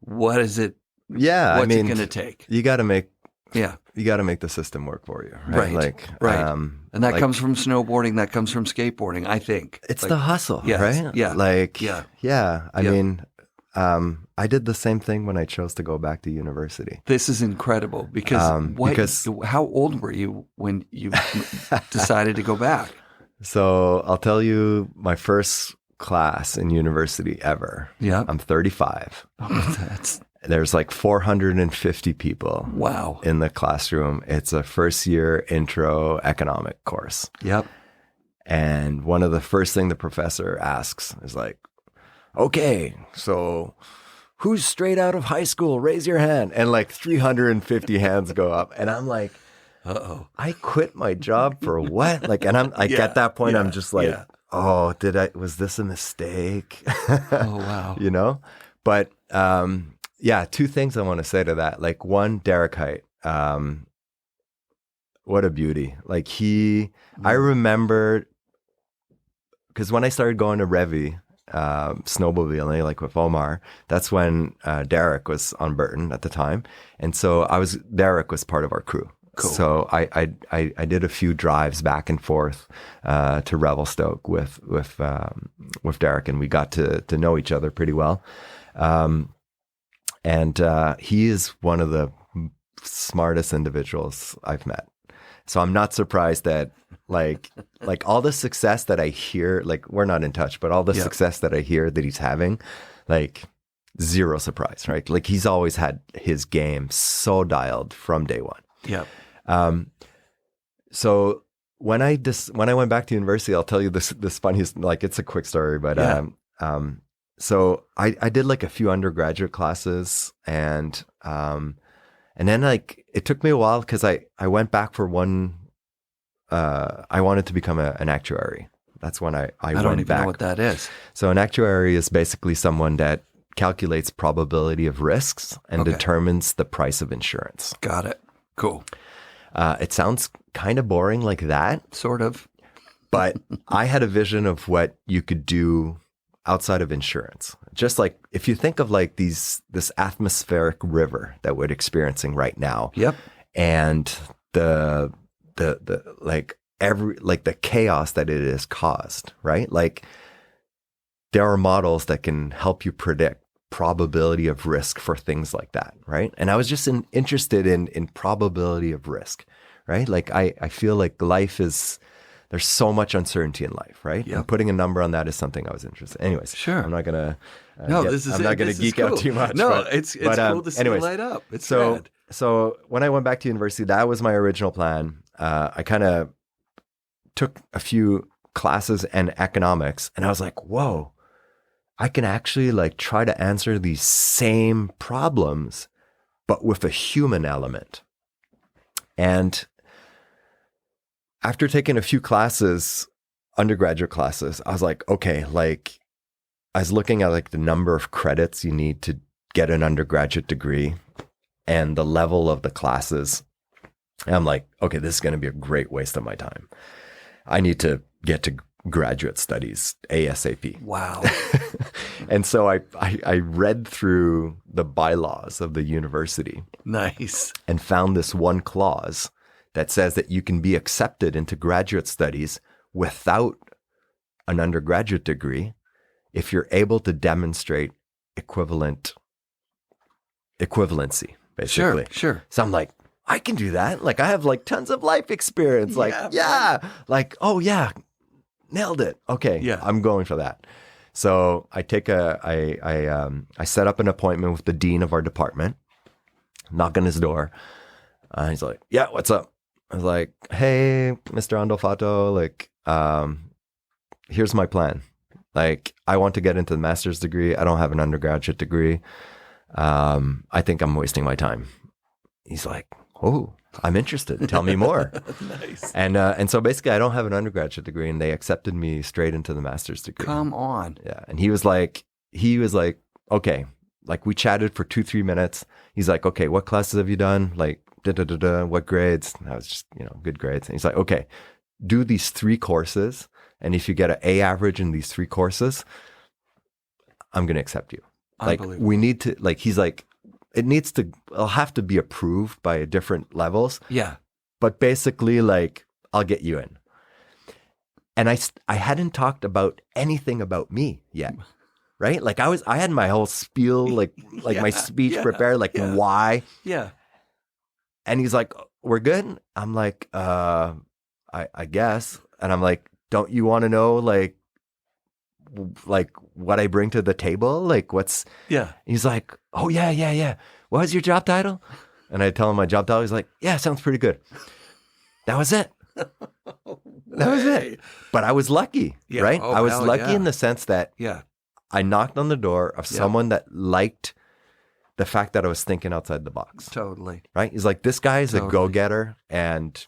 What is it? Yeah, what's it going to take? You got to make the system work for you, right? Right. And that comes from snowboarding. That comes from skateboarding. I think it's the hustle, yes, right? Yeah. I mean, I did the same thing when I chose to go back to university. This is incredible because how old were you when you decided to go back? So I'll tell you my first class in university ever. Yeah. I'm 35. Oh, there's like 450 people. Wow. In the classroom. It's a first year intro economic course. Yep. And one of the first thing the professor asks is like, okay, so who's straight out of high school? Raise your hand. And like 350 hands go up. And I'm like, uh-oh. I quit my job for what? Like, and I'm like, at that point, I'm just like, oh, was this a mistake? Oh, wow. But, two things I want to say to that. Like one, Derek Height, what a beauty. Like I remember, because when I started going to Revy, snowmobiling, like with Omar, that's when Derek was on Burton at the time. And so Derek was part of our crew. Cool. So I did a few drives back and forth to Revelstoke with Derek, and we got to know each other pretty well. And he is one of the smartest individuals I've met. So I'm not surprised that like all the success that I hear, like we're not in touch, but all the success that I hear that he's having, like zero surprise, right? Like he's always had his game so dialed from day one. Yeah. So when I went back to university, I'll tell you this funniest, like it's a quick story, but so I did like a few undergraduate classes and then like it took me a while because I went back for one. I wanted to become an actuary. That's when I went back. I don't even know what that is. So an actuary is basically someone that calculates probability of risks and determines the price of insurance. Got it. Cool. It sounds kind of boring like that. Sort of. But I had a vision of what you could do outside of insurance. Just like if you think of like this atmospheric river that we're experiencing right now. Yep. And the chaos that it has caused, right? Like there are models that can help you predict probability of risk for things like that, right? And I was just interested in probability of risk, right? Like I feel like there's so much uncertainty in life, right? Yep. And putting a number on that is something I was interested in. Anyways, sure. I'm not gonna I'm not gonna geek out too much. No, it's cool to see it light up. It's rad. So when I went back to university, that was my original plan. I kind of took a few classes in economics, and I was like, whoa, I can actually like try to answer these same problems, but with a human element. And after taking a few classes, undergraduate classes, I was like, okay, like I was looking at like the number of credits you need to get an undergraduate degree and the level of the classes. And I'm like, okay, this is going to be a great waste of my time. I need to get to graduate studies ASAP. Wow. And so I read through the bylaws of the university. Nice. And found this one clause that says that you can be accepted into graduate studies without an undergraduate degree if you're able to demonstrate equivalency, basically. Sure. So I'm like, I can do that. Like I have like tons of life experience. Like, like, oh yeah, nailed it. Okay. Yeah. I'm going for that. So I set up an appointment with the dean of our department, knock on his door. He's like, yeah, what's up? I was like, hey, Mr. Andofato, like, here's my plan. Like, I want to get into the master's degree. I don't have an undergraduate degree. I think I'm wasting my time. He's like, oh, I'm interested. Tell me more. Nice. And so basically, I don't have an undergraduate degree, and they accepted me straight into the master's degree. Come on. Yeah. And he was like, okay. Like, we chatted for 2-3 minutes. He's like, okay, what classes have you done? Like, what grades? And I was just, good grades. And he's like, okay, do these 3 courses. And if you get an A average in these 3 courses, I'm going to accept you. Like, we need to, like, he's like, it'll have to be approved by different levels. Yeah. But basically, like, I'll get you in. And I hadn't talked about anything about me yet. Right? Like, I had my whole spiel, like my speech prepared, like why. Yeah. And he's like, we're good. I'm like, I guess. And I'm like, don't you want to know, like what I bring to the table? Like, what's... Yeah. He's like, oh, yeah. What was your job title? And I tell him my job title. He's like, yeah, sounds pretty good. That was it. That was it. But I was lucky, right? Oh, I was lucky in the sense that I knocked on the door of someone that liked the fact that I was thinking outside the box. Totally. Right? He's like, this guy is a go-getter, and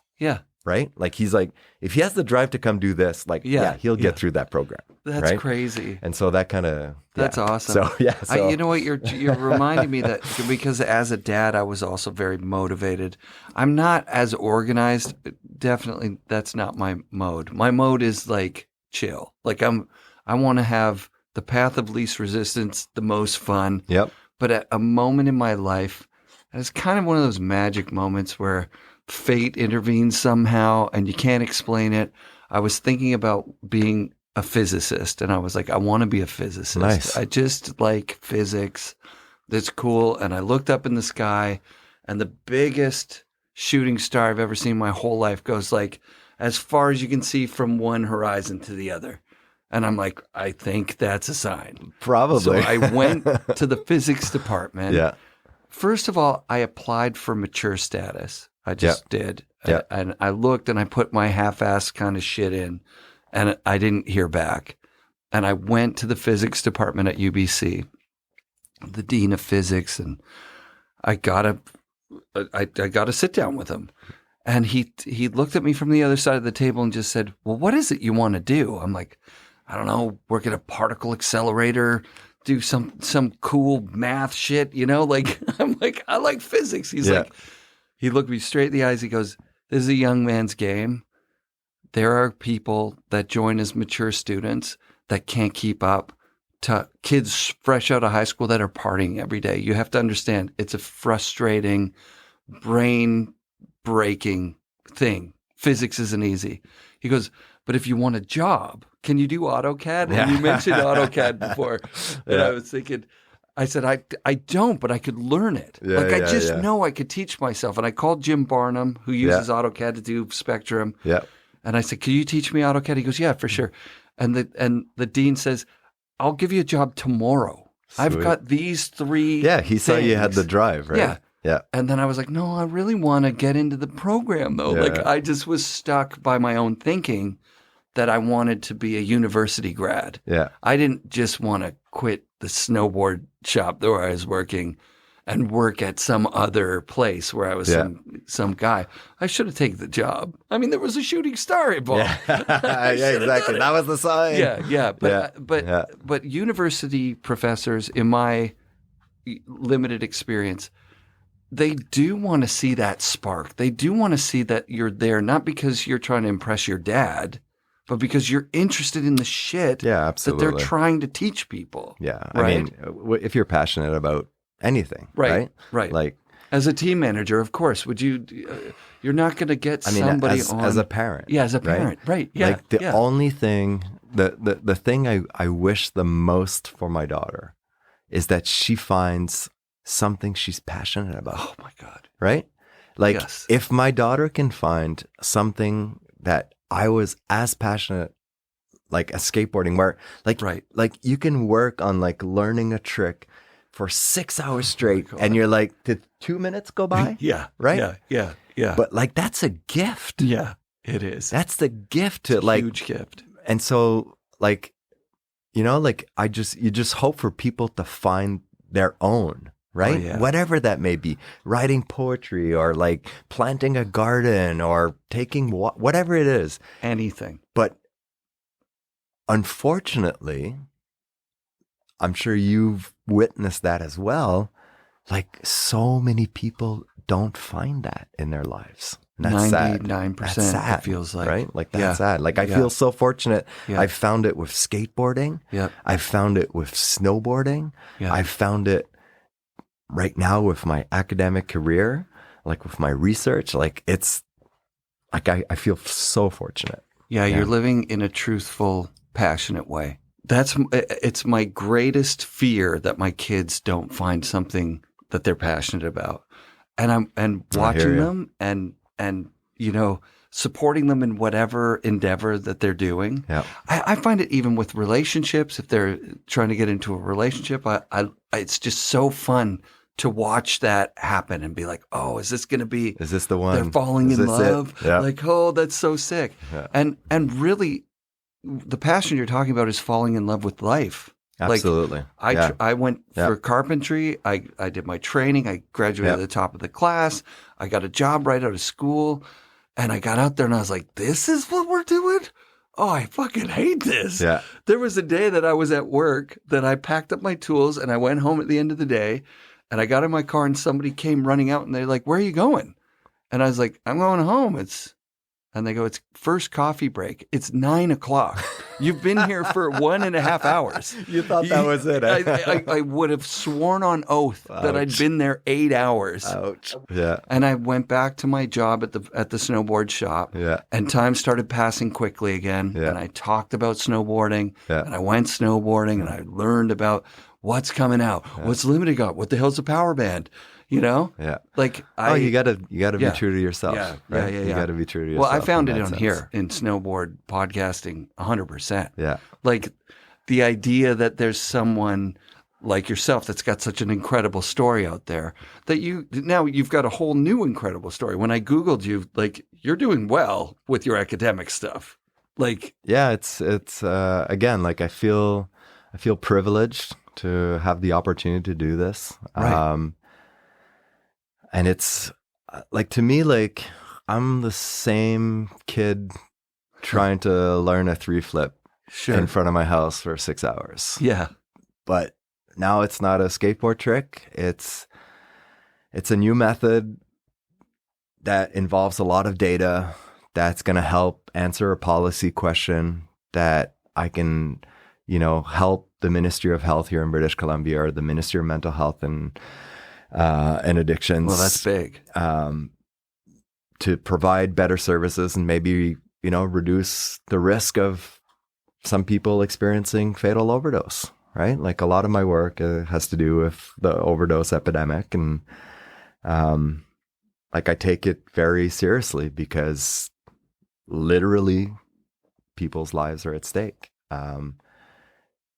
right? Like, he's like, if he has the drive to come do this, like, he'll get through that program. That's right? crazy. And so that kind of... That's awesome. So, you know what? You're reminding me that, because as a dad, I was also very motivated. I'm not as organized. Definitely, that's not my mode. My mode is like chill. Like, I want to have the path of least resistance, the most fun. Yep. But at a moment in my life, and it's kind of one of those magic moments where fate intervenes somehow and you can't explain it. I was thinking about being a physicist, and I was like, I want to be a physicist. Nice. I just like physics. That's cool. And I looked up in the sky, and the biggest shooting star I've ever seen in my whole life goes like as far as you can see from one horizon to the other. And I'm like, I think that's a sign. Probably. So I went to the physics department. Yeah. First of all, I applied for mature status. I just did. Yeah. And I looked, and I put my half-assed kind of shit in, and I didn't hear back. And I went to the physics department at UBC, the dean of physics, and I got to sit down with him. And he looked at me from the other side of the table and just said, well, what is it you want to do? I'm like, I don't know, work at a particle accelerator, do some cool math shit, like, I'm like, I like physics. He's like, he looked me straight in the eyes. He goes, this is a young man's game. There are people that join as mature students that can't keep up to kids fresh out of high school that are partying every day. You have to understand, it's a frustrating, brain-breaking thing. Physics isn't easy. He goes, but if you want a job, can you do AutoCAD? And you mentioned AutoCAD before. And I was thinking, I said, I don't, but I could learn it. I just know I could teach myself. And I called Jim Barnum, who uses AutoCAD to do Spectrum. Yeah. And I said, can you teach me AutoCAD? He goes, yeah, for sure. And the dean says, I'll give you a job tomorrow. Sweet. I've got these 3 Yeah, he saw you had the drive, right? Yeah. Yeah. And then I was like, no, I really want to get into the program, though. Yeah. Like, I just was stuck by my own thinking that I wanted to be a university grad. Yeah. I didn't just want to quit the snowboard shop where I was working and work at some other place where I was some guy. I should have taken the job. I mean, there was a shooting star involved. Yeah, exactly. That was the sign. Yeah. But university professors, in my limited experience, they do want to see that spark. They do want to see that you're there, not because you're trying to impress your dad, but because you're interested in the shit that they're trying to teach people. Yeah. Right? I mean, if you're passionate about anything, right? Like, as a team manager, of course, would you, you're not going to get somebody as a parent. Yeah, as a parent. Right. Yeah. Like the only thing, the thing I wish the most for my daughter is that she finds something she's passionate about. Oh my God. Right? Like, if my daughter can find something that I was as passionate like a skateboarding where like Right. like you can work on like learning a trick for 6 hours straight, and you're like, did 2 minutes go by? Yeah. Right? Yeah. But like that's a gift. yeah, it is. That's the gift to like, huge gift. and so like, you know, like you just hope for people to find their own, right? Oh, yeah. Whatever that may be, writing poetry or like planting a garden or taking whatever it is. Anything. But unfortunately, I'm sure you've witnessed that as well. Like so many people don't find that in their lives. And that's sad. 99%, That's sad, it feels like. right? Like that's Yeah. sad. Like I Yeah. feel so fortunate. Yeah. I found it with skateboarding. Yeah. I found it with snowboarding. Yeah. I found it right now with my academic career, like with my research. Like it's like I feel so fortunate. Yeah, Yeah. you're living in a truthful, passionate way. It's my greatest fear that my kids don't find something that they're passionate about. And hear watching you. them and you know, supporting them in whatever endeavor that they're doing. Yeah. I find it even with relationships, if they're trying to get into a relationship, it's just so fun to watch that happen and be like, oh, is this going to be, Is this the one? they're falling Is in this it? love? Yeah. Like, oh, that's so sick. Yeah. And really, the passion you're talking about is falling in love with life. Absolutely. Like, I went Yeah. for carpentry. I did my training. I graduated Yeah. at the top of the class. I got a job right out of school. And I got out there and I was like, this is what we're doing? Oh, I fucking hate this. Yeah. There was a day that I was at work that I packed up my tools and I went home at the end of the day and I got in my car and somebody came running out and they're like, where are you going? And I was like, I'm going home. And they go, it's first coffee break. It's 9 o'clock. You've been here for 1.5 hours. You thought that was it. Eh? I would have sworn on oath that I'd Ouch. been there 8 hours. Ouch. Yeah. And I went back to my job at the snowboard shop. Yeah. And time started passing quickly again. Yeah. And I talked about snowboarding. Yeah. And I went snowboarding and I learned about what's coming out, what's Limited got, what the hell's a power band, you know? Yeah. Like You gotta be Yeah. true to yourself. Yeah, right? yeah. You gotta be true to yourself. Well, I found in it that on sense. here in snowboard podcasting 100%. Yeah. Like the idea that there's someone like yourself that's got such an incredible story out there that you've got a whole new incredible story. When I Googled you, like you're doing well with your academic stuff. Like, Yeah. It's again, like I feel privileged to have the opportunity to do this. Right. And it's like, to me, like I'm the same kid trying to learn a 3-flip sure. in front of my house for 6 hours. Yeah. But now it's not a skateboard trick. It's a new method that involves a lot of data that's going to help answer a policy question that I can, help the Ministry of Health here in British Columbia or the Ministry of Mental Health and Addictions. Well, that's big. To provide better services and maybe, reduce the risk of some people experiencing fatal overdose, right? Like a lot of my work has to do with the overdose epidemic. And like I take it very seriously because literally people's lives are at stake.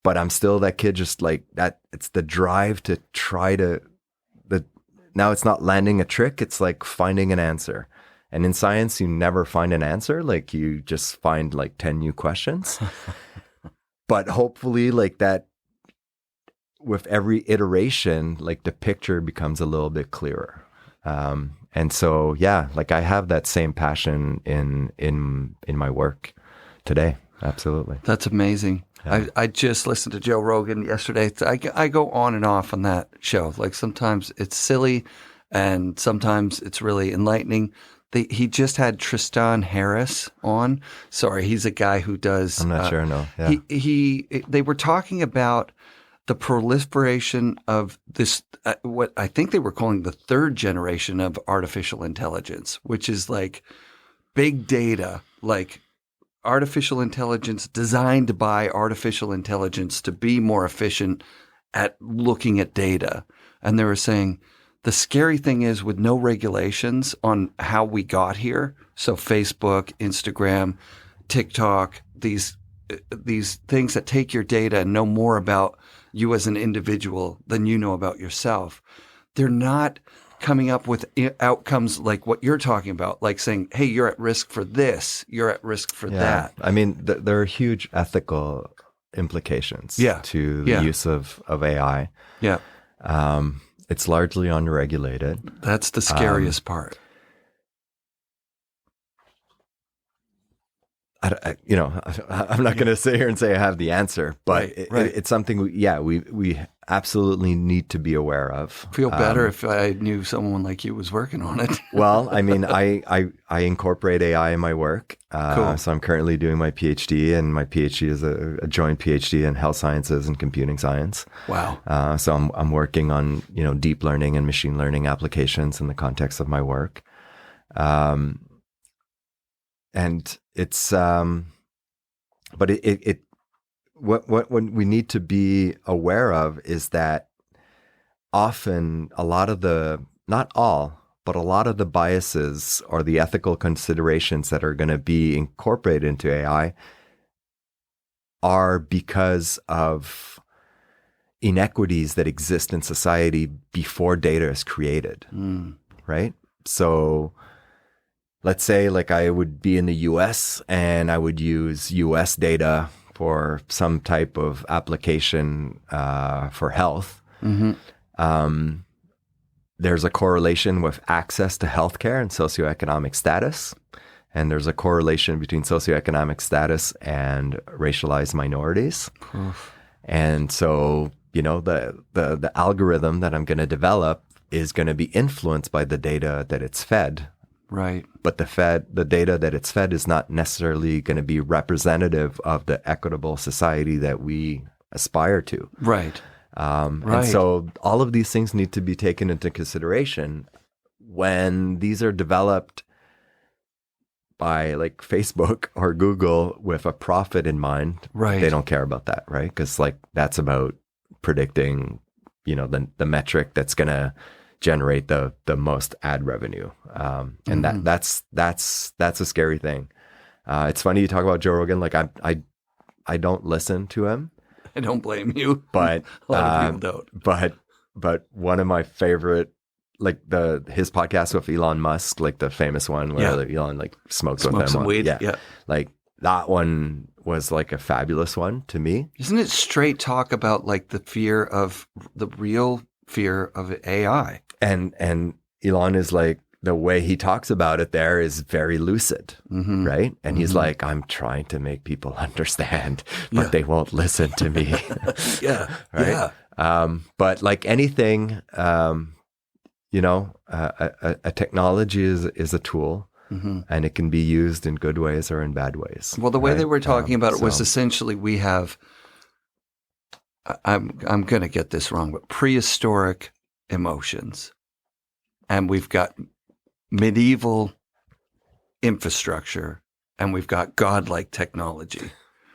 But I'm still that kid, just like that. It's the drive to try to, now it's not landing a trick. It's like finding an answer. And in science, you never find an answer. Like you just find like 10 new questions. But hopefully like that, with every iteration, like the picture becomes a little bit clearer. And so, yeah, like I have that same passion in my work today. Absolutely. That's amazing. Yeah. I just listened to Joe Rogan yesterday. I go on and off on that show. Like sometimes it's silly and sometimes it's really enlightening. He just had Tristan Harris on. Sorry, he's a guy who does. I'm not sure. No. Yeah. They were talking about the proliferation of this, what I think they were calling the third generation of artificial intelligence, which is like big data, like artificial intelligence designed by artificial intelligence to be more efficient at looking at data. And they were saying the scary thing is with no regulations on how we got here. So Facebook, Instagram, TikTok, these these things that take your data and know more about you as an individual than you know about yourself, they're not coming up with outcomes like what you're talking about, like saying, hey, you're at risk for this, you're at risk for that. I mean, there are huge ethical implications to the use of AI. Yeah. It's largely unregulated. That's the scariest part. I'm not going to sit here and say I have the answer, but it's something we absolutely need to be aware of. Feel better if I knew someone like you was working on it. Well, I mean, I incorporate AI in my work. Cool. So I'm currently doing my PhD, and my PhD is a joint PhD in health sciences and computing science. Wow. So I'm working on deep learning and machine learning applications in the context of my work. And it's, but what we need to be aware of is that often a lot of not all, but a lot of the biases or the ethical considerations that are going to be incorporated into AI are because of inequities that exist in society before data is created, right? So let's say like I would be in the US and I would use US data for some type of application for health. Mm-hmm. There's a correlation with access to healthcare and socioeconomic status. And there's a correlation between socioeconomic status and racialized minorities. Oof. And so, the algorithm that I'm going to develop is going to be influenced by the data that it's fed. Right. But the data that it's fed is not necessarily going to be representative of the equitable society that we aspire to. Right. And so all of these things need to be taken into consideration when these are developed by like Facebook or Google with a profit in mind. Right. They don't care about that, right? Because like that's about predicting, the metric that's going to generate the most ad revenue. And that's a scary thing. It's funny you talk about Joe Rogan. Like I don't listen to him. I don't blame you. But a lot of people don't. But one of my favorite, like his podcast with Elon Musk, like the famous one where Elon like smokes with him. Some weed. Yeah. Like that one was like a fabulous one to me. Isn't it straight talk about like the real fear of AI? And Elon is like, the way he talks about it there is very lucid, right? And he's like, I'm trying to make people understand, but they won't listen to me. Right? Yeah. But like anything, a technology is a tool, and it can be used in good ways or in bad ways. Well, the way they were talking about it was essentially we have, I'm going to get this wrong, but prehistoric emotions, and we've got medieval infrastructure, and we've got godlike technology,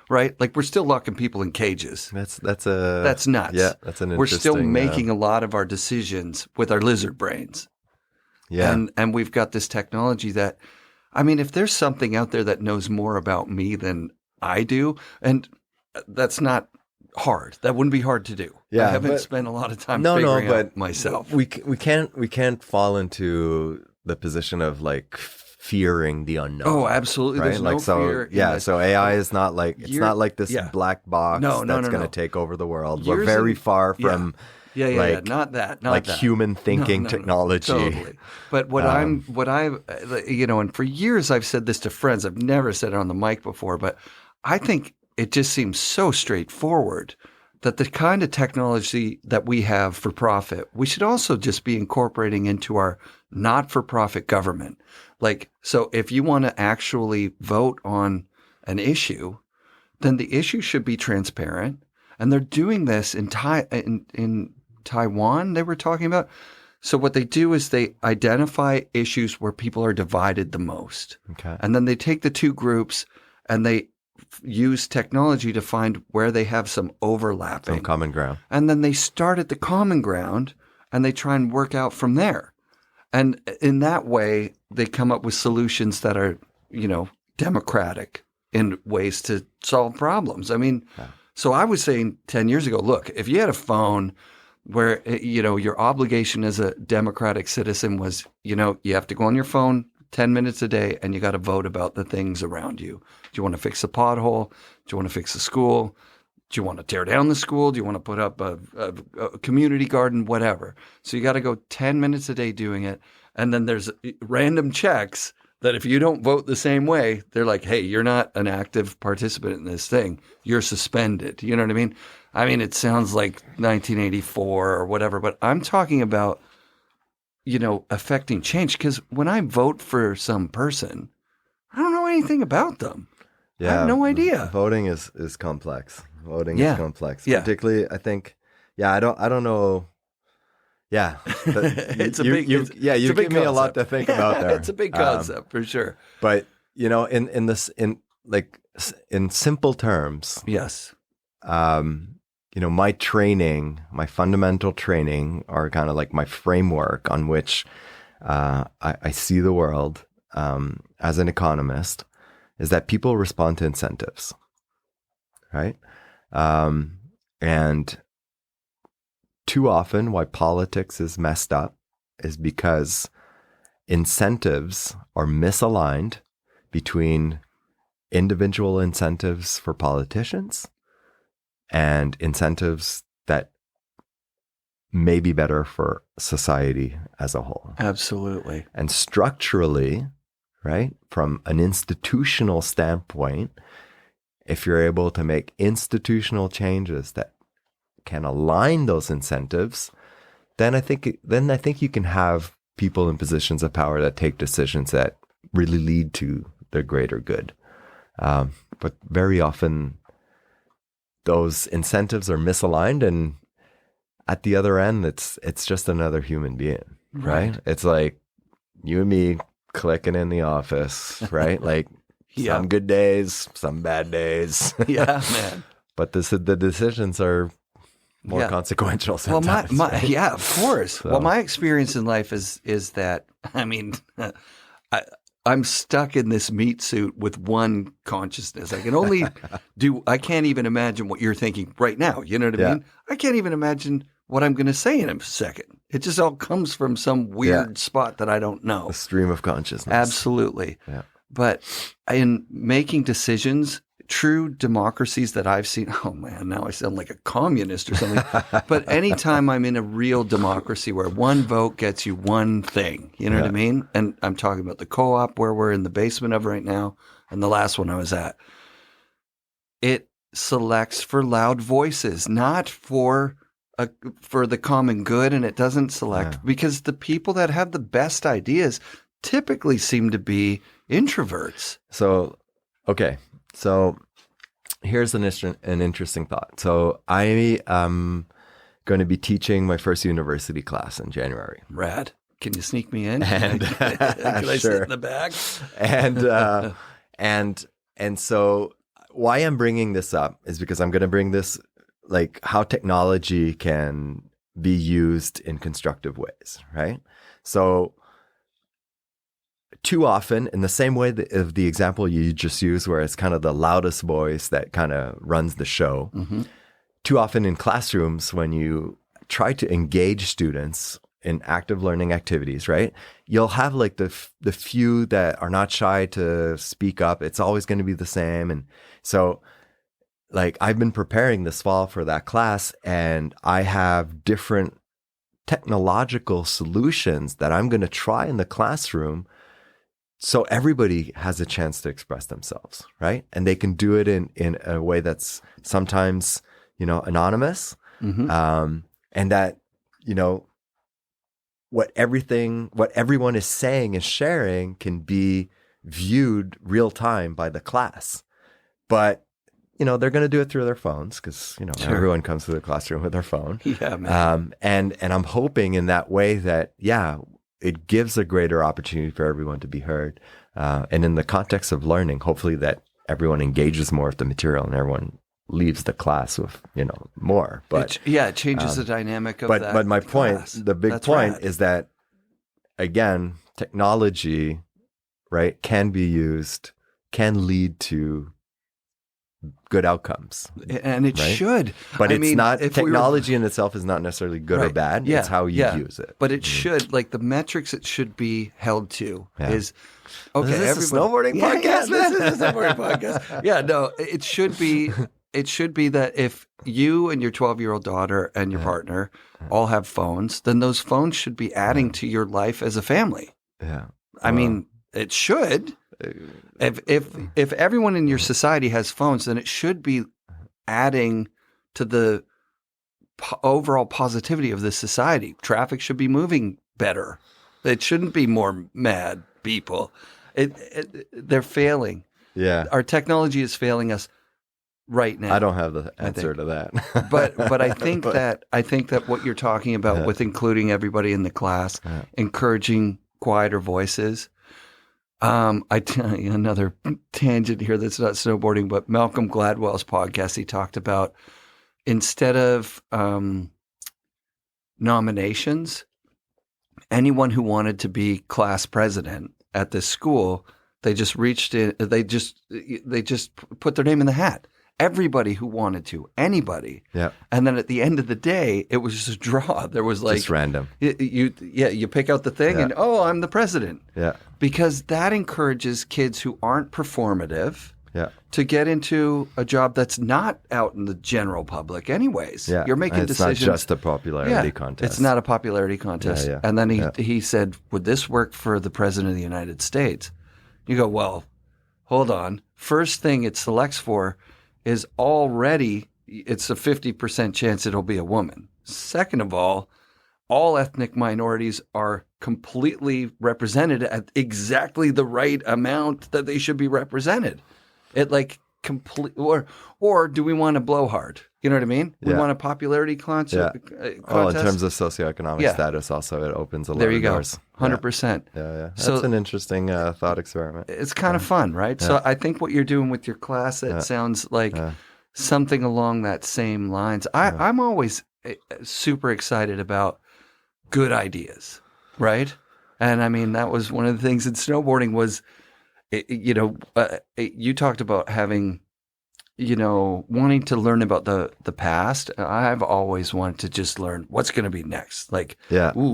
right? Like we're still locking people in cages. That's nuts. Yeah, that's an interesting. We're still making a lot of our decisions with our lizard brains. Yeah, and we've got this technology that, I mean, if there's something out there that knows more about me than I do, and that's not hard. That wouldn't be hard to do. Yeah, I haven't spent a lot of time figuring out myself. We can't fall into the position of like fearing the unknown. Oh, absolutely. Right? There's no fear. So AI is not like it's not like this black box that's going to take over the world. We're very far from not that human thinking technology. Totally. But and for years I've said this to friends. I've never said it on the mic before, but I think it just seems so straightforward that the kind of technology that we have for profit, we should also just be incorporating into our not-for-profit government. Like, so if you want to actually vote on an issue, then the issue should be transparent. And they're doing this in Taiwan, they were talking about. So what they do is they identify issues where people are divided the most. Okay. And then they take the two groups and they use technology to find where they have some overlapping. Some common ground. And then they start at the common ground and they try and work out from there. And in that way, they come up with solutions that are, democratic in ways to solve problems. I mean, so I was saying 10 years ago, look, if you had a phone where, your obligation as a democratic citizen was, you have to go on your phone 10 minutes a day and you got to vote about the things around you. Do you want to fix a pothole? Do you want to fix a school? Do you want to tear down the school? Do you want to put up a community garden? Whatever. So you got to go 10 minutes a day doing it. And then there's random checks that if you don't vote the same way, they're like, hey, you're not an active participant in this thing. You're suspended. You know what I mean? I mean, it sounds like 1984 or whatever, but I'm talking about, affecting change. Because when I vote for some person, I don't know anything about them. Yeah, I have no idea. Voting is complex. Voting is complex. Yeah. Particularly, I think, I don't know. Yeah. It's you give me a lot to think about there. It's a big concept for sure. But, in simple terms. Yes. My training, my fundamental training, are kind of like my framework on which I see the world as an economist, is that people respond to incentives, right? And too often why politics is messed up is because incentives are misaligned between individual incentives for politicians and incentives that may be better for society as a whole. Absolutely. And structurally, right, from an institutional standpoint, if you're able to make institutional changes that can align those incentives, then I think you can have people in positions of power that take decisions that really lead to the greater good. But very often, those incentives are misaligned, and at the other end, it's just another human being, right? It's like you and me clicking in the office, right? Like some good days, some bad days. Yeah, man. But the decisions are more consequential sometimes. Well, right? yeah, of course. So. Well, my experience in life is that, I mean, I'm stuck in this meat suit with one consciousness. I can only I can't even imagine what you're thinking right now. You know what I mean? I can't even imagine what I'm going to say in a second. It just all comes from some weird spot that I don't know. A stream of consciousness. Absolutely. Yeah. But in making decisions, true democracies that I've seen, oh man, now I sound like a communist or something. But anytime I'm in a real democracy where one vote gets you one thing, you know what I mean? And I'm talking about the co-op where we're in the basement of right now, and the last one I was at. It selects for loud voices, not for the common good, and it doesn't select because the people that have the best ideas typically seem to be introverts. So, okay. So here's an interesting thought. So I am going to be teaching my first university class in January. Rad. Can you sneak me in? And Can I sit in the back? And so why I'm bringing this up is because I'm going to bring this, like how technology can be used in constructive ways, right? So too often, in the same way of the example you just used, where it's kind of the loudest voice that kind of runs the show, too often in classrooms, when you try to engage students in active learning activities, right, you'll have like the few that are not shy to speak up. It's always going to be the same. And so like I've been preparing this fall for that class, and I have different technological solutions that I'm going to try in the classroom so everybody has a chance to express themselves, right? And they can do it in a way that's sometimes, anonymous. And that, what everyone is saying and sharing can be viewed real time by the class. But, they're going to do it through their phones because, everyone comes to the classroom with their phone. Yeah, man. And I'm hoping in that way that, it gives a greater opportunity for everyone to be heard. And in the context of learning, hopefully that everyone engages more with the material and everyone leaves the class with, more. But it changes the dynamic of that. But my class. point, the big point is that, again, technology, right, can be used, can lead to good outcomes. And it Right? should. But I it's mean, not, if we were- technology in itself is not necessarily good or Right. bad. Yeah, It's how you yeah. use it. But it should, like the metrics it should be held to Yeah. is, okay, Is this a snowboarding Yeah, podcast, man? this is a snowboarding podcast. Yeah, no, it should be that if you and your 12-year-old daughter and your partner all have phones, then those phones should be adding to your life as a family. Yeah. I mean, it should. If everyone in your society has phones, then it should be adding to the overall positivity of the society. Traffic should be moving better. It shouldn't be more mad people. They're failing. Yeah. Our technology is failing us right now. I don't have the answer to that. but I think that what you're talking about with including everybody in the class, encouraging quieter voices. I tell you another tangent here that's not snowboarding, but Malcolm Gladwell's podcast, he talked about instead of nominations, anyone who wanted to be class president at this school, they just reached in, they just put their name in the hat. Everybody who wanted to, anybody. Yeah. And then at the end of the day, it was just a draw. There was like Just random. you pick out the thing and I'm the president. Yeah. Because that encourages kids who aren't performative Yeah. to get into a job that's not out in the general public anyways. Yeah. You're making And it's decisions. not just a popularity contest. It's not a popularity contest. Yeah. And then he said, would this work for the president of the United States? You go, well, hold on. First thing it selects for is already it's a 50% chance it'll be a woman. Second of all ethnic minorities are completely represented at exactly the right amount that they should be represented. It like complete or do we want to blow hard? You know what I mean? We want a popularity contest. Oh, in terms of socioeconomic status, also it opens a lot of doors. 100%. Yeah. That's an interesting thought experiment. It's kind of fun, right? So I think what you're doing with your class, it sounds like something along that same lines. I'm always super excited about good ideas, right? And I mean, that was one of the things in snowboarding was, you talked about having, wanting to learn about the past. I've always wanted to just learn what's going to be next. Like,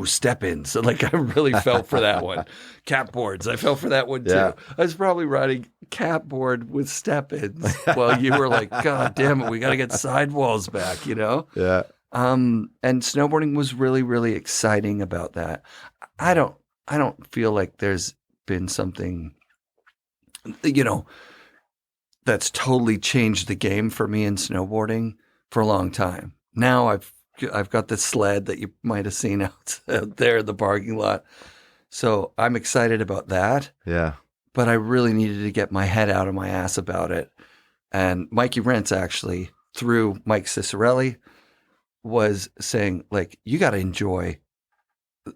step-ins. So like I really felt for that one. Cap boards. I felt for that one too. Yeah. I was probably riding cap board with step-ins while you were like, God damn it, we got to get sidewalls back, Yeah. And snowboarding was really, really exciting about that. I don't feel like there's been something, that's totally changed the game for me in snowboarding for a long time. Now I've got this sled that you might have seen out there in the parking lot. So I'm excited about that. Yeah. But I really needed to get my head out of my ass about it. And Mikey Rentz actually, through Mike Cicerelli, was saying, like, you got to enjoy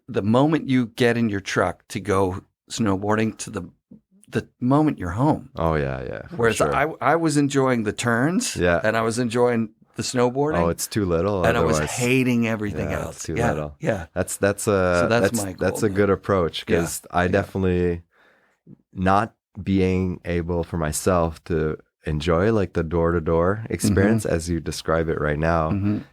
the moment you get in your truck to go snowboarding to the moment you're home. Oh, yeah. Whereas sure. I was enjoying the turns and I was enjoying the snowboarding. Oh, it's too little. And I was hating everything else. It's too little. Yeah. That's my goal, that's a good approach because I definitely not being able for myself to enjoy like the door-to-door experience as you describe it right now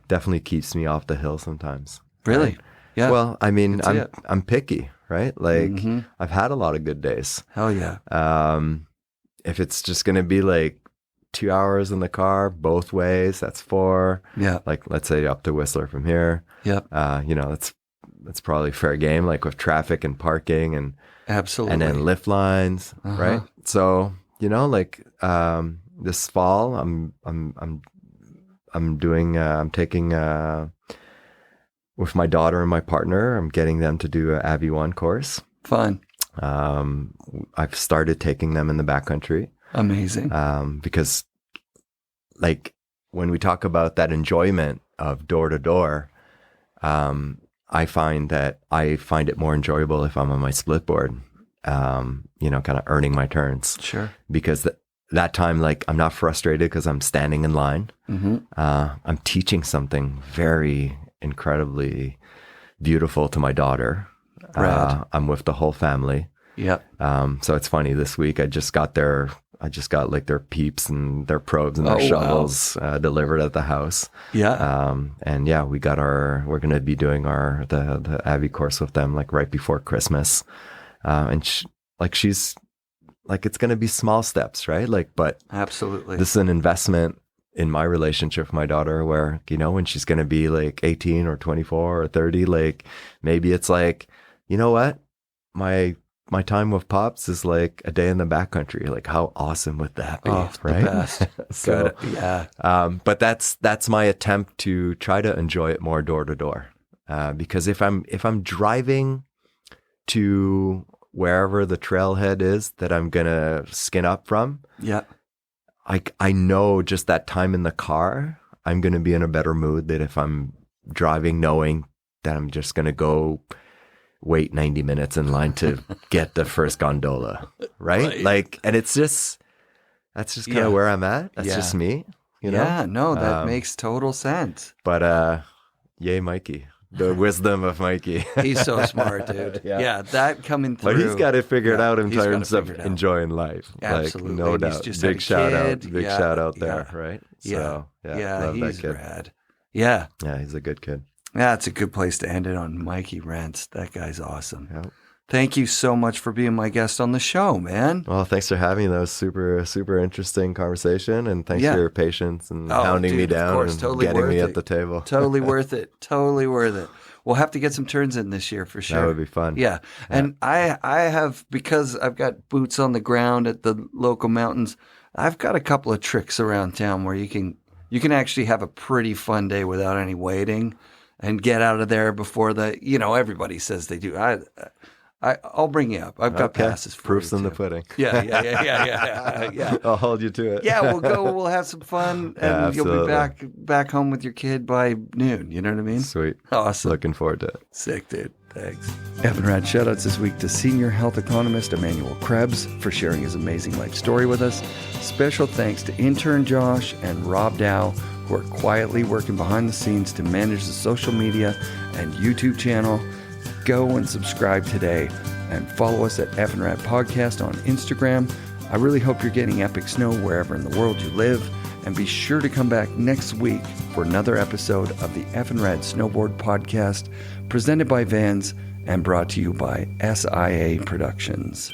definitely keeps me off the hill sometimes. Really? Right? Yeah. Well, I mean, I'm picky, right? Like I've had a lot of good days. Hell yeah. If it's just going to be like 2 hours in the car both ways, that's 4. Yeah. Like let's say up to Whistler from here. Yep. That's probably fair game, like with traffic and parking and absolutely, and then lift lines, right? So this fall, I'm taking with my daughter and my partner. I'm getting them to do a Abbey 1 course. Fun. I've started taking them in the backcountry. Amazing. Because like when we talk about that enjoyment of door to door, I find it more enjoyable if I'm on my split board, kind of earning my turns. Sure. Because that time, like I'm not frustrated because I'm standing in line. I'm teaching something very incredibly beautiful to my daughter. I'm with the whole family. Yep. So it's funny, this week I just got their I just got like their peeps and their probes and their Oh, wow. shovels delivered at the house. Yeah. And yeah, we're going to be doing the Abbey course with them like right before Christmas. And she's like, it's going to be small steps, right? Like, but Absolutely. this is an investment in my relationship with my daughter where, you know, when she's going to be like 18 or 24 or 30, like maybe it's like, you know what? My time with Pops is like a day in the backcountry. Like how awesome would that be? Oh, right? the best. So, Good. Yeah. but that's my attempt to try to enjoy it more door to door. Because if I'm driving to wherever the trailhead is that I'm going to skin up from, Yeah. I know just that time in the car, I'm going to be in a better mood than if I'm driving knowing that I'm just going to go wait 90 minutes in line to get the first gondola, right? Like, and that's just kind of where I'm at. That's just me, you know? Yeah, no, that makes total sense. But yay, Mikey. The wisdom of Mikey. He's so smart, dude. Yeah, that coming through. But he's got it figured out in he's got it terms of figured out. enjoying life. Absolutely. Like, no And he's doubt. just had Big a shout out. kid. Big Yeah, shout out there, yeah. right? Yeah. So, love he's that kid. rad. Yeah. Yeah, he's a good kid. Yeah, it's a good place to end it on Mikey Rents. That guy's awesome. Yep. Thank you so much for being my guest on the show, man. Well, thanks for having me. That was super, super interesting conversation. And thanks Yeah. for your patience and Oh, hounding me dude, of down course, and totally getting worth me it. at the table. Totally worth it. Totally worth it. We'll have to get some turns in this year for sure. That would be fun. Yeah. And I have, because I've got boots on the ground at the local mountains, I've got a couple of tricks around town where you can actually have a pretty fun day without any waiting and get out of there before everybody says they do. I'll bring you up. I've got passes for Proofs you in the too. pudding. Yeah. I'll hold you to it. Yeah, we'll go. We'll have some fun, and you'll be back home with your kid by noon. You know what I mean? Sweet. Awesome. Looking forward to it. Sick, dude. Thanks. FNRad shoutouts this week to Senior Health Economist Emanuel Krebs for sharing his amazing life story with us. Special thanks to intern Josh and Rob Dow, who are quietly working behind the scenes to manage the social media and YouTube channel. Go and subscribe today and follow us at FNRad Podcast on Instagram. I really hope you're getting epic snow wherever in the world you live. And be sure to come back next week for another episode of the FNRad Snowboard Podcast, presented by Vans and brought to you by SIA Productions.